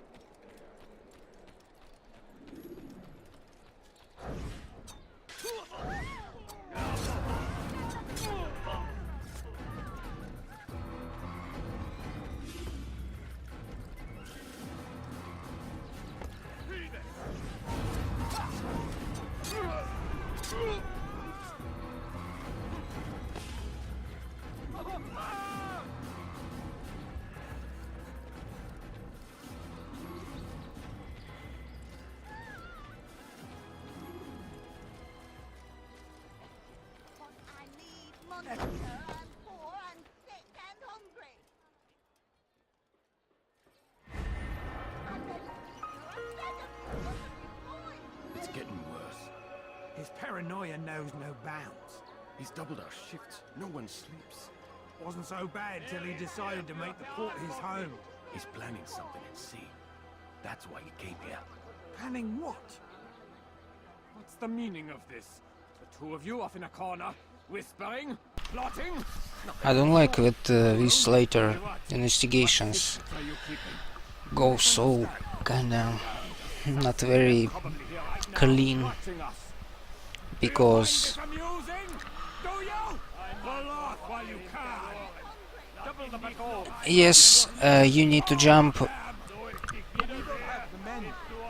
M: Money, sir. I'm poor and sick and hungry. I beg of you.
F: It's getting worse.
O: His paranoia knows no bounds.
F: He's doubled our shifts. No one sleeps.
O: Wasn't so bad till he decided to make the port his home.
F: He's planning something at sea. That's why he came here.
O: Planning what?
W: What's the meaning of this? The two of you off in a corner, whispering, plotting?
A: I don't like that these later investigations go so kinda not very clean, because yes, you need to jump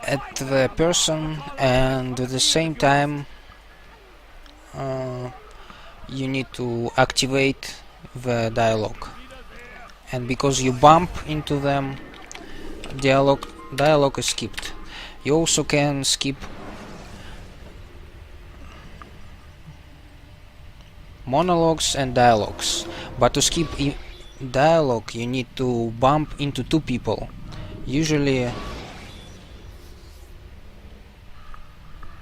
A: at the person, and at the same time you need to activate the dialogue, and because you bump into them, dialogue is skipped. You also can skip monologues and dialogues, but to skip dialogue you need to bump into two people, usually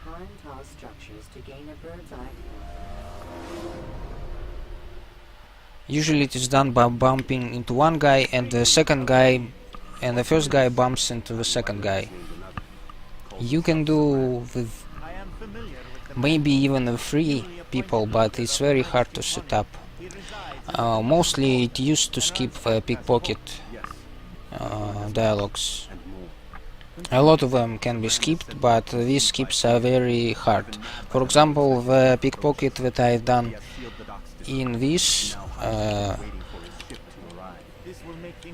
D: Climb tall structures to gain a bird's eye.
A: Usually it is done by bumping into one guy, and the second guy and the first guy bumps into the second guy. You can do with maybe even with 3 people, but it's very hard to set up. Mostly it used to skip pickpocket dialogues. A lot of them can be skipped, but these skips are very hard. For example, the pickpocket that I've done in this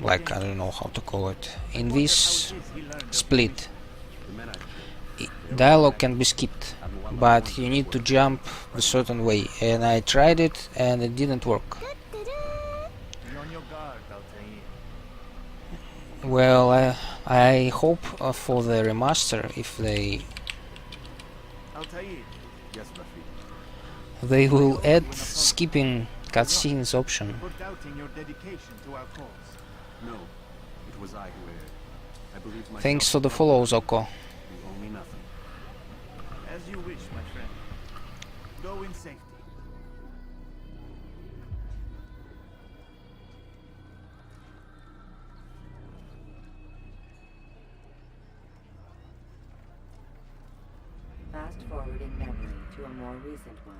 A: like, I don't know how to call it, in this split, dialogue can be skipped, but you need to jump a certain way, and I tried it and it didn't work. Well, I hope for the remaster, if they will add skipping cutscenes option.
F: For doubting your dedication to our cause. No, it was I who erred. I believe myself.
A: Thanks for the follow, Zoko.
F: You owe me nothing.
I: As you wish, my friend. Go in safety.
D: Fast forward in memory to a more recent one.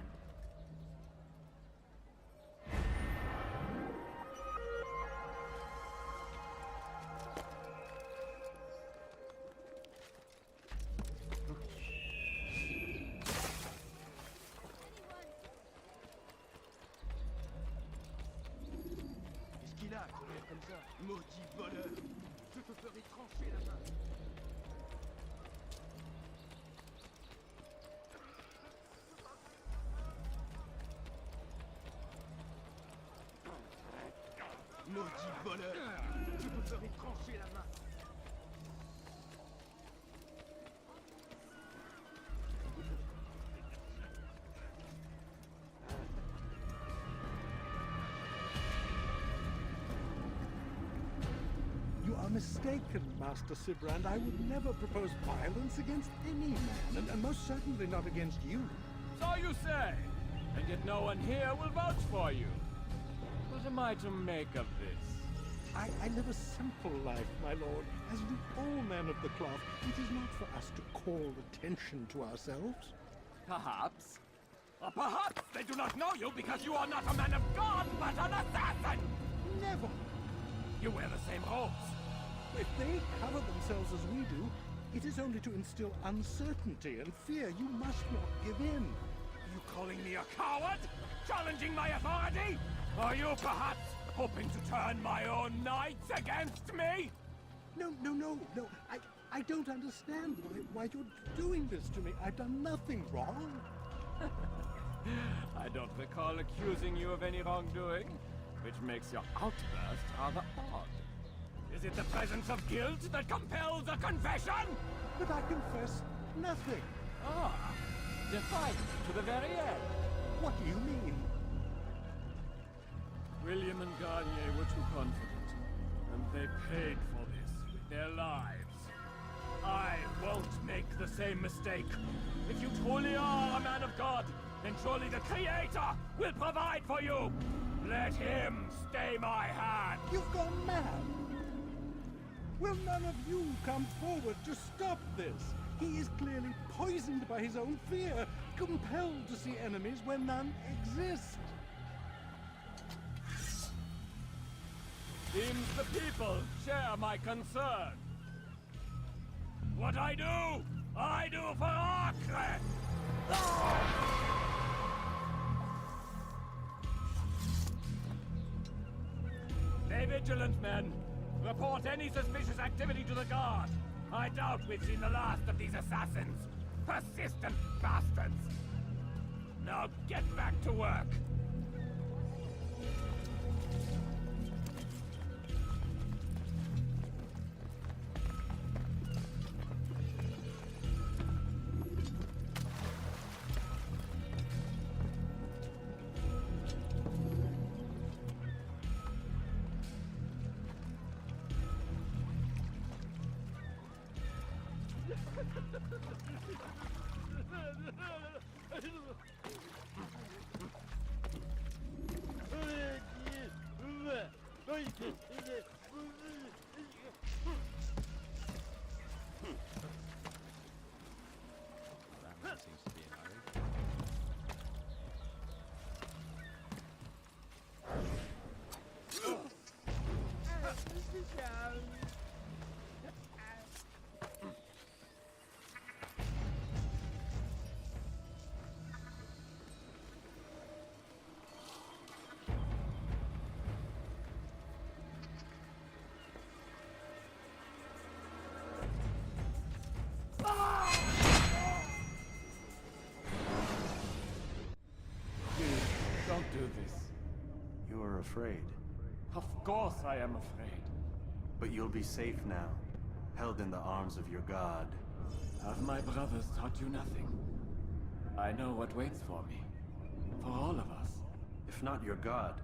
R: Maudit voleur! Je te ferai trancher la main! Maudit voleur! Je te ferai trancher la main!
L: You are mistaken, Master Sibrand. I would never propose violence against any man, and most certainly not against you.
W: So you say, and yet no one here will vouch for you. What am I to make of this?
L: I live a simple life, my lord, as do all men of the cloth. It is not for us to call attention to ourselves.
W: Perhaps. Or perhaps they do not know you because you are not a man of God, but an assassin!
L: Never!
W: You wear the same robes.
L: If they cover themselves as we do, it is only to instill uncertainty and fear. You must not give in.
W: You calling me a coward? Challenging my authority? Are you perhaps hoping to turn my own knights against me?
L: No. I don't understand why you're doing this to me. I've done nothing wrong.
W: I don't recall accusing you of any wrongdoing, which makes your outburst rather odd. Is it the presence of guilt that compels a confession?
L: But I confess nothing.
W: Ah, defiant to the very end.
L: What do you mean?
W: William and Garnier were too confident, and they paid for this with their lives. I won't make the same mistake. If you truly are a man of God, then surely the Creator will provide for you. Let him stay my hand.
L: You've gone mad. Will none of you come forward to stop this? He is clearly poisoned by his own fear, compelled to see enemies where none exist.
W: Seems the people share my concern. What I do for Acre! Stay vigilant, men. Report any suspicious activity to the guard. I doubt we've seen the last of these assassins. Persistent bastards. Now get back to work. Don't do this.
F: You are afraid.
W: Of course I am afraid.
F: But you'll be safe now, held in the arms of your god.
W: Have my brothers taught you nothing? I know what waits for me. For all of us.
F: If not your god,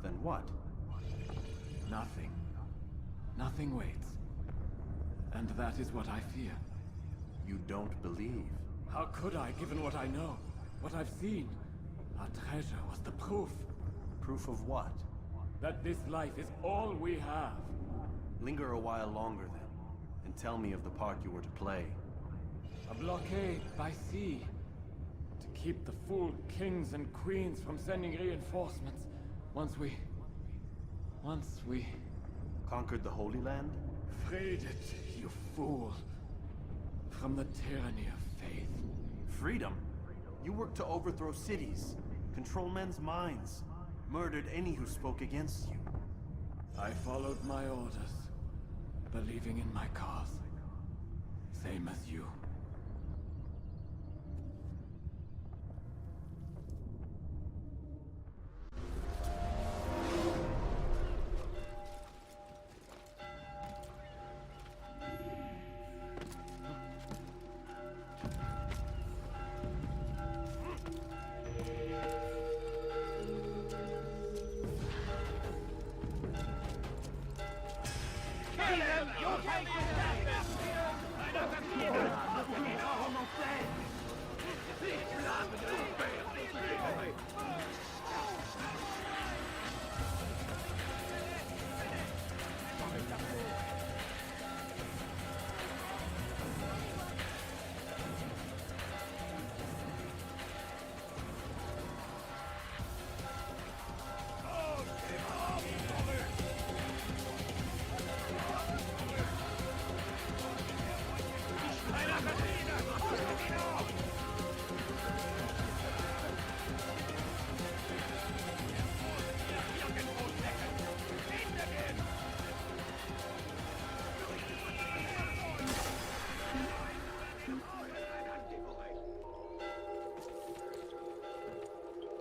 F: then what?
W: Nothing. Nothing waits. And that is what I fear.
F: You don't believe?
W: How could I, given what I know? What I've seen? Our treasure was the proof.
F: Proof of what?
W: That this life is all we have.
F: Linger a while longer then, and tell me of the part you were to play.
W: A blockade by sea. To keep the fool kings and queens from sending reinforcements. Once we...
F: Conquered the Holy Land?
W: Freed it, you fool. From the tyranny of faith.
F: Freedom? You worked to overthrow cities, control men's minds, murdered any who spoke against you.
W: I followed my orders, believing in my cause. Same as you.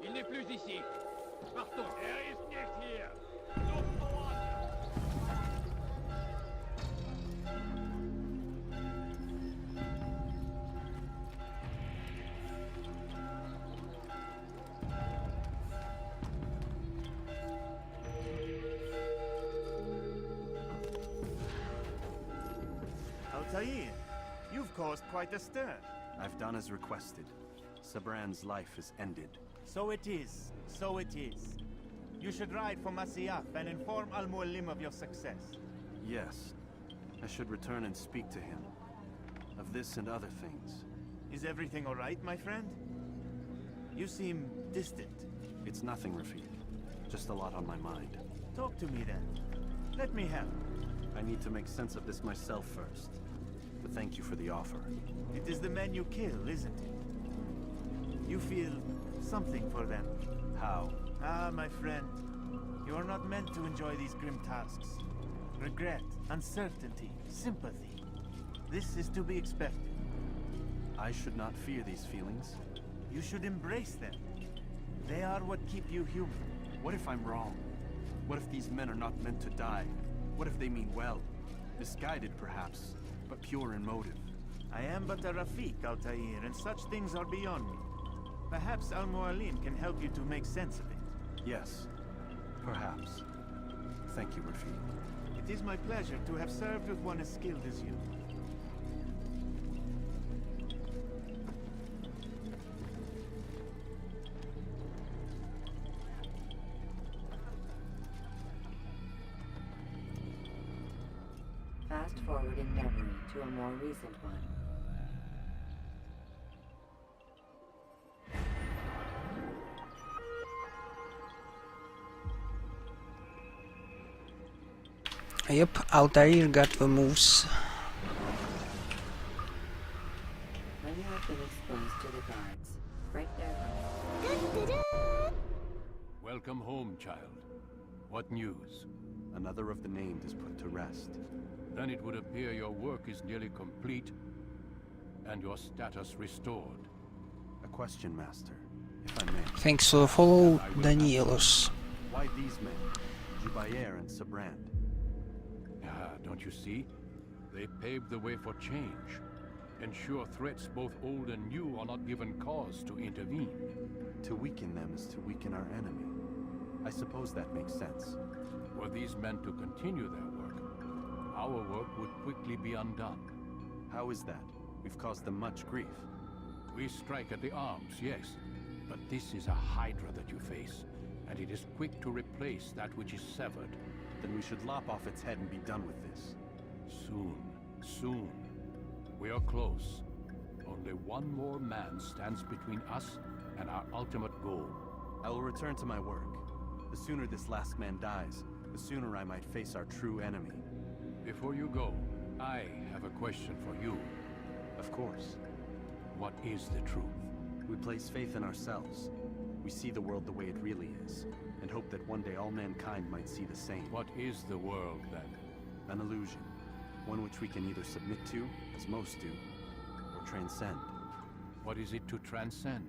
T: Il n'est plus ici. Partons. Er ist nicht hier. Sucht woanders.
I: Altair, you've caused quite a stir.
F: I've done as requested. Sabran's life is ended.
I: So it is. So it is. You should ride for Masyaf and inform Al-Mualim of your success.
F: Yes. I should return and speak to him. Of this and other things.
I: Is everything all right, my friend? You seem distant.
F: It's nothing, Rafik. Just a lot on my mind.
I: Talk to me then. Let me help.
F: I need to make sense of this myself first. But thank you for the offer.
I: It is the men you kill, isn't it? You feel something for them.
F: How?
I: Ah, my friend. You are not meant to enjoy these grim tasks. Regret, uncertainty, sympathy. This is to be expected.
F: I should not fear these feelings.
I: You should embrace them. They are what keep you human.
F: What if I'm wrong? What if these men are not meant to die? What if they mean well? Misguided, perhaps, but pure in motive.
I: I am but a Rafik, Altair, and such things are beyond me. Perhaps Al-Mualim can help you to make sense of it.
F: Yes, perhaps. Thank you, Rafik.
I: It is my pleasure to have served with one as skilled as you.
D: Fast forward in memory to a more recent one.
A: Yep, Altair got the moves.
D: When you have been exposed to the guards, break their bones.
H: Welcome home, child. What news?
F: Another of the named is put to rest.
H: Then it would appear your work is nearly complete and your status restored.
F: A question, Master, if I may.
A: Thanks for the follow, Danielos.
F: Why these men? Jubayer and Sabrand.
H: Don't you see? They paved the way for change. Ensure threats both old and new are not given cause to intervene.
F: To weaken them is to weaken our enemy. I suppose that makes sense.
H: Were these men to continue their work, our work would quickly be undone.
F: How is that? We've caused them much grief.
H: We strike at the arms, yes. But this is a hydra that you face, and it is quick to replace that which is severed.
F: Then we should lop off its head and be done with this.
H: Soon, soon. We are close. Only one more man stands between us and our ultimate goal.
F: I will return to my work. The sooner this last man dies, the sooner I might face our true enemy.
H: Before you go, I have a question for you.
F: Of course.
H: What is the truth?
F: We place faith in ourselves. We see the world the way it really is, and hope that one day all mankind might see the same.
H: What is the world, then?
F: An illusion. One which we can either submit to, as most do, or transcend.
H: What is it to transcend?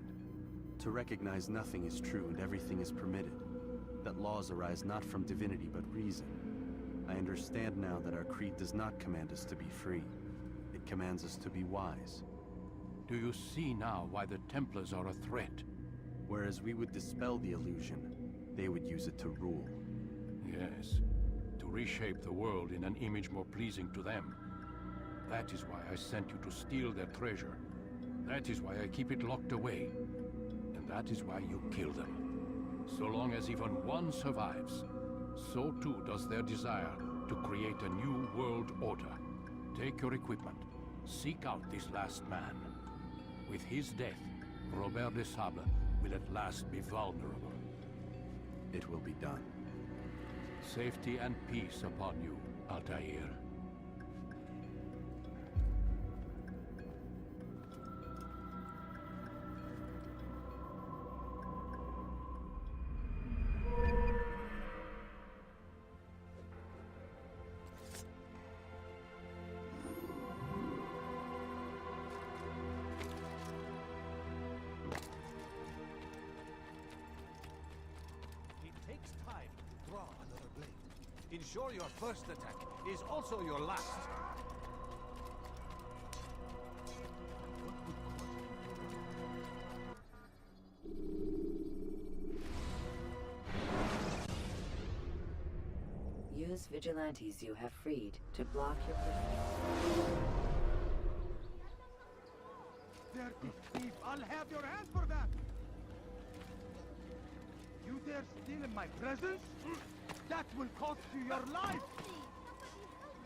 F: To recognize nothing is true and everything is permitted. That laws arise not from divinity but reason. I understand now that our creed does not command us to be free. It commands us to be wise.
H: Do you see now why the Templars are a threat?
F: Whereas we would dispel the illusion, they would use it to rule.
H: Yes, to reshape the world in an image more pleasing to them. That is why I sent you to steal their treasure. That is why I keep it locked away. And that is why you kill them. So long as even one survives, so too does their desire to create a new world order. Take your equipment. Seek out this last man. With his death, Robert de Sable will at last be vulnerable.
F: It will be done.
H: Safety and peace upon you, Altair.
Q: Ensure your first attack is also your last.
D: Use vigilantes you have freed to block your
O: Dirty thief! I'll have your hand for that! You dare steal in my presence? That will cost you your life!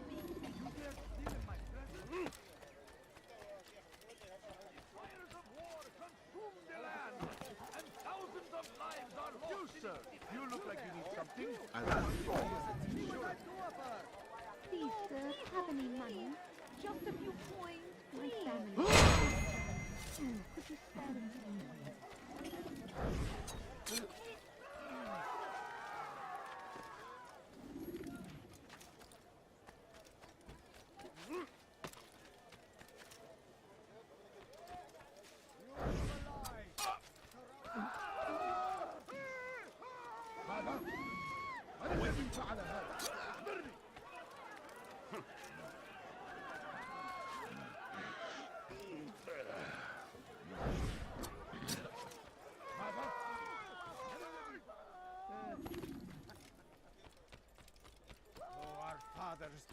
O: You dare steal in my presence?
W: Fires of war consume the land, and thousands of lives are lost. You, sir, you look like you need something.
M: Please, sir, have any money? Just a few coins, my family. Could you spare them?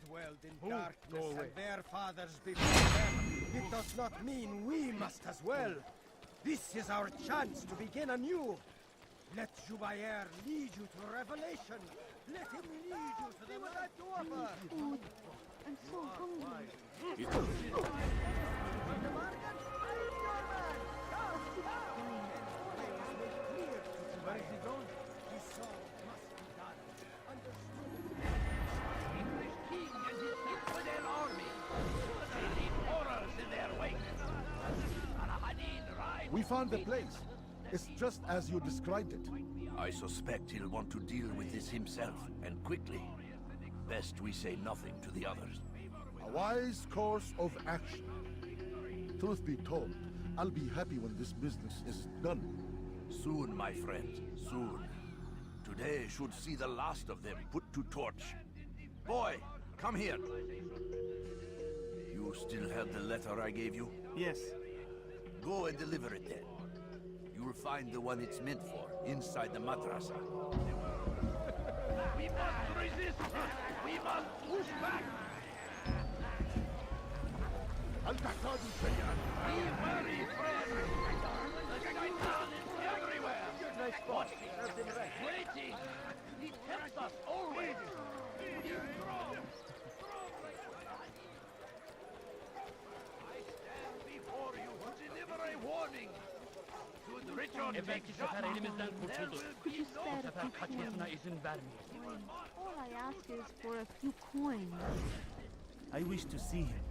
Q: Dwelled in darkness and their fathers before them. It does not mean we must as well. This is our chance to begin anew. Let Jubayer lead you to revelation. Let him lead you to the light to offer.
M: Food. I'm so hungry.
Q: Where is he going? He saw what must be done. Understood.
W: English king and his infidel army. They leave horrors in their wake.
L: We found the place. It's just as you described it.
J: I suspect he'll want to deal with this himself, and quickly. Best we say nothing to the others.
L: A wise course of action. Truth be told, I'll be happy when this business is done.
J: Soon, my friend, soon. Today should see the last of them put to torch. Boy, come here. You still have the letter I gave you?
I: Yes.
J: Go and deliver it then. You'll find the one it's meant for, inside the madrasa.
W: We must resist! We must push back!
L: هل تحتاج شيئا؟
W: Be wary, friend! The shaitan is everywhere! Watching, waiting! He tempts us always! Be strong! I stand before you to deliver a warning! Should Richard
T: Evet,
W: take
T: bu sefer
W: Jacques,
T: elimizden
W: there
T: kurtulduk.
W: will be
T: Bu
W: no
T: sefer kaçmasına izin vermeyiz.
M: All I ask is for a few coins.
I: I wish to see him,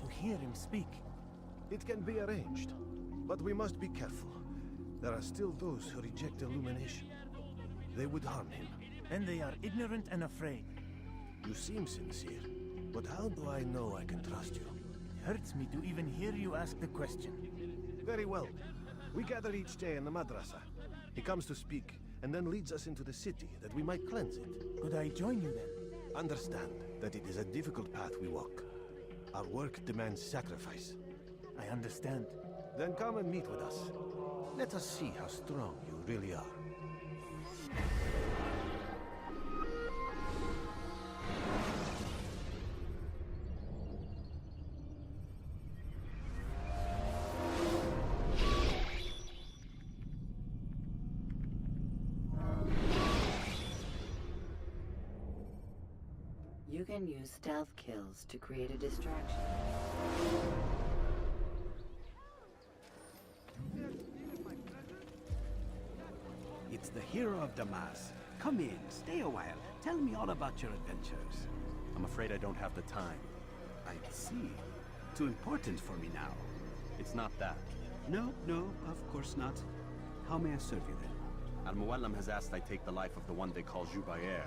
I: to hear him speak.
L: It can be arranged, but we must be careful.
Q: there are still those who reject illumination. They would harm him.
I: And they are ignorant and afraid.
Q: You seem sincere, but how do I know I can trust you?
I: Hurts me to even hear you ask the question.
Q: Very well. We gather each day in the madrasa. He comes to speak, and then leads us into the city, that we might cleanse it.
I: Could I join you then?
Q: Understand that it is a difficult path we walk. Our work demands sacrifice.
I: I understand.
Q: Then come and meet with us. Let us see how strong you really are.
D: You can use stealth kills to create a distraction.
F: It's the hero of Damas. Come in, stay a while. Tell me all about your adventures. I'm afraid I don't have the time. I see. Too important for me now. It's not that. No, of course not. How may I serve you then? Al-Muallam has asked I take the life of the one they call Jubair.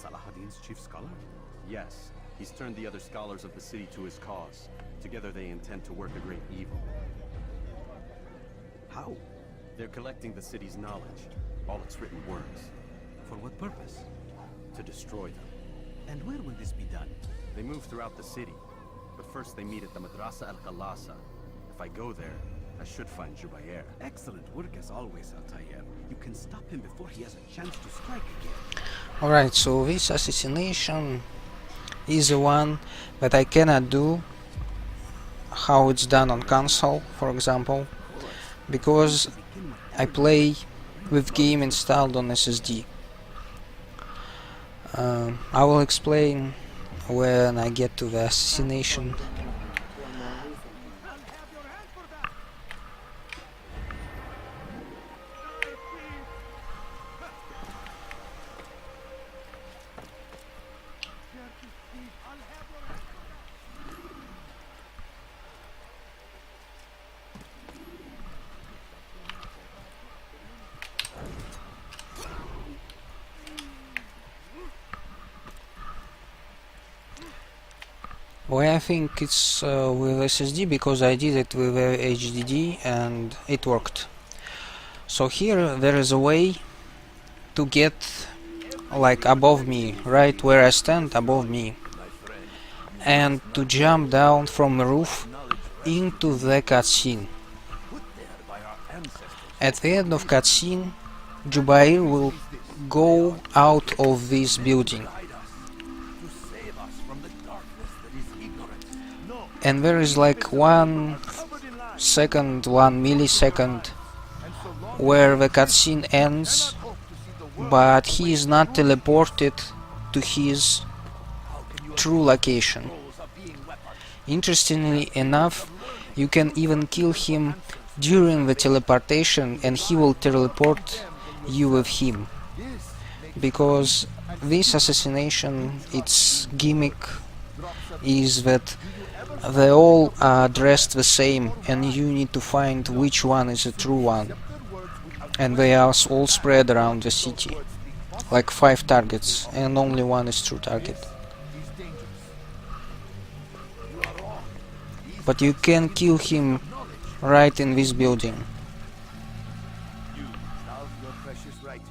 F: Salahadin's chief scholar? Yes. He's turned the other scholars of the city to his cause. Together they intend to work a great evil. How? They're collecting the city's knowledge, all its written words. For what purpose? To destroy them. And where will this be done? They move throughout the city, but first they meet at the Madrasa al-Khalasa. If I go there, I should find Jubair. Excellent work as always, Altair. You can stop him before he has a chance to strike again.
A: Alright, so this assassination is the one that I cannot do how it's done on console, for example, because I play with game installed on SSD. I will explain when I get to the assassination. Well, I think it's with SSD because I did it with HDD and it worked. So here there is a way to get like above me, right where I stand, above me, and to jump down from the roof into the cutscene. At the end of cutscene, Jubair will go out of this building. And there is like 1 second, 1 millisecond where the cutscene ends, but he is not teleported to his true location. Interestingly enough, you can even kill him during the teleportation and he will teleport you with him. Because this assassination, its gimmick is that they all are dressed the same and you need to find which one is the true one. And they are all spread around the city, like 5 targets, and only one is true target. But you can kill him right in this building.
J: You love your precious writings.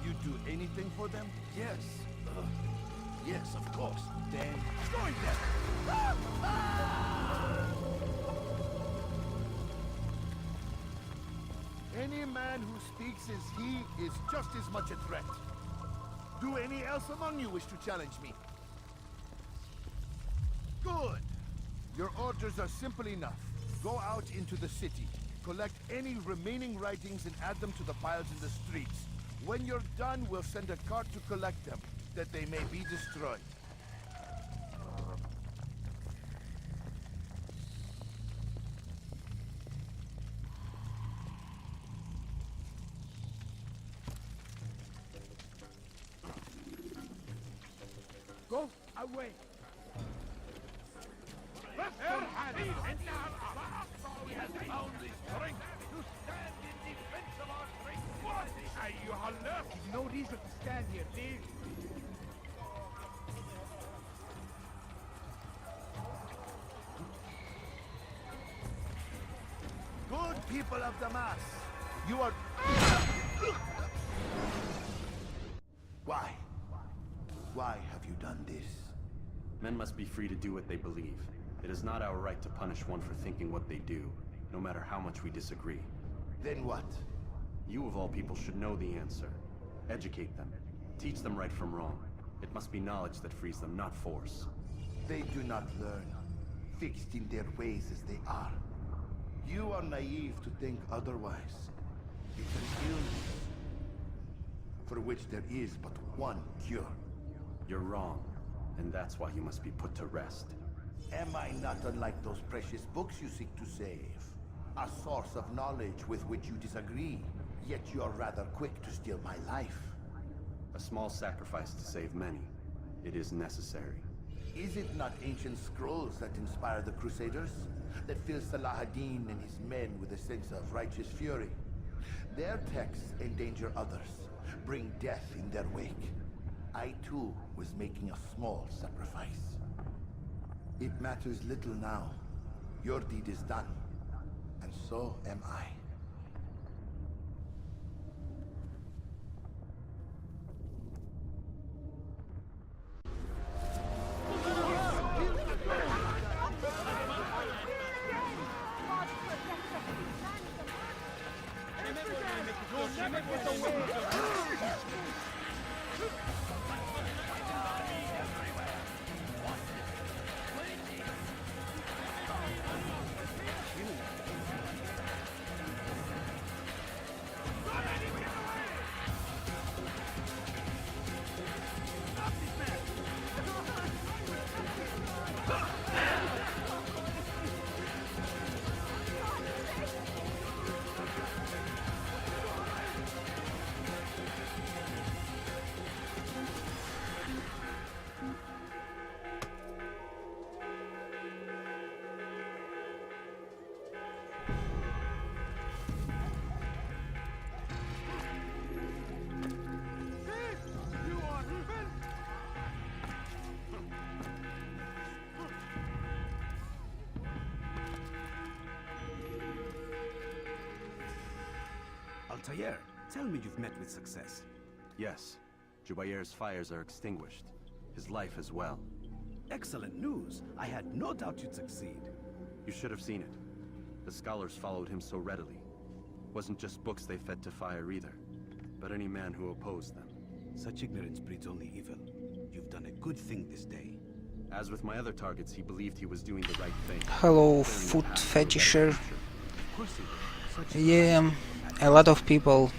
J: You'd do anything for them? Yes. Yes, of course. Then join them. Any man who speaks as he is just as much a threat. Do any else among you wish to challenge me? Good. Your orders are simple enough. Go out into the city, collect any remaining writings and add them to the piles in the streets. When you're done, we'll send a cart to collect them, that they may be destroyed.
W: Go away. He has found the strength to stand in
O: you are left. No reason to stand here, leave.
J: Good people of the mass, you are... Why? Why have you done this?
F: Men must be free to do what they believe. It is not our right to punish one for thinking what they do, no matter how much we disagree.
J: Then what?
F: You of all people should know the answer. Educate them. Teach them right from wrong. It must be knowledge that frees them, not force.
J: They do not learn, fixed in their ways as they are. You are naive to think otherwise. It's an illness for which there is but one cure.
F: You're wrong, and that's why you must be put to rest.
J: Am I not unlike those precious books you seek to save? A source of knowledge with which you disagree, yet you are rather quick to steal my life.
F: A small sacrifice to save many. It is necessary.
J: Is it not ancient scrolls that inspire the Crusaders? That fill Salah ad-Din and his men with a sense of righteous fury? Their texts endanger others, bring death in their wake. I too was making a small sacrifice. It matters little now. Your deed is done, and so am I.
F: Altair, tell me you've met with success. Yes. Jubair's fires are extinguished. His life as well.
E: Excellent news. I had no doubt you'd succeed.
F: You should have seen it. The scholars followed him so readily. Wasn't just books they fed to fire either, but any man who opposed them.
E: Such ignorance breeds only evil. You've done a good thing this day.
F: As with my other targets, he believed he was doing the right thing.
A: Hello, foot fetisher. Yeah, a lot of people,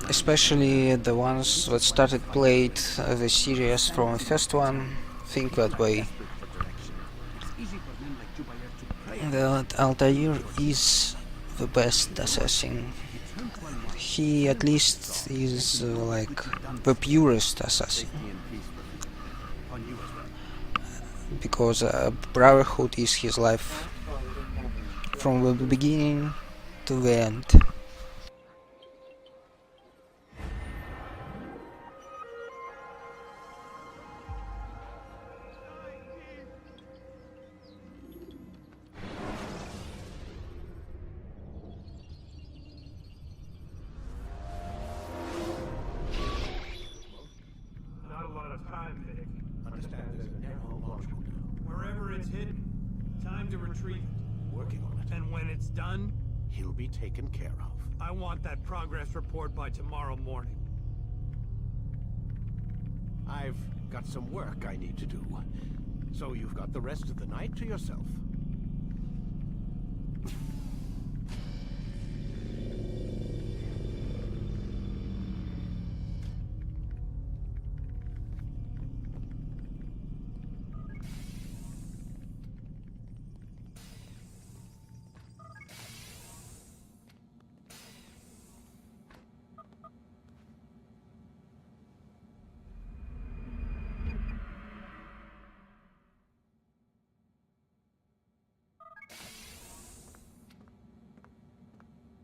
A: especially the ones that started played the series from the first one, think that way. That Altair is the best assassin. He at least is like the purest assassin. Because Brotherhood is his life from the beginning to the end.
R: Not a lot of time, Vic. Understand there's a narrow launch window. Wherever it's hidden, time to retrieve it.
C: Working on it.
R: And when it's done,
C: He'll be taken care of.
R: I want that progress report by tomorrow morning.
C: I've got some work I need to do. So you've got the rest of the night to yourself.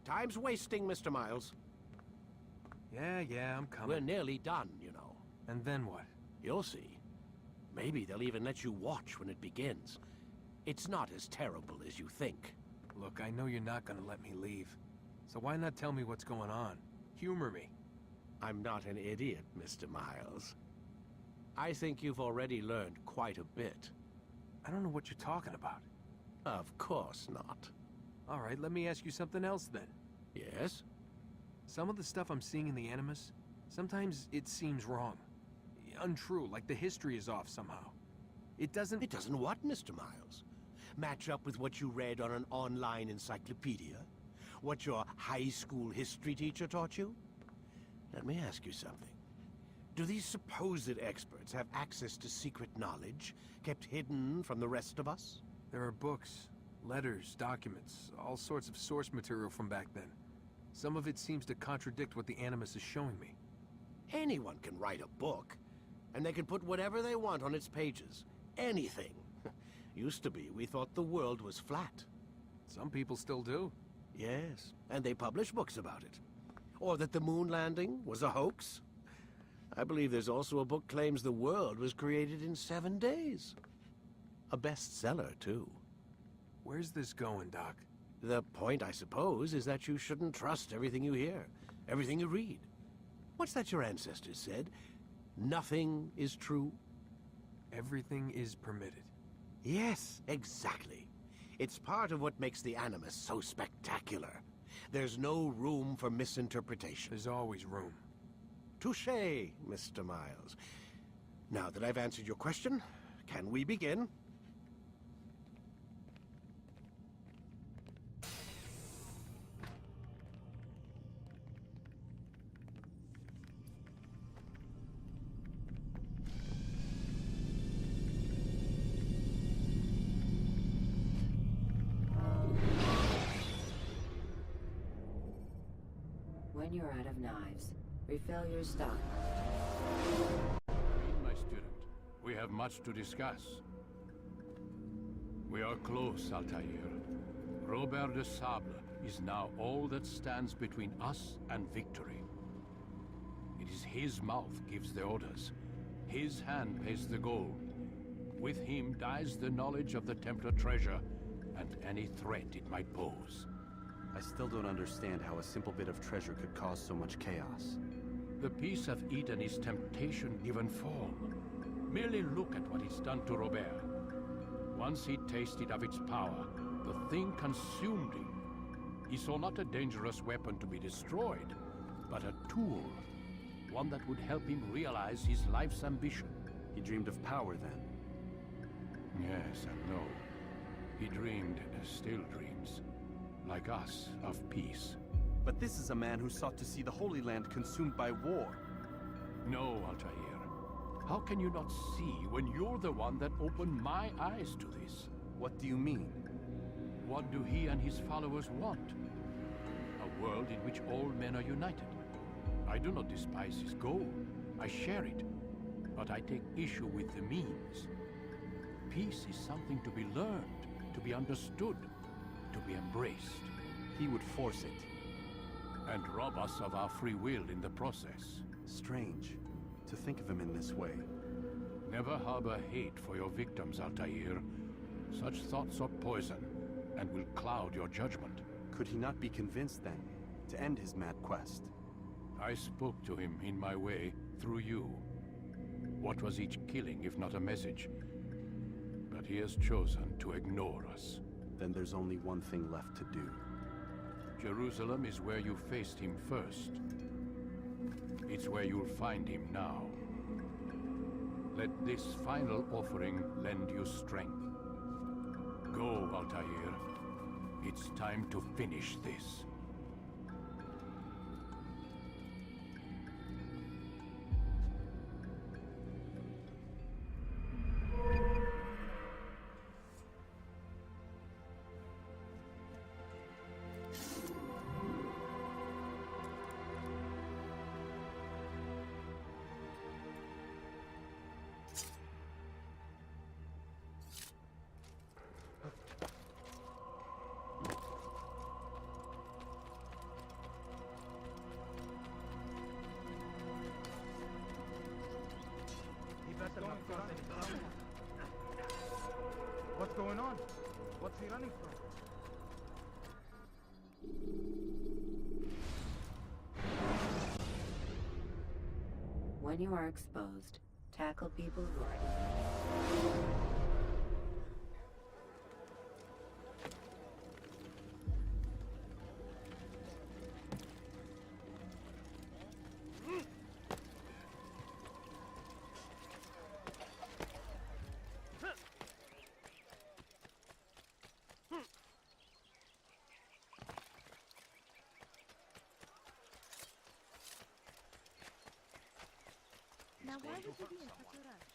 C: Time's wasting, Mr. Miles.
B: Yeah, I'm coming.
C: We're nearly done, you know.
B: And then what?
C: You'll see. Maybe they'll even let you watch when it begins. It's not as terrible as you think.
B: Look, I know you're not gonna let me leave. So why not tell me what's going on? Humor me.
C: I'm not an idiot, Mr. Miles. I think you've already learned quite a bit.
B: I don't know what you're talking about.
C: Of course not.
B: All right, let me ask you something else then.
C: Yes?
B: Some of the stuff I'm seeing in the Animus, sometimes it seems wrong. Untrue, like the history is off somehow. It doesn't...
C: It doesn't what, Mr. Miles? Match up with what you read on an online encyclopedia? What your high school history teacher taught you? Let me ask you something. Do these supposed experts have access to secret knowledge kept hidden from the rest of us?
B: There are books, letters, documents, all sorts of source material from back then. Some of it seems to contradict what the Animus is showing me.
C: Anyone can write a book, and they can put whatever they want on its pages. Anything. Used to be, we thought the world was flat.
B: Some people still do.
C: Yes, and they publish books about it. Or that the moon landing was a hoax. I believe there's also a book claims the world was created in 7 days. A bestseller, too.
B: Where's this going, Doc?
C: The point, I suppose, is that you shouldn't trust everything you hear, everything you read. What's that your ancestors said? Nothing is true?
B: Everything is permitted.
C: Yes, exactly. It's part of what makes the Animus so spectacular. There's no room for misinterpretation.
B: There's always room.
C: Touché, Mr. Miles. Now that I've answered your question, can we begin?
D: When you're out of knives, refill your stock.
H: My student, we have much to discuss. We are close, Altair. Robert de Sable is now all that stands between us and victory. It is his mouth gives the orders. His hand pays the gold. With him dies the knowledge of the Templar treasure and any threat it might pose.
F: I still don't understand how a simple bit of treasure could cause so much chaos.
H: The peace of Eden is temptation given form. Merely look at what it's done to Robert. Once he tasted of its power, the thing consumed him. He saw not a dangerous weapon to be destroyed, but a tool. One that would help him realize his life's ambition.
F: He dreamed of power then?
H: Yes and no. He dreamed, still dreams. Like us, of peace.
F: But this is a man who sought to see the Holy Land consumed by war.
H: No, Altair. How can you not see when you're the one that opened my eyes to this?
F: What do you mean?
H: What do he and his followers want? A world in which all men are united. I do not despise his goal. I share it. But I take issue with the means. Peace is something to be learned, to be understood, to be embraced.
F: He would force it.
H: And rob us of our free will in the process.
F: Strange, to think of him in this way.
H: Never harbor hate for your victims, Altair. Such thoughts are poison, and will cloud your judgment.
F: Could he not be convinced, then, to end his mad quest?
H: I spoke to him in my way, through you. What was each killing, if not a message? But he has chosen to ignore us.
F: Then there's only one thing left to do.
H: Jerusalem is where you faced him first. It's where you'll find him now. Let this final offering lend you strength. Go, Altair. It's time to finish this.
O: What's he running from?
D: When you are exposed, tackle people who are
M: Now why would you be in such a rush?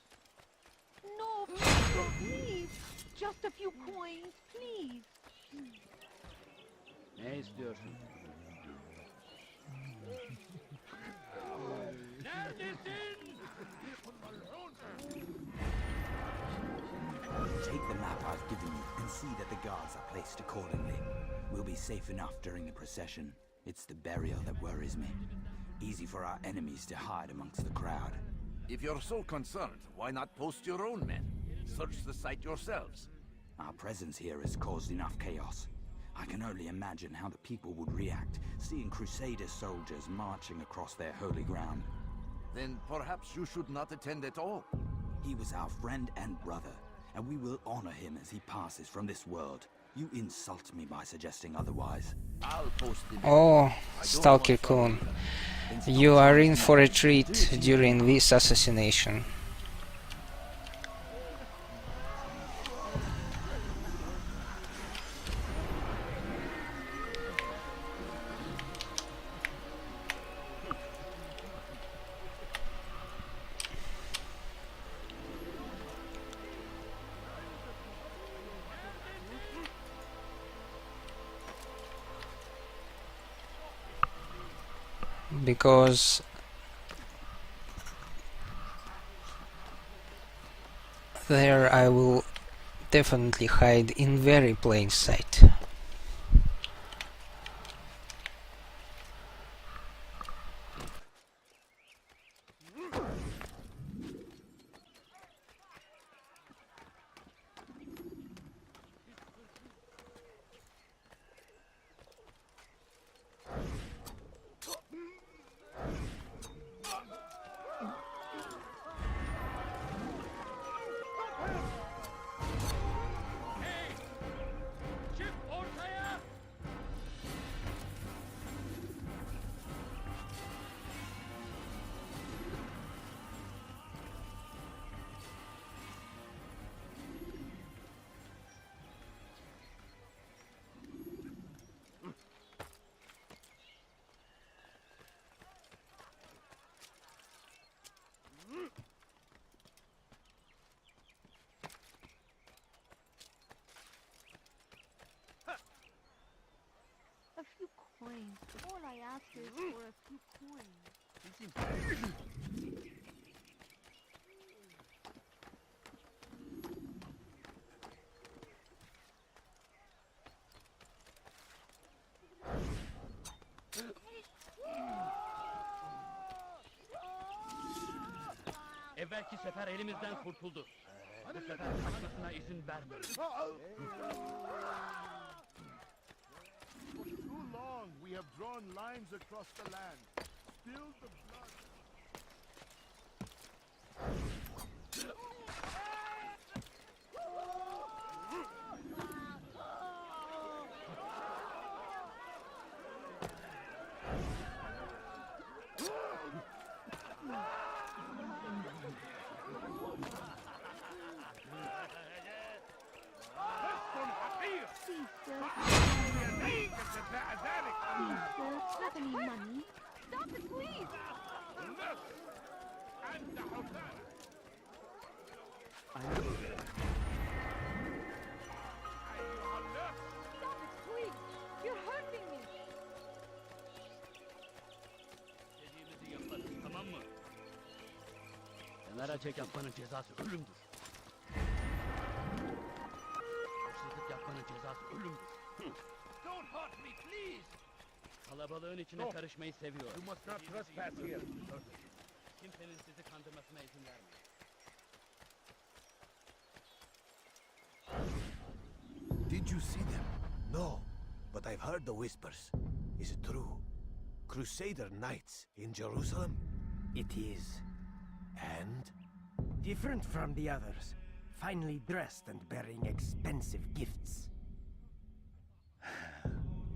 M: No, please don't leave. Just a few coins, please.
T: Ne istiyorsun?
K: Take the map I've given you and see that the guards are placed accordingly. We'll be safe enough during the procession. It's the burial that worries me. Easy for our enemies to hide amongst the crowd.
J: If you're so concerned, why not post your own men? Search the site yourselves.
K: Our presence here has caused enough chaos. I can only imagine how the people would react, seeing Crusader soldiers marching across their holy ground.
J: Then perhaps you should not attend at all.
K: He was our friend and brother, and we will honor him as he passes from this world. You insult me by suggesting otherwise.
J: I'll post it.
A: Oh, Stalker Kun. You are in for a treat during this assassination. Because there I will definitely hide in very plain sight.
M: A few coins. All I ask is for a few coins.
T: Evvelki sefer elimizden kurtuldu. Bu sefer kaçmasına izin vermeyin.
J: For too long, we have drawn lines across the land. Still the blood.
M: Have any money? Stop it, please! Stop it, please! You're hurting me!
T: Dediğimizi yaparız, tamam mı? Kenara çek yapmanın cezası ölümdür. Hırsızlık yapmanın cezası ölümdür. Don't hurt me, please! Kalabalığın içine karışmayı seviyorum.
R: You must not trespass here.
T: Kimsenin sizi kandırmasına izin vermeyin.
Q: Did you see them? No, but I've heard the whispers. Is it true? Crusader Knights in Jerusalem?
N: It is.
Q: And?
N: Different from the others. Finely dressed and bearing expensive gifts.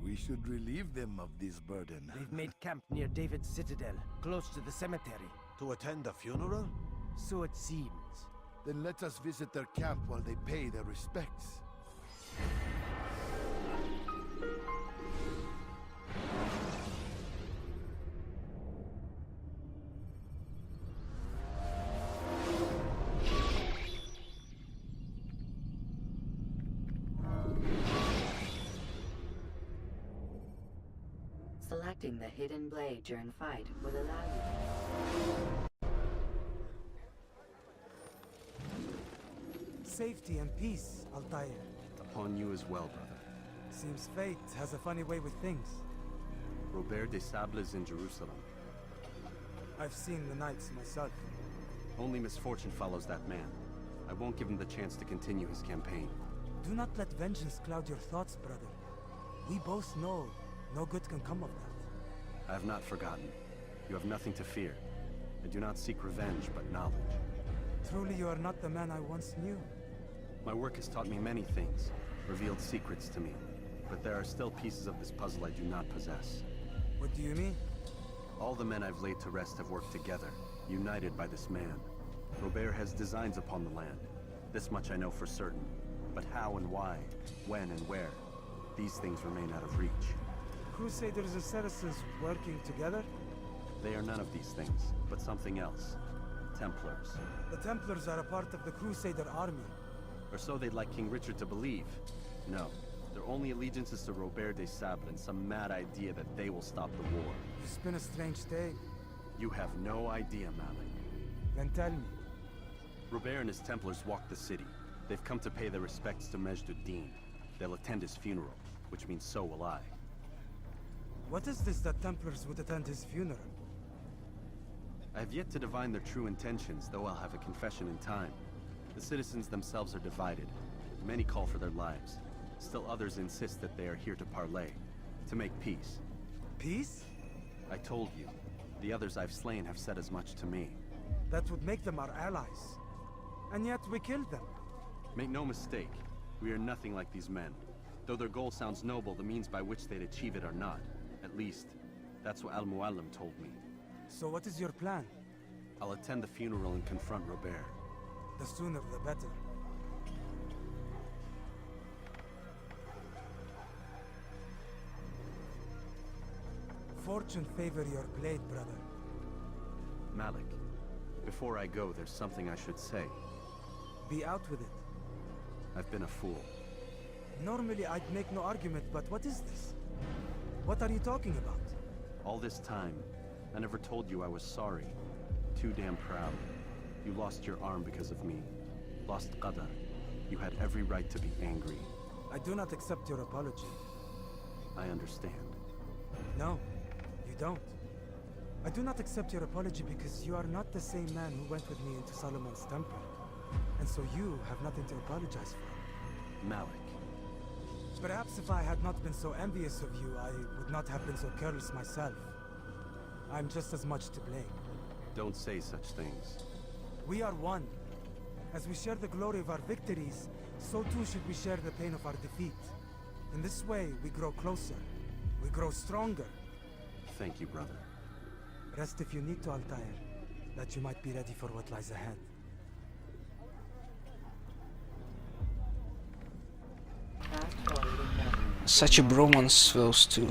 J: We should relieve them of this burden.
N: They've made camp near David's citadel, close to the cemetery.
Q: To attend a funeral?
N: So it seems.
J: Then let us visit their camp while they pay their respects.
D: Selecting the hidden blade during fight will allow you.
P: Safety and peace, Altair.
F: Upon you as well, brother.
P: Seems fate has a funny way with things.
F: Robert de Sable is in Jerusalem.
P: I've seen the knights myself.
F: Only misfortune follows that man. I won't give him the chance to continue his campaign.
P: Do not let vengeance cloud your thoughts, brother. We both know no good can come of that.
F: I have not forgotten. You have nothing to fear. I do not seek revenge, but knowledge.
P: Truly you are not the man I once knew.
F: My work has taught me many things, revealed secrets to me. But there are still pieces of this puzzle I do not possess.
P: What do you mean?
F: All the men I've laid to rest have worked together, united by this man. Robert has designs upon the land. This much I know for certain. But how and why, when and where, these things remain out of reach.
P: Crusaders and Saracens working together?
F: They are none of these things, but something else. Templars.
P: The Templars are a part of the Crusader army.
F: Or so they'd like King Richard to believe. No, their only allegiance is to Robert de Sable and some mad idea that they will stop the war.
P: You spin a strange tale.
F: You have no idea, Malik.
P: Then tell me.
F: Robert and his Templars walk the city. They've come to pay their respects to Majd-ud-Din. They'll attend his funeral, which means so will I.
P: What is this that Templars would attend his funeral?
F: I have yet to divine their true intentions, though I'll have a confession in time. The citizens themselves are divided. Many call for their lives. Still others insist that they are here to parley, to make peace.
P: Peace?
F: I told you. The others I've slain have said as much to me.
P: That would make them our allies. And yet we killed them.
F: Make no mistake, we are nothing like these men. Though their goal sounds noble, the means by which they'd achieve it are not. At least, that's what Al-Muallim told me.
P: So what is your plan?
F: I'll attend the funeral and confront Robert.
P: The sooner the better. Fortune favor your blade, brother.
F: Malik, before I go, there's something I should say.
P: Be out with it.
F: I've been a fool.
P: Normally I'd make no argument, but what is this? What are you talking about?
F: All this time, I never told you I was sorry. Too damn proud. You lost your arm because of me. Lost Qadar. You had every right to be angry.
P: I do not accept your apology.
F: I understand.
P: No, you don't. I do not accept your apology because you are not the same man who went with me into Solomon's temple. And so you have nothing to apologize for.
F: Malik.
P: Perhaps if I had not been so envious of you, I would not have been so careless myself. I'm just as much to blame.
F: Don't say such things.
P: We are one. As we share the glory of our victories, so too should we share the pain of our defeat. In this way, we grow closer. We grow stronger.
F: Thank you, brother.
P: Rest if you need to, Altair, that you might be ready for what lies ahead.
A: Such a bromance, those two.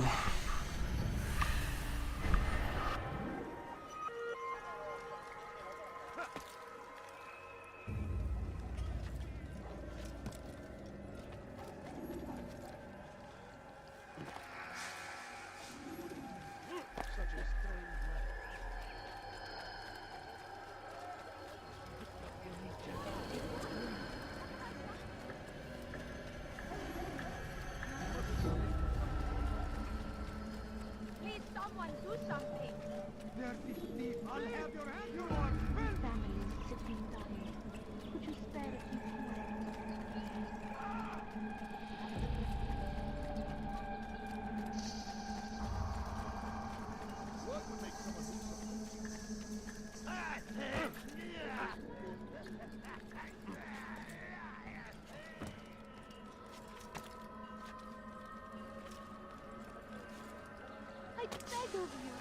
M: beg of you.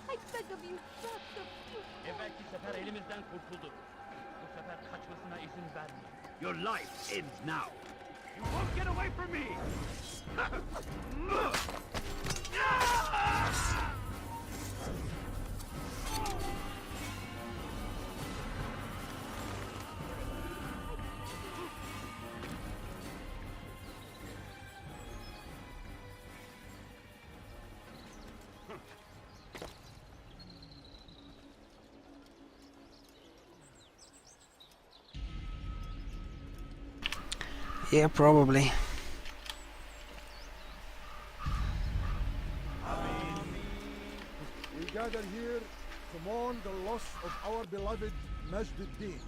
M: I beg of you, stop the...
T: Evvelki sefer elimizden kurtuldu. Bu sefer kaçmasına izin verme.
H: Your life ends now. You won't get away from me!
A: Yeah, probably.
J: We gather here to mourn the loss of our beloved Majduddin.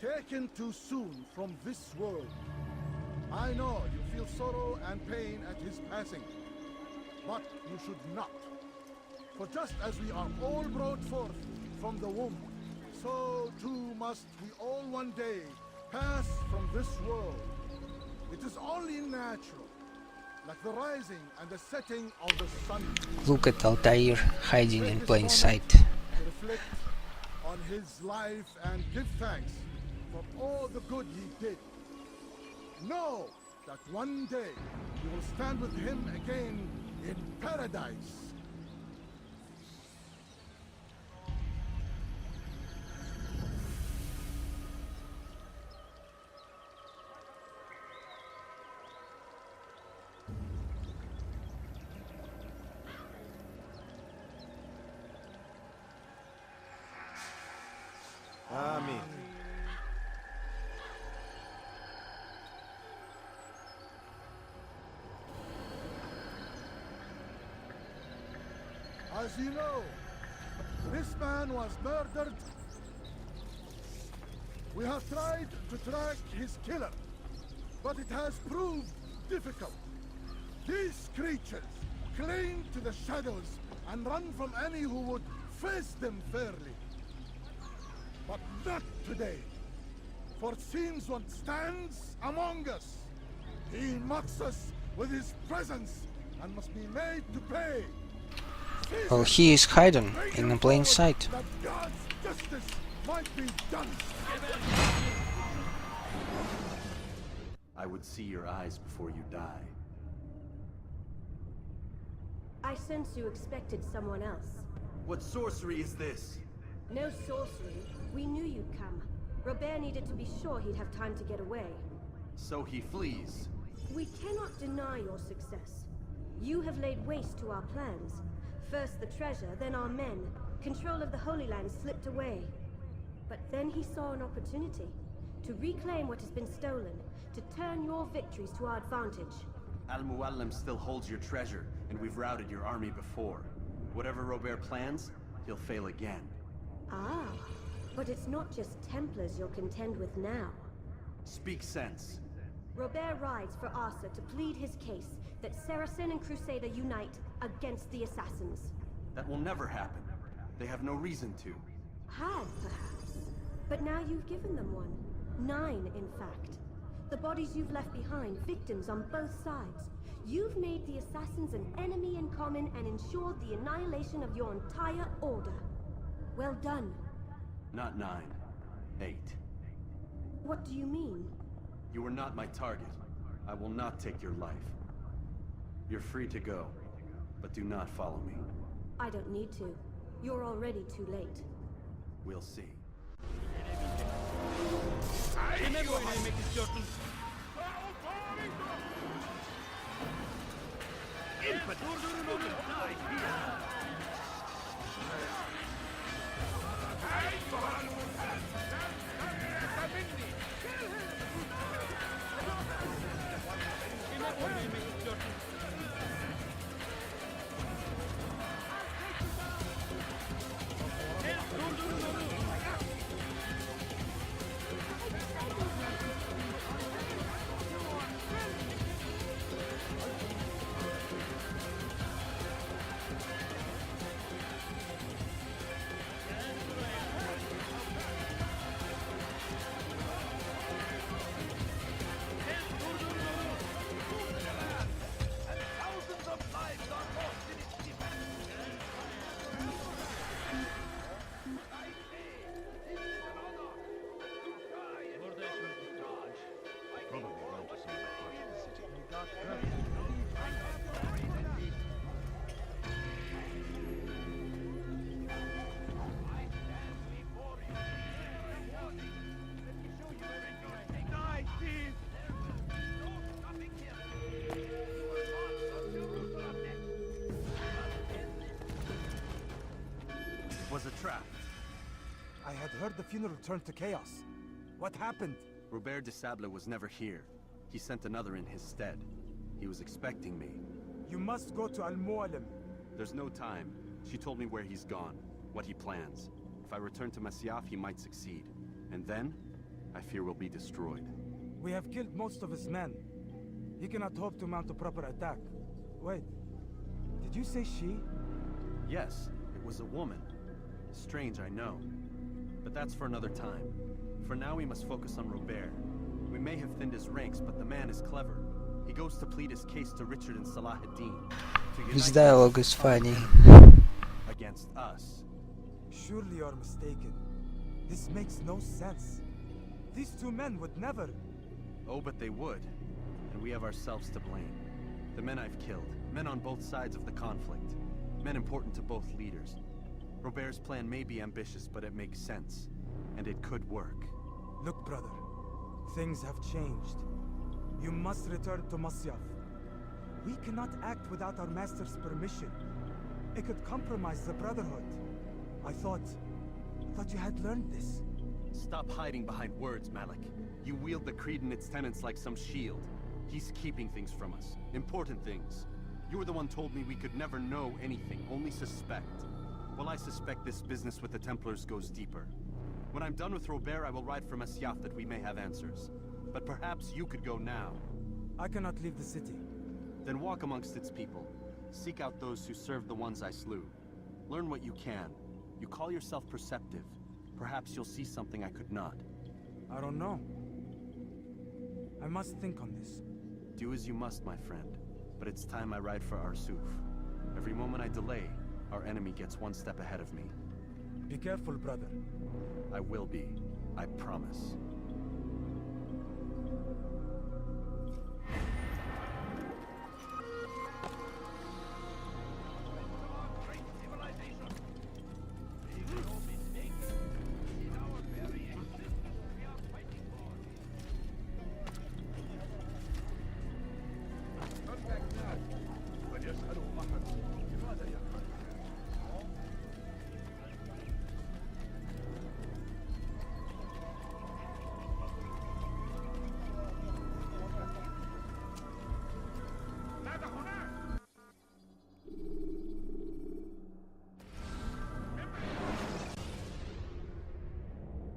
J: Taken too soon from this world. I know you feel sorrow and pain at his passing, but you should not. For just as we are all brought forth from the womb, so too must we all one day pass from this world. It is only natural, like the rising and the setting of the sun.
A: Look at Altair hiding in plain sight.
J: To reflect on his life and give thanks for all the good he did. Know that one day you will stand with him again in paradise.
Q: Amen.
J: As you know, this man was murdered. We have tried to track his killer, but it has proved difficult. These creatures cling to the shadows and run from any who would face them fairly. But not today, for it seems one stands among us. He mocks us with his presence and must be made to pay.
A: Well, he is hidden in plain sight.
J: That God's justice might be done.
F: I would see your eyes before you die.
S: I sense you expected someone else.
F: What sorcery is this?
S: No sorcery. We knew you'd come. Robert needed to be sure he'd have time to get away.
F: So he flees.
S: We cannot deny your success. You have laid waste to our plans. First the treasure, then our men. Control of the Holy Land slipped away. But then he saw an opportunity. To reclaim what has been stolen. To turn your victories to our advantage.
F: Al-Muallim still holds your treasure, and we've routed your army before. Whatever Robert plans, he'll fail again.
S: Ah, but it's not just Templars you'll contend with now.
F: Speak sense.
S: Robert rides for Arthur to plead his case that Saracen and Crusader unite against the Assassins.
F: That will never happen. They have no reason to.
S: Had, perhaps. But now you've given them one. 9, in fact. The bodies you've left behind, victims on both sides. You've made the Assassins an enemy in common and ensured the annihilation of your entire order. Well done.
F: Not 9. 8.
S: What do you mean?
F: You were not my target. I will not take your life. You're free to go, but do not follow me.
S: I don't need to. You're already too late.
F: We'll see.
T: Kime boyun eğmek istiyorsun? Durdurun onu! Kime boyun eğmek istiyorsun? Durdurun onu!
Q: was a trap.
P: I had heard the funeral turned to chaos. What happened?
F: Robert de Sable was never here. He sent another in his stead. He was expecting me.
P: You must go to Al-Mualim.
F: There's no time. She told me where he's gone, what he plans. If I return to Masyaf, he might succeed. And then, I fear we'll be destroyed.
P: We have killed most of his men. He cannot hope to mount a proper attack. Wait, did you say she?
F: Yes, it was a woman. Strange, I know. But that's for another time. For now, we must focus on Robert. We may have thinned his ranks, but the man is clever. He goes to plead his case to Richard and Salah ad-Din.
A: His dialogue is funny.
F: Against us.
P: Surely you're mistaken. This makes no sense. These two men would never...
F: Oh, but they would. And we have ourselves to blame. The men I've killed, men on both sides of the conflict. Men important to both leaders. Robert's plan may be ambitious, but it makes sense. And it could work.
P: Look, brother. Things have changed. You must return to Masyaf. We cannot act without our master's permission. It could compromise the Brotherhood. I thought you had learned this.
F: Stop hiding behind words, Malik. You wield the creed and its tenets like some shield. He's keeping things from us. Important things. You were the one told me we could never know anything, only suspect. Well, I suspect this business with the Templars goes deeper. When I'm done with Robert, I will ride for Masyaf that we may have answers. But perhaps you could go now.
P: I cannot leave the city.
F: Then walk amongst its people. Seek out those who served the ones I slew. Learn what you can. You call yourself perceptive. Perhaps you'll see something I could not.
P: I don't know. I must think on this.
F: Do as you must, my friend. But it's time I ride for Arsuf. Every moment I delay, our enemy gets one step ahead of me.
P: Be careful, brother.
F: I will be. I promise.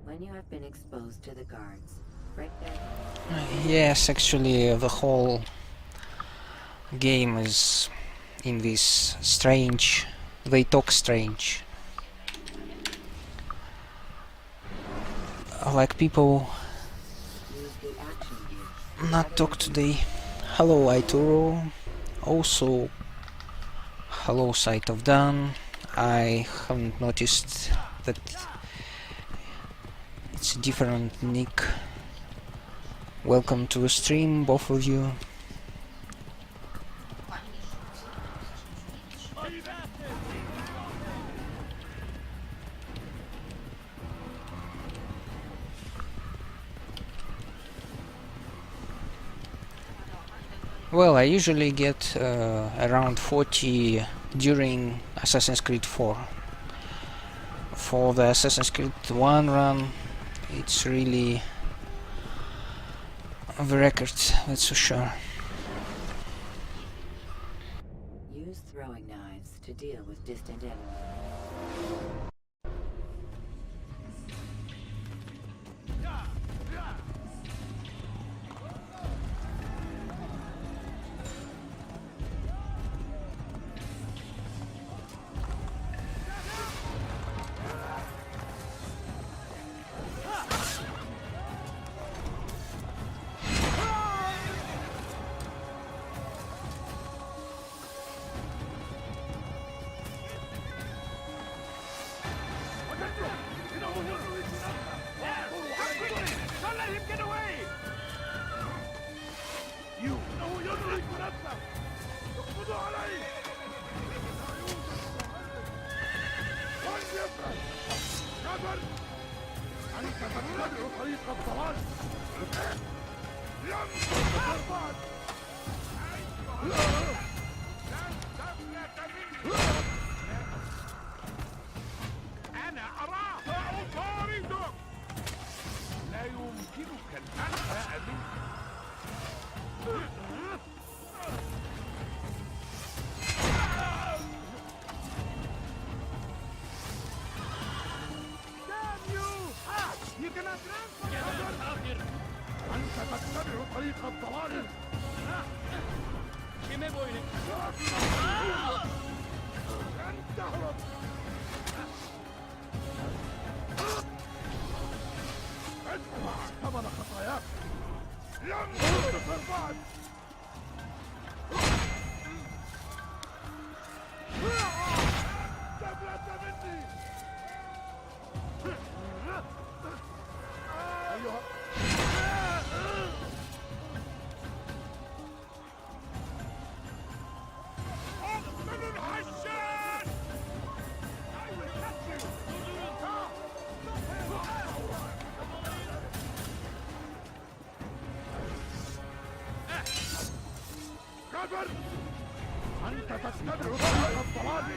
D: When you have been exposed to the guards, break their...
A: Yes, actually the whole game is in this strange... They talk strange. Like people not talk today. Hello Aituro. Also hello Sight of Dawn. I haven't noticed that it's a different nick. Welcome to the stream, both of you. Well, I usually get around 40 during Assassin's Creed 4. For the Assassin's Creed 1 run, it's really the record, that's for sure.
D: Use throwing knives to deal with distant enemies.
J: كما خطاياك لن تنتصر بعد. تفلت مني أيها من الحشاد. I will catch you. كبر أنت تستدعي طريق الضلال.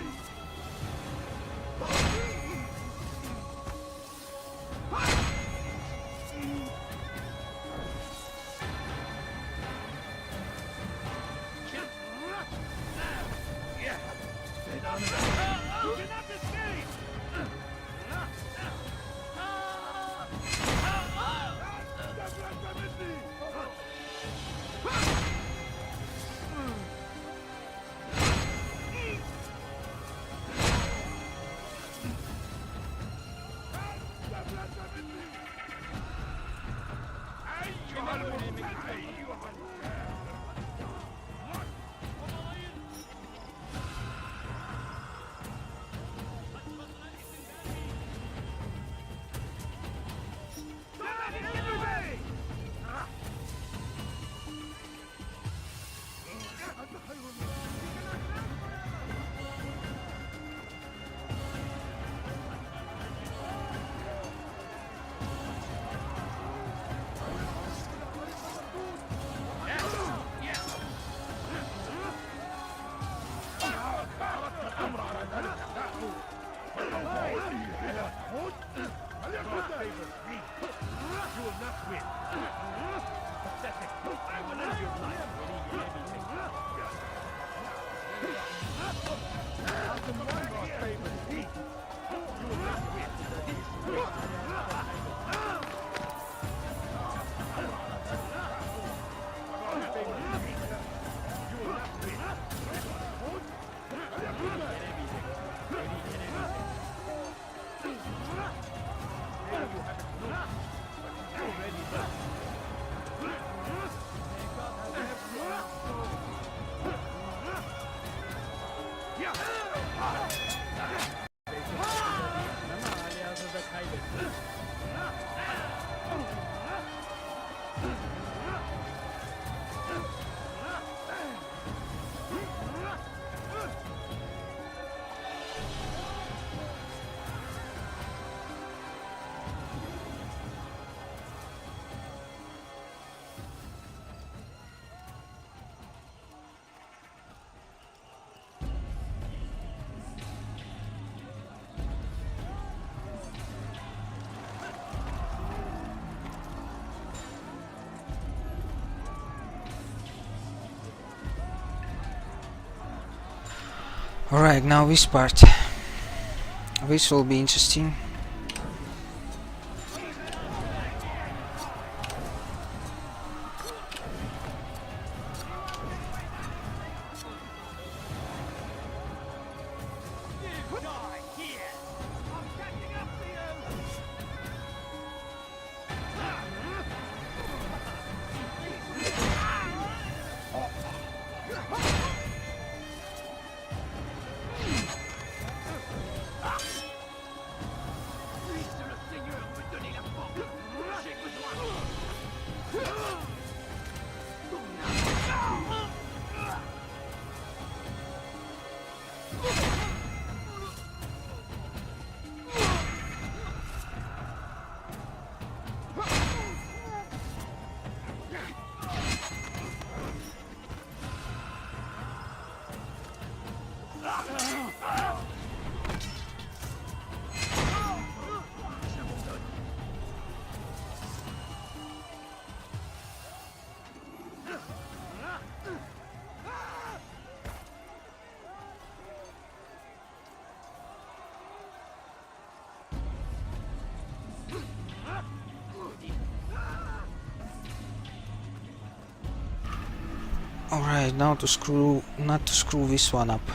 A: Alright, now this part. This will be interesting. Alright, now not to screw this one up.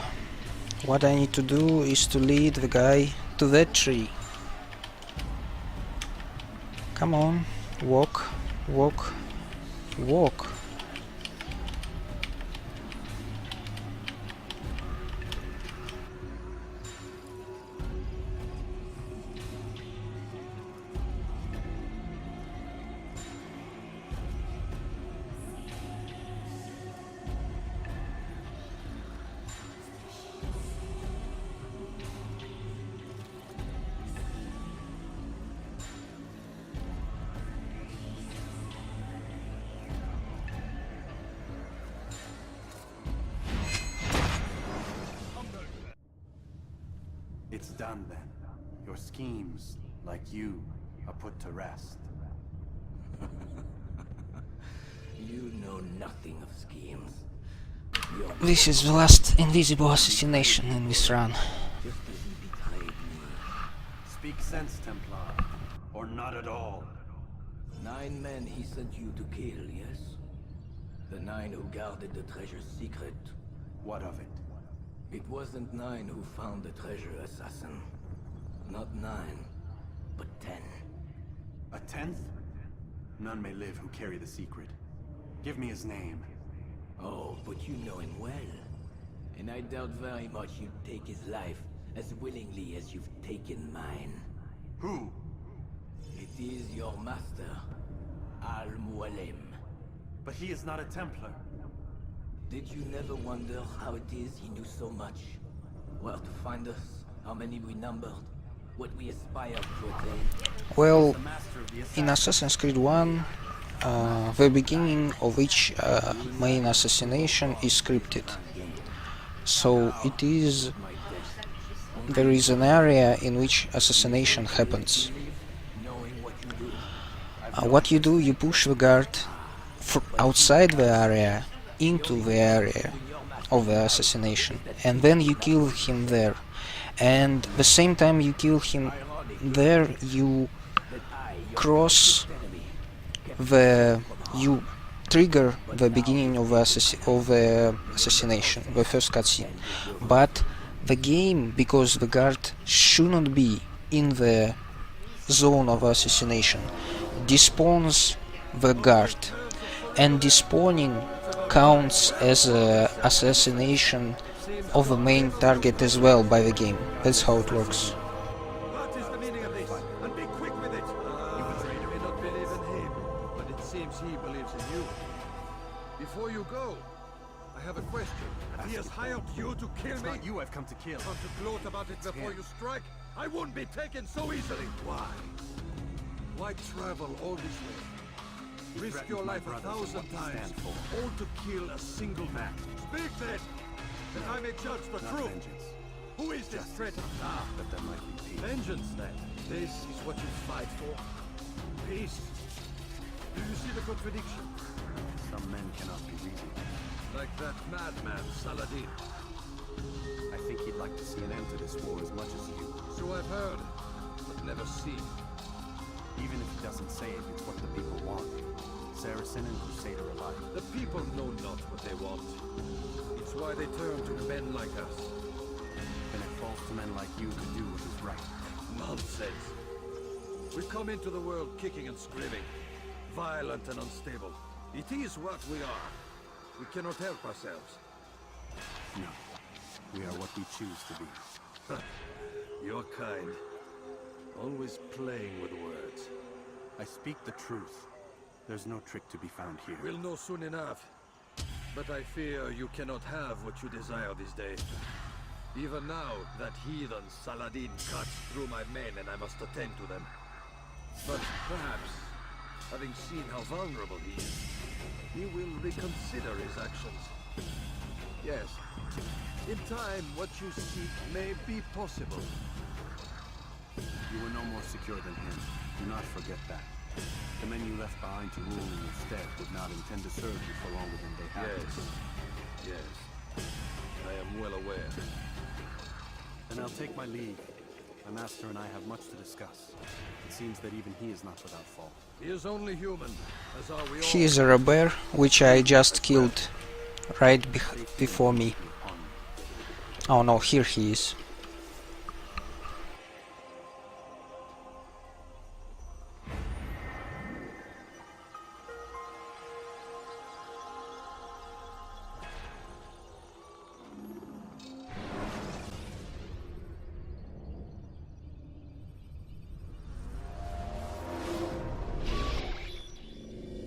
A: What I need to do is to lead the guy to that tree. Come on, walk, walk, walk.
F: It's done then. Your schemes, like you, are put to rest.
N: You know nothing of schemes.
A: This is the last invisible assassination in this run.
N: Just as he betrayed me.
F: Speak sense, Templar. Or not at all.
N: 9 men he sent you to kill, yes? The 9 who guarded the treasure's secret.
F: What of it?
N: It wasn't 9 who found the treasure, assassin. Not 9, but 10.
F: A 10th? None may live who carry the secret. Give me his name.
N: Oh, but you know him well. And I doubt very much you'd take his life as willingly as you've taken mine.
F: Who?
N: It is your master, Al-Mualim.
F: But he is not a Templar.
N: Did you never wonder how it is he knew so much? Where to find us, how many we numbered, what we aspire to attain?
A: Well, in Assassin's Creed 1, the beginning of each main assassination is scripted. So there is an area in which assassination happens. What you do, you push the guard outside the area into the area of the assassination, and then you kill him there. And the same time you kill him there, you you trigger the beginning of the assassination, the first cutscene. But the game, because the guard shouldn't be in the zone of assassination, despawns the guard, and despawning counts as an assassination of the main target as well by the game. That's how it works.
Q: What is the meaning of this? And be quick with it! You may not believe in him, but it seems he believes in you. Before you go, I have a question. He has hired you to kill me?
F: Not you I've come to kill.
Q: Come to gloat about it before you strike? I wouldn't be taken so easily! Why? Why travel all this way? Risk your life 1,000 times, all to kill a single man. Speak then, that I may judge the truth.
F: Vengeance.
Q: Who is this traitor? Ah,
F: But there might be peace.
Q: vengeance then. This is what you fight for. Peace. Do you see the contradiction?
F: Some men cannot be reasoned.
Q: Like that madman, Saladin.
F: I think he'd like to see an end to this war as much as you.
Q: So I've heard, but never seen.
F: Even if he doesn't say it, it's what the people want. Saracen and Crusader alike.
Q: The people know not what they want. It's why they turn to men like us.
F: Then it falls to men like you to do what is right.
Q: Nonsense. We come into the world kicking and screaming, violent and unstable. It is what we are. We cannot help ourselves.
F: No. We are what we choose to be.
Q: Your kind. Always playing with words.
F: I speak the truth. There's no trick to be found here.
Q: We'll know soon enough. But I fear you cannot have what you desire this day. Even now, that heathen Saladin cuts through my men and I must attend to them. But perhaps, having seen how vulnerable he is, he will reconsider his actions. Yes, in time what you seek may be possible.
F: You were no more secure than him. Do not forget that. The men you left behind to rule in your stead would not intend to serve you for longer than they have.
Q: Yes. I am well aware.
F: Then I'll take my leave. My master and I have much to discuss. It seems that even he is not without fault.
Q: He is only human, as are we all.
A: He is a robber, which I just killed right before me. Oh no, here he is.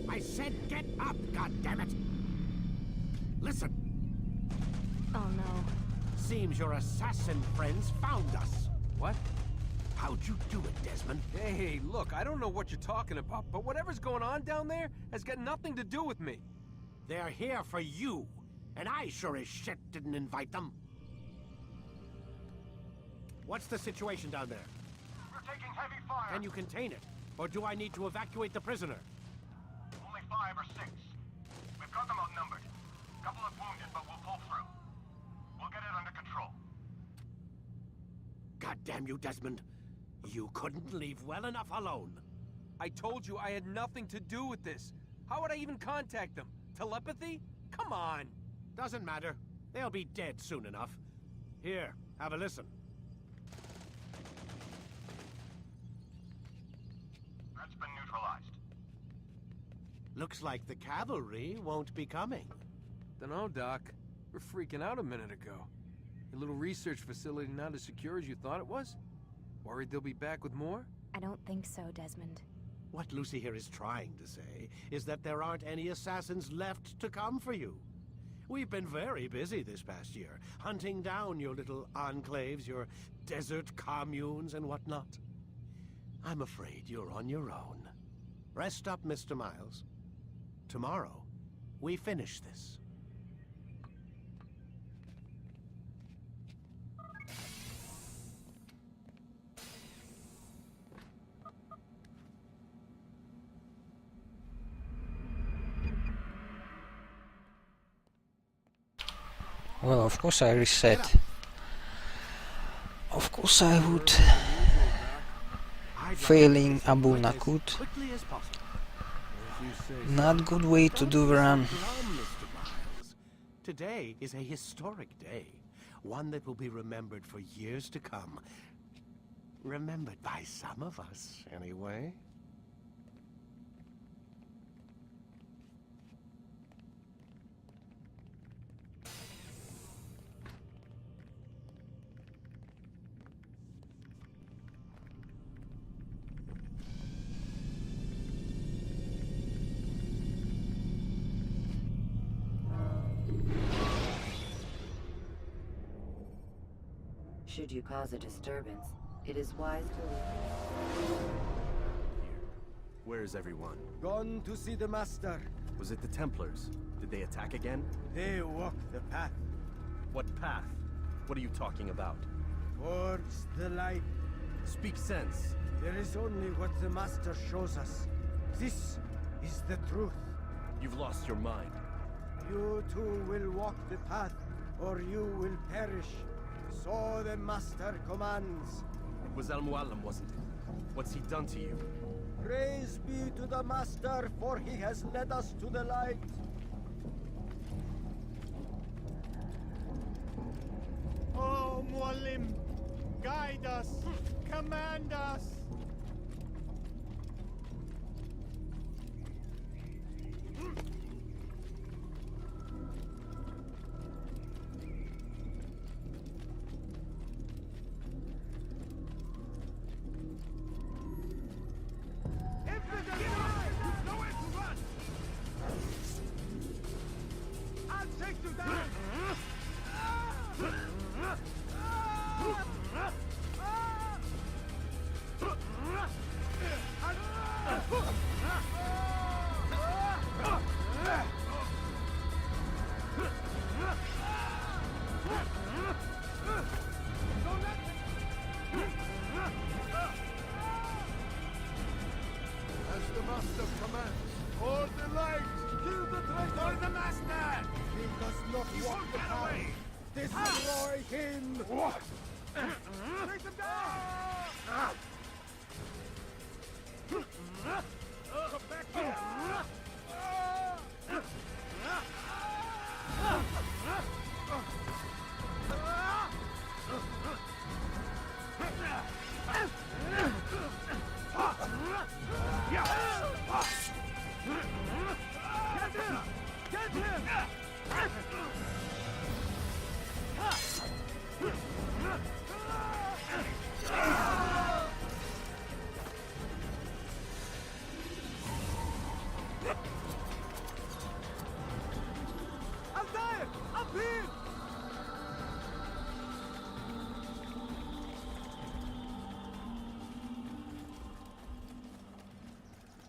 C: I said get up, goddammit! Listen.
S: Oh no.
C: Seems your assassin friends found us.
B: What?
C: How'd you do it, Desmond?
B: Hey, look, I don't know what you're talking about, but whatever's going on down there has got nothing to do with me.
C: They're here for you, and I sure as shit didn't invite them. What's the situation down there?
G: We're taking heavy fire.
C: Can you contain it? Or do I need to evacuate the prisoner?
G: Only 5 or 6. We've got them outnumbered. Couple of wounded, but we'll pull through. We'll get it under control.
C: God damn you, Desmond. You couldn't leave well enough alone.
B: I told you I had nothing to do with this. How would I even contact them? Telepathy? Come on.
C: Doesn't matter. They'll be dead soon enough. Here, have a listen.
G: That's been neutralized.
C: Looks like the cavalry won't be coming.
B: Dunno, Doc. We're freaking out a minute ago. Your little research facility not as secure as you thought it was? Worried they'll be back with more?
U: I don't think so, Desmond.
C: What Lucy here is trying to say is that there aren't any assassins left to come for you. We've been very busy this past year, hunting down your little enclaves, your desert communes and whatnot. I'm afraid you're on your own. Rest up, Mr. Miles. Tomorrow, we finish this.
A: Well, of course I reset. Of course I would. Failing Abu Nakut. Not good way to do the run.
C: Today is a historic day. One that will be remembered for years to come. Remembered by some of us, anyway.
D: Should you cause a disturbance, it is wise to leave.
F: Where is everyone?
O: Gone to see the Master.
F: Was it the Templars? Did they attack again?
O: They walk the path.
F: What path? What are you talking about?
O: Towards the light.
F: Speak sense.
O: There is only what the Master shows us. This is the truth.
F: You've lost your mind.
O: You too will walk the path, or you will perish. So the Master commands.
F: It was Al-Mualim, wasn't it? What's he done to you?
O: Praise be to the Master, for he has led us to the light.
R: Oh, Mualim, guide us, command us.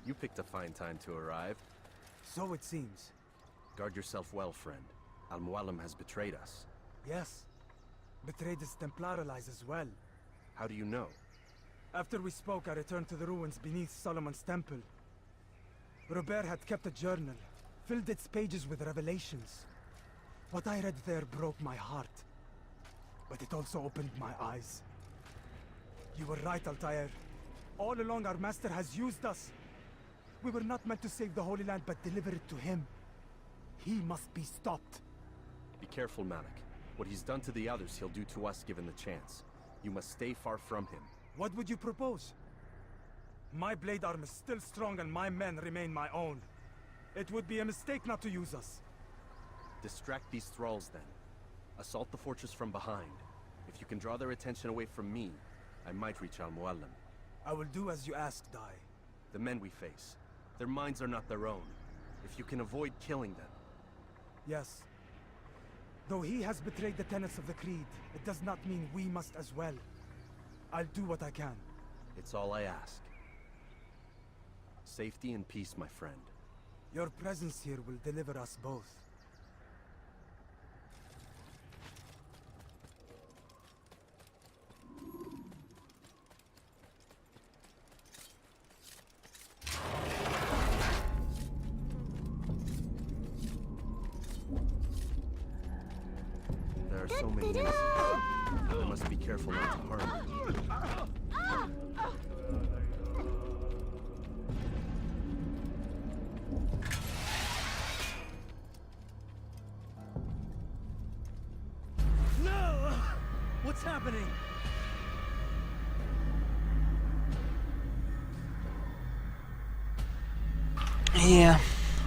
F: You picked a fine time to arrive.
P: So it seems.
F: Guard yourself well, friend. Al-Mualim has betrayed us.
P: Yes. Betrayed his Templar allies as well.
F: How do you know?
P: After we spoke, I returned to the ruins beneath Solomon's temple. Robert had kept a journal, filled its pages with revelations. What I read there broke my heart. But it also opened my eyes. You were right, Altair. All along our master has used us. We were not meant to save the Holy Land, but deliver it to him. He must be stopped.
F: Be careful, Malik. What he's done to the others, he'll do to us given the chance. You must stay far from him.
P: What would you propose? My blade arm is still strong and my men remain my own. It would be a mistake not to use us.
F: Distract these thralls then. Assault the fortress from behind. If you can draw their attention away from me, I might reach Al-Mualim.
P: I will do as you ask, Dai.
F: The men we face, their minds are not their own. If you can avoid killing them.
P: Yes. Though he has betrayed the tenets of the Creed, it does not mean we must as well. I'll do what I can.
F: It's all I ask. Safety and peace, my friend.
P: Your presence here will deliver us both.
F: There are so many innocents. I must be careful not to harm them.
T: No! What's happening?
A: Yeah,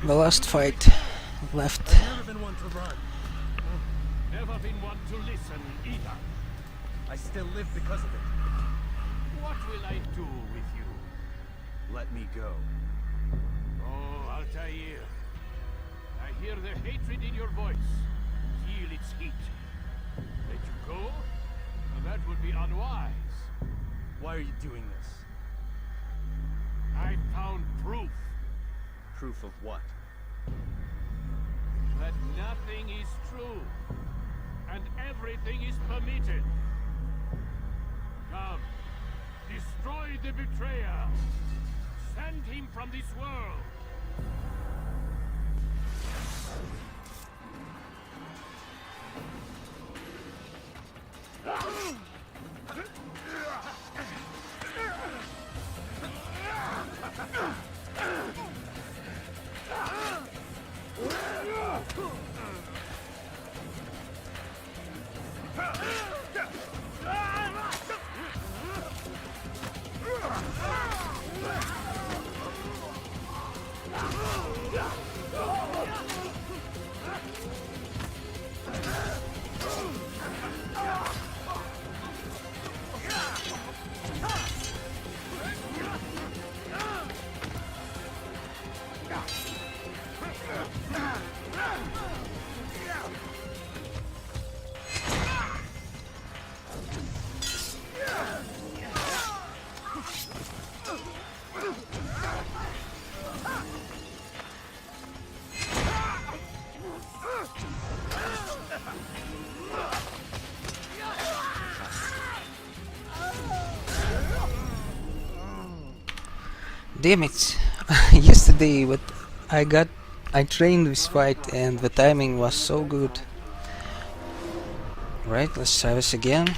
A: the last fight left.
T: Never been one to run.
H: Never been one to listen either.
B: I still live because of it.
H: What will I do with you?
F: Let me go.
H: Oh, Altair. I hear the hatred in your voice. Feel its heat. Let you go? Now that would be unwise.
B: Why are you doing this?
H: I found proof.
F: Proof of what?
H: That nothing is true. And everything is permitted. Come. Destroy the betrayer. Send him from this world.
A: Damn it! Yesterday, but I trained this fight and the timing was so good. Right, let's try this again.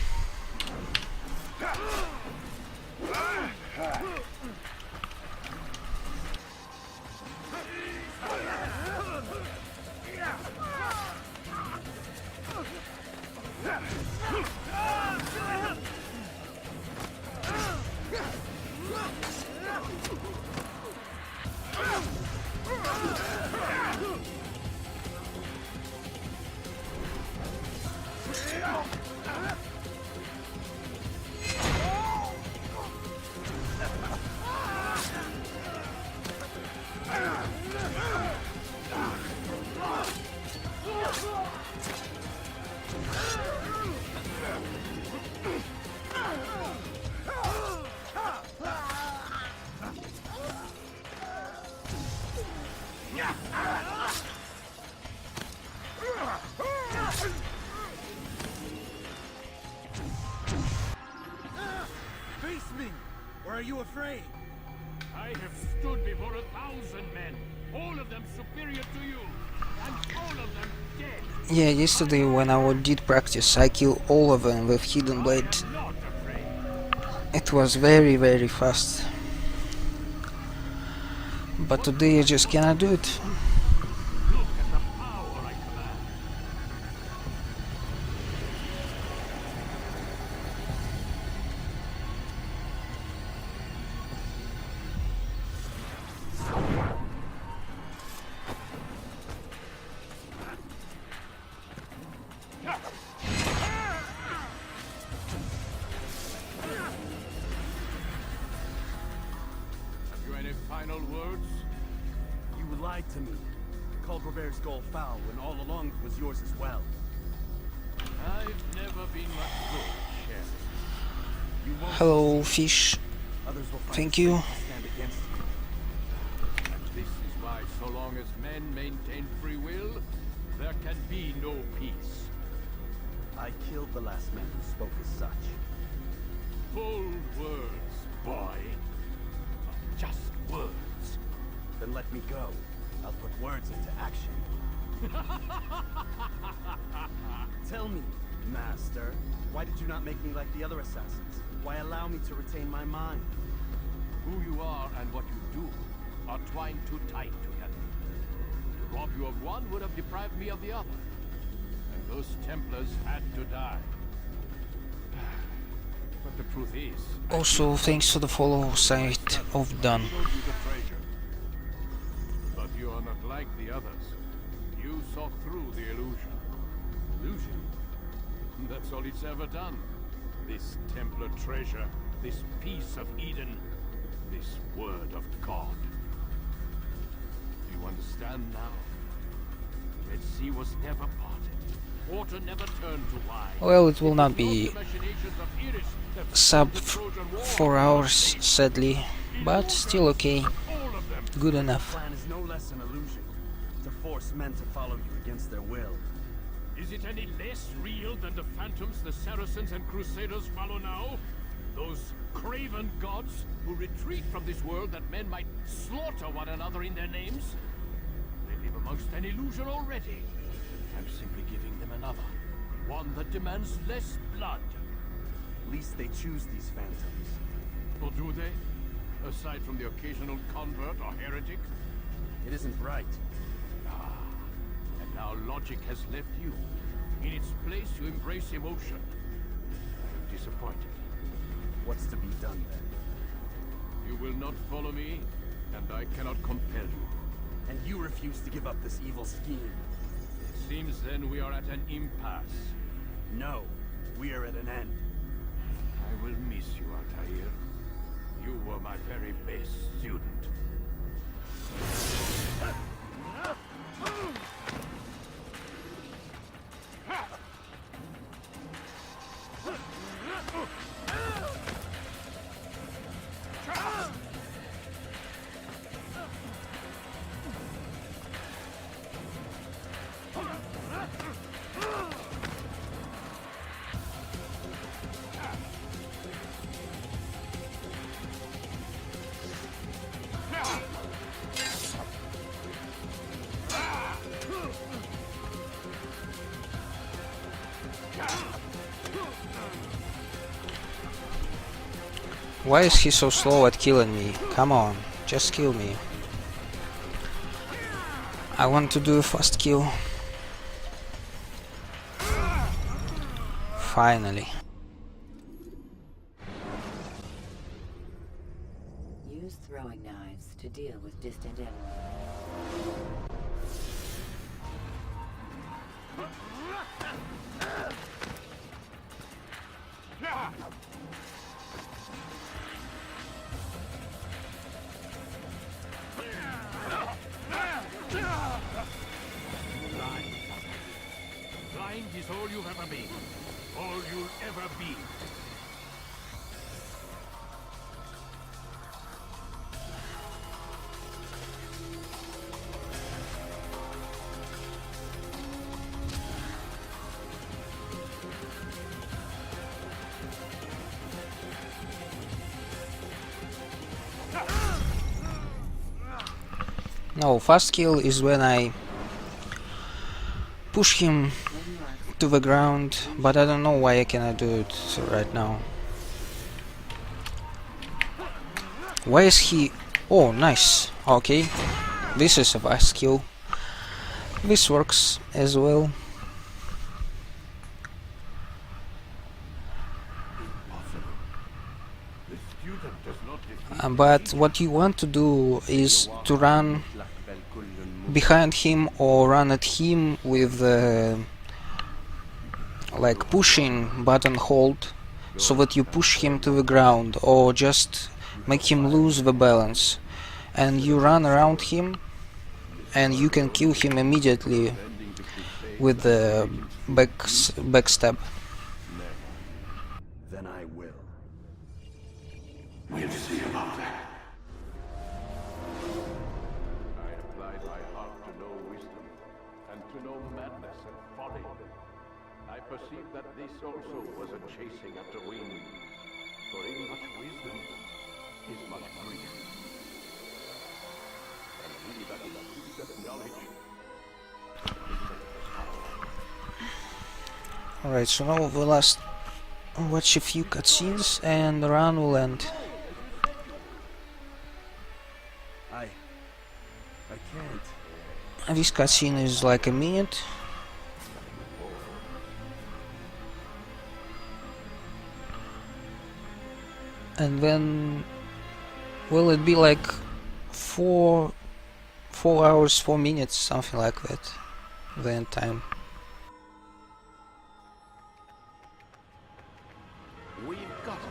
Q: Are you afraid?
H: I have stood before 1,000 men, all of them superior to you, and all of them dead.
A: Yeah, yesterday when I did practice, I killed all of them with hidden blade. It was very, very fast. But today I just cannot do it.
H: Final words?
F: You lied to me. Called Robert's goal foul when all along it was yours as well.
H: I've never been much good, Sheriff.
A: Hello, fish. Thank you.
H: And this is why, so long as men maintain free will, there can be no peace.
F: I killed the last man who spoke as such.
H: Bold words, boy. Just words.
F: Then let me go. I'll put words into action. Tell me, Master, why did you not make me like the other assassins? Why allow me to retain my mind?
H: Who you are and what you do are twined too tight together. To rob you of one would have deprived me of the other. And those Templars had to die. But the truth is...
A: Also, thanks for the follow site of Done.
H: But you are not like the others. You saw through the illusion. Illusion? That's all it's ever done. This Templar treasure, this piece of Eden, this word of God. Do you understand now? The Red Sea was never parted. Water never turned to wine.
A: Well, it will not be sub 4 hours, sadly, but still okay. Good enough.
F: The plan is no less an illusion. To force men to follow you against their will.
H: Is it any less real than the phantoms the Saracens and Crusaders follow now? Those craven gods who retreat from this world that men might slaughter one another in their names? They live amongst an illusion already. I'm simply giving them another. One that demands less blood.
F: At least they choose these phantoms.
H: Or do they? Aside from the occasional convert or heretic?
F: It isn't right.
H: Ah, and now logic has left you. In its place, you embrace emotion. I am disappointed.
F: What's to be done then?
H: You will not follow me, and I cannot compel you.
F: And you refuse to give up this evil scheme.
H: It seems then we are at an impasse.
F: No, we are at an end.
H: I will miss you, Altair. You were my very best student.
A: Why is he so slow at killing me? Come on, just kill me. I want to do a fast kill. Finally.
D: Use throwing knives to deal with distant enemies.
H: Blind is all you've ever been. All you'll ever be.
A: No, fast kill is when I push him to the ground, but I don't know why I cannot do it right now. Why is he... Oh, nice. Okay, this is a fast kill. This works as well. But what you want to do is to run behind him or run at him with like pushing button hold, so that you push him to the ground, or just make him lose the balance, and you run around him and you can kill him immediately with the backstab.
E: Then I will. We'll see about that.
H: I applied my heart to know wisdom, and to know madness and folly. I perceived that this also was a chasing after wind, for in much wisdom is much grief. And he that increaseth knowledge.
A: Alright, so now the last... watch a few cutscenes and the run will end.
E: I can't.
A: This cutscene is like a minute. And then... will it be like 4 hours, 4 minutes, something like that, the end time.
C: We've got it.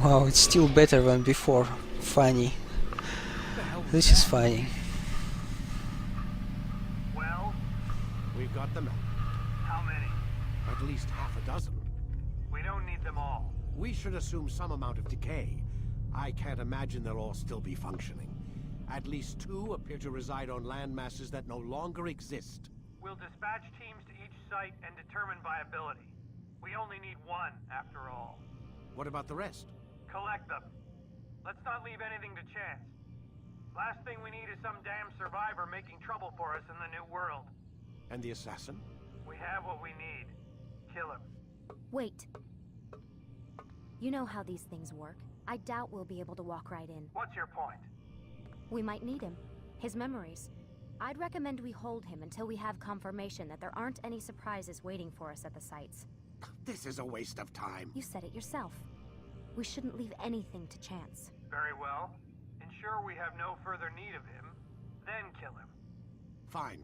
A: Wow, it's still better than before. Funny. This is funny.
C: Well, we've got them.
G: How many?
C: At least half a dozen.
G: We don't need them all.
C: We should assume some amount of decay. I can't imagine they'll all still be functioning. At least 2 appear to reside on land masses that no longer exist.
G: We'll dispatch teams to each site and determine viability. We only need 1, after all.
C: What about the rest?
G: Collect them. Let's not leave anything to chance. Last thing we need is some damn survivor making trouble for us in the new world.
C: And the assassin?
G: We have what we need. Kill him.
U: Wait. You know how these things work. I doubt we'll be able to walk right in.
G: What's your point?
U: We might need him. His memories. I'd recommend we hold him until we have confirmation that there aren't any surprises waiting for us at the sites.
C: This is a waste of time.
U: You said it yourself. We shouldn't leave anything to chance.
G: Very well. Ensure we have no further need of him, then kill him.
C: Fine.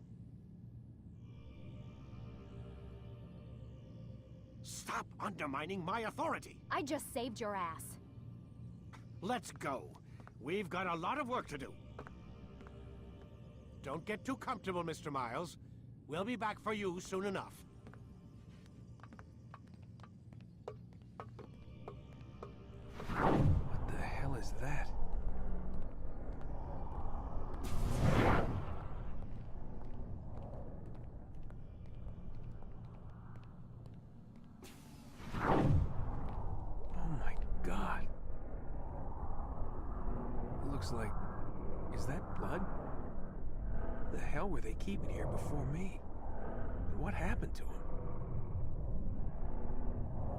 C: Stop undermining my authority!
U: I just saved your ass.
C: Let's go. We've got a lot of work to do. Don't get too comfortable, Mr. Miles. We'll be back for you soon enough.
B: What the hell is that? Oh my God. It looks like... is that blood? The hell were they keeping here before me? And what happened to him?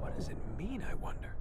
B: What does it mean, I wonder?